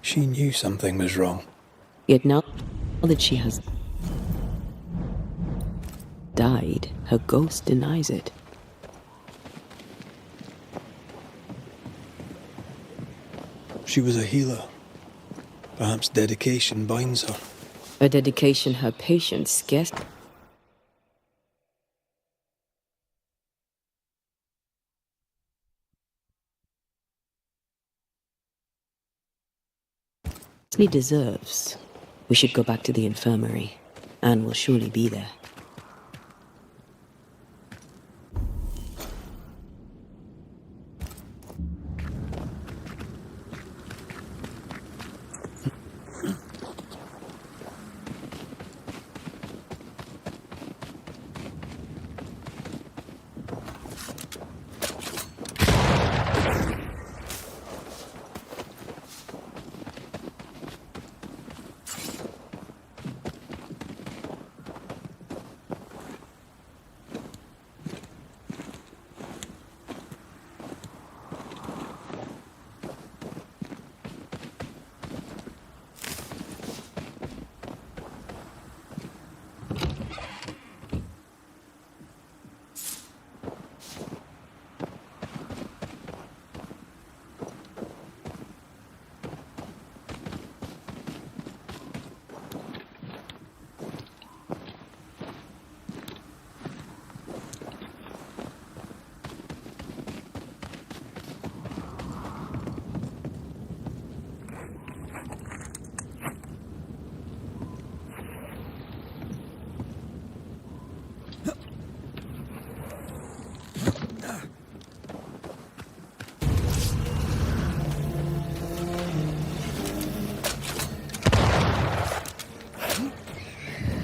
She knew something was wrong. Yet now that she has died, her ghost denies it. She was a healer. Perhaps dedication binds her. A dedication her patients scarcely deserves. We should go back to the infirmary. Anne will surely be there.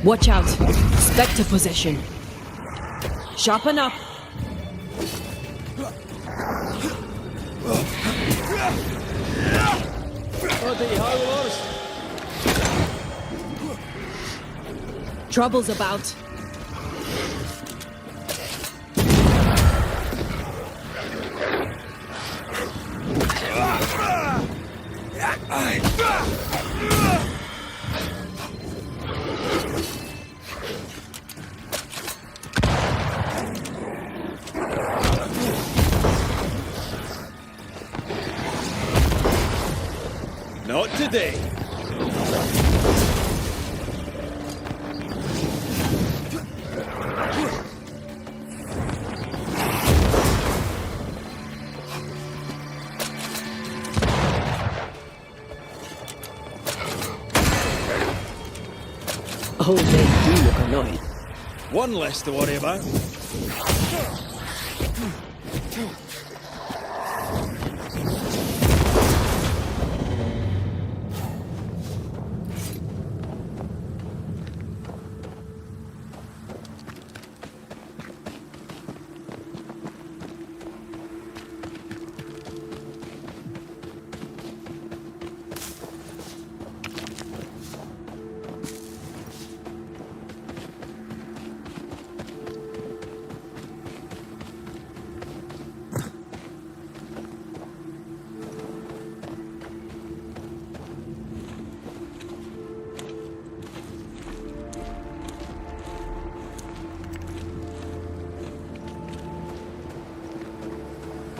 Watch out! Spectre possession! Sharpen up! Trouble's about. Not today. Oh, they do look annoyed. One less to worry about.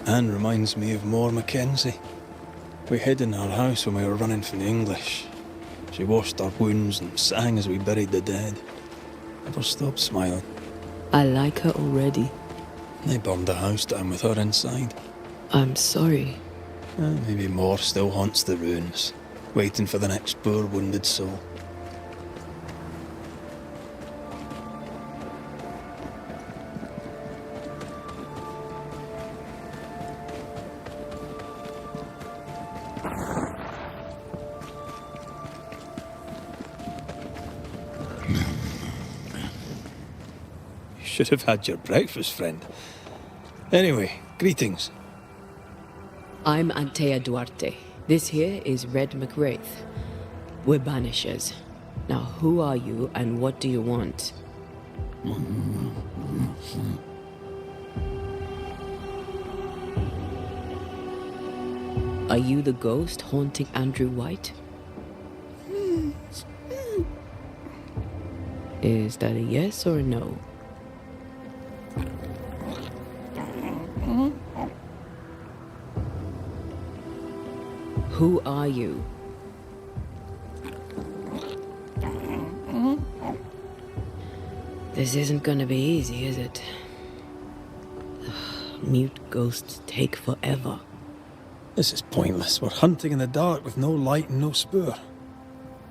Anne reminds me of More Mackenzie. We hid in her house when we were running from the English. She washed our wounds and sang as we buried the dead. Never stopped smiling. I like her already. They burned the house down with her inside. I'm sorry. Maybe More still haunts the ruins, waiting for the next poor wounded soul. You should have had your breakfast, friend. Anyway, greetings. I'm Antea Duarte. This here is Red McWraith. We're Banishers. Now, who are you and what do you want? Are you the ghost haunting Andrew White? Is that a yes or a no? Who are you? This isn't gonna be easy, is it? Mute ghosts take forever. This is pointless. We're hunting in the dark with no light and no spoor.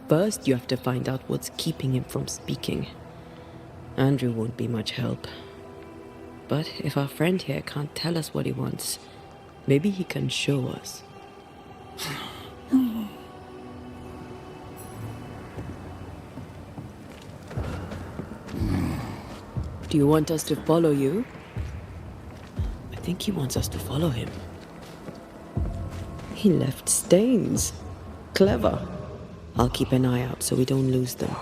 First, you have to find out what's keeping him from speaking. Andrew won't be much help. But if our friend here can't tell us what he wants, maybe he can show us. Do you want us to follow you? I think he wants us to follow him. He left stains. Clever. I'll keep an eye out so we don't lose them.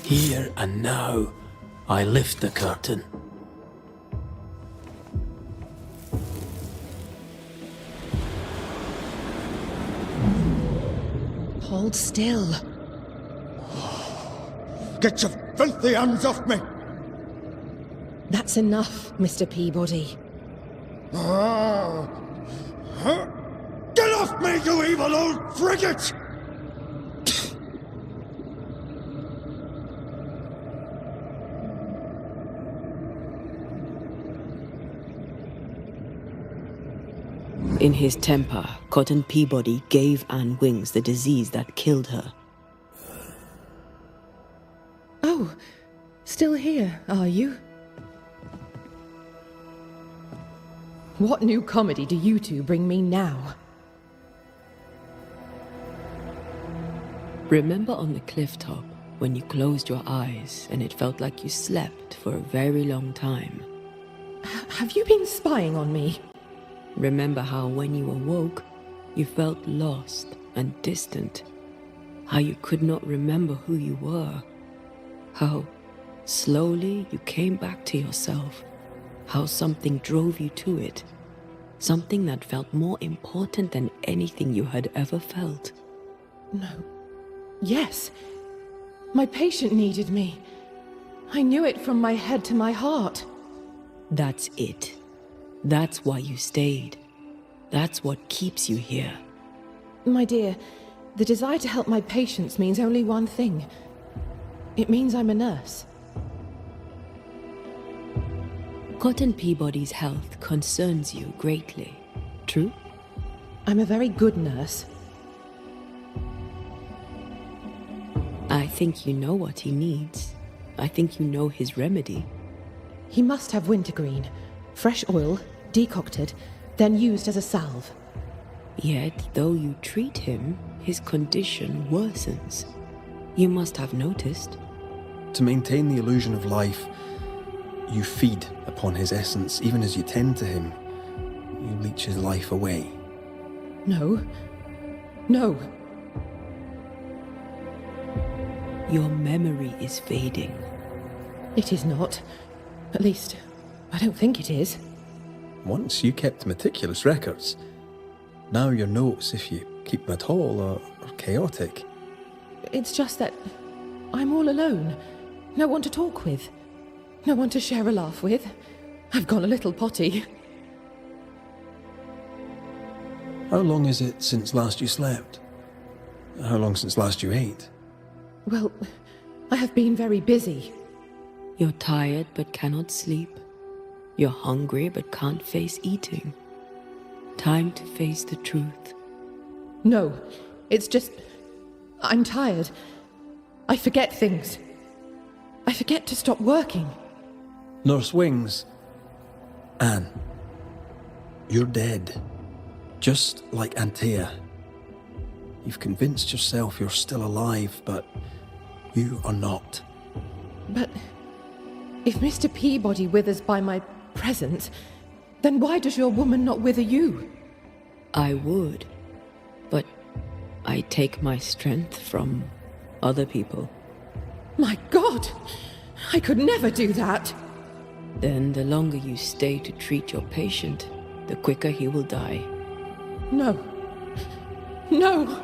Here and now, I lift the curtain. Hold still. Get your filthy hands off me! That's enough, Mr. Peabody. Get off me, you evil old frigate! In his temper, Cotton Peabody gave Anne Wings the disease that killed her. Oh, still here, are you? What new comedy do you two bring me now? Remember on the cliff top when you closed your eyes and it felt like you slept for a very long time? Have you been spying on me? Remember how when you awoke, you felt lost and distant? How you could not remember who you were? How slowly you came back to yourself? How something drove you to it? Something that felt more important than anything you had ever felt? No. Yes. My patient needed me. I knew it from my head to my heart. That's it. That's why you stayed. That's what keeps you here. My dear, the desire to help my patients means only one thing. It means I'm a nurse. Cotton Peabody's health concerns you greatly. True? I'm a very good nurse. I think you know what he needs. I think you know his remedy. He must have wintergreen. Fresh oil, decocted, then used as a salve. Yet, though you treat him, his condition worsens. You must have noticed. To maintain the illusion of life, you feed upon his essence. Even as you tend to him, you leech his life away. No. No. Your memory is fading. It is not. At least, I don't think it is. Once you kept meticulous records. Now your notes, if you keep them at all, are chaotic. It's just that I'm all alone. No one to talk with. No one to share a laugh with. I've gone a little potty. How long is it since last you slept? How long since last you ate? Well, I have been very busy. You're tired but cannot sleep. You're hungry but can't face eating. Time to face the truth. No, it's just... I'm tired. I forget things. I forget to stop working. Nurse Wings. Anne. You're dead. Just like Antea. You've convinced yourself you're still alive, but you are not. But if Mr. Peabody withers by my presence, then why does your woman not wither you? I would, but I take my strength from other people. My God! I could never do that! Then the longer you stay to treat your patient, the quicker he will die. No. No!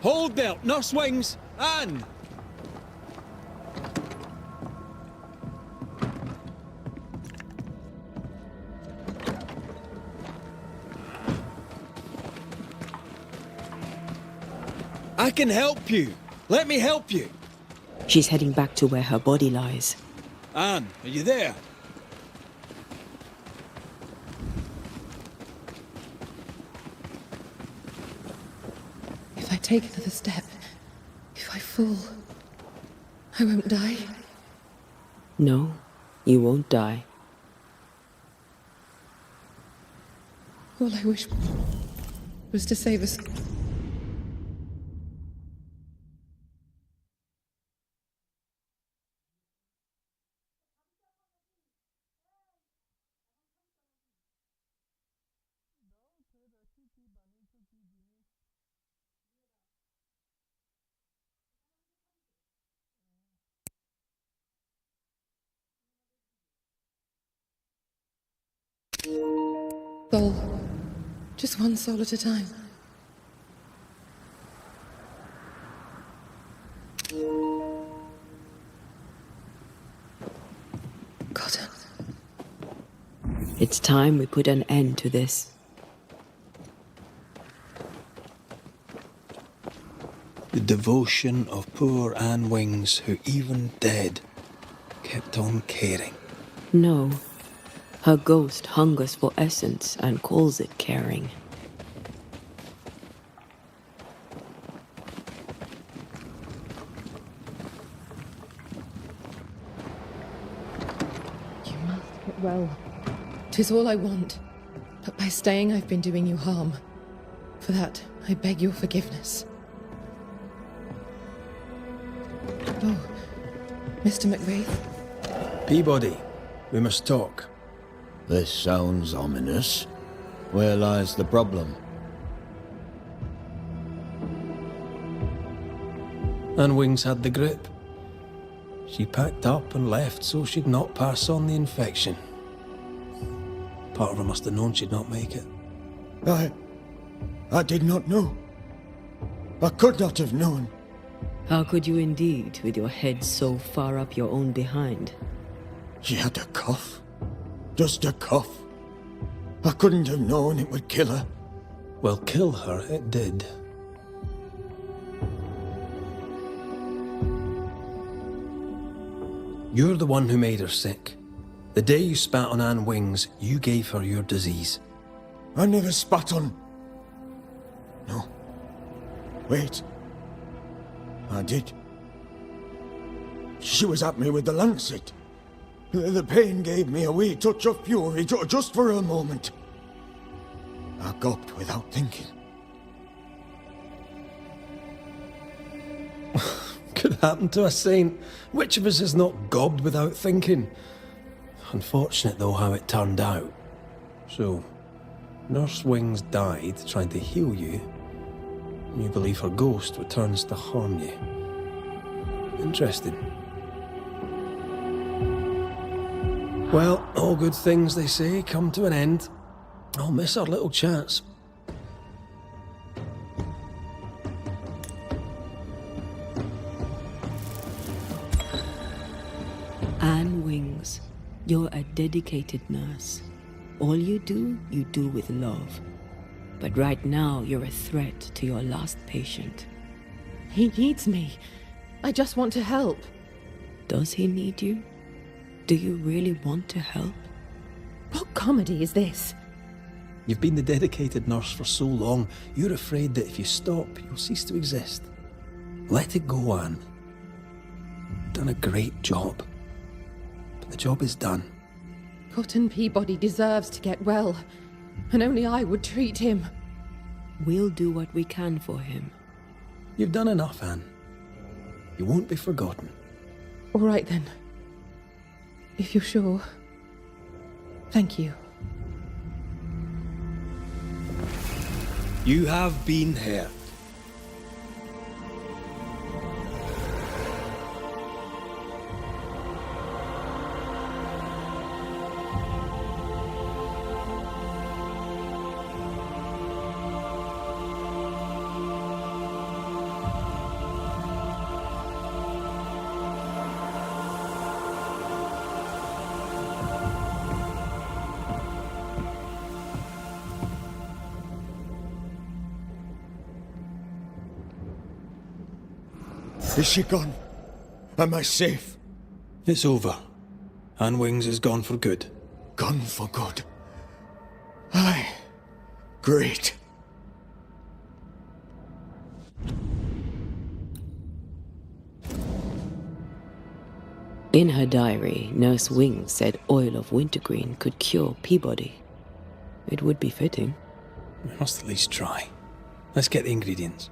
Hold belt, Nurse Wings, Anne! I can help you. Let me help you. She's heading back to where her body lies. Anne, are you there? If I take another step, if I fall, I won't die. No, you won't die. All I wish was to save us. Soul. Just one soul at a time. Cotton. It's time we put an end to this. The devotion of poor Anne Wings, who even dead, kept on caring. No. Her ghost hungers for essence and calls it caring. You must get well. 'Tis all I want. But by staying, I've been doing you harm. For that, I beg your forgiveness. Oh, Mr. McWraith? Peabody, we must talk. This sounds ominous. Where lies the problem? Anne Wings had the grip. She packed up and left so she'd not pass on the infection. Part of her must have known she'd not make it. I did not know. I could not have known. How could you indeed, with your head so far up your own behind? She had a cough. Just a cough. I couldn't have known it would kill her. Well, kill her it did. You're the one who made her sick. The day you spat on Anne Wings, you gave her your disease. I never spat on... No. Wait. I did. She was at me with the lancet. The pain gave me a wee touch of fury, just for a moment. I gulped without thinking. Could happen to a saint. Which of us has not gobbed without thinking? Unfortunate, though, how it turned out. So, Nurse Wings died trying to heal you. You believe her ghost returns to harm you. Interesting. Well, all good things, they say, come to an end. I'll miss our little chats. Anne Wings, you're a dedicated nurse. All you do with love. But right now, you're a threat to your last patient. He needs me. I just want to help. Does he need you? Do you really want to help? What comedy is this? You've been the dedicated nurse for so long, you're afraid that if you stop, you'll cease to exist. Let it go, Anne. You've done a great job. But the job is done. Cotton Peabody deserves to get well, and only I would treat him. We'll do what we can for him. You've done enough, Anne. You won't be forgotten. All right, then. If you're sure. Thank you. You have been here. Is she gone? Am I safe? It's over. Anne Wings is gone for good. Gone for good? Aye. Great. In her diary, Nurse Wings said oil of wintergreen could cure Peabody. It would be fitting. We must at least try. Let's get the ingredients.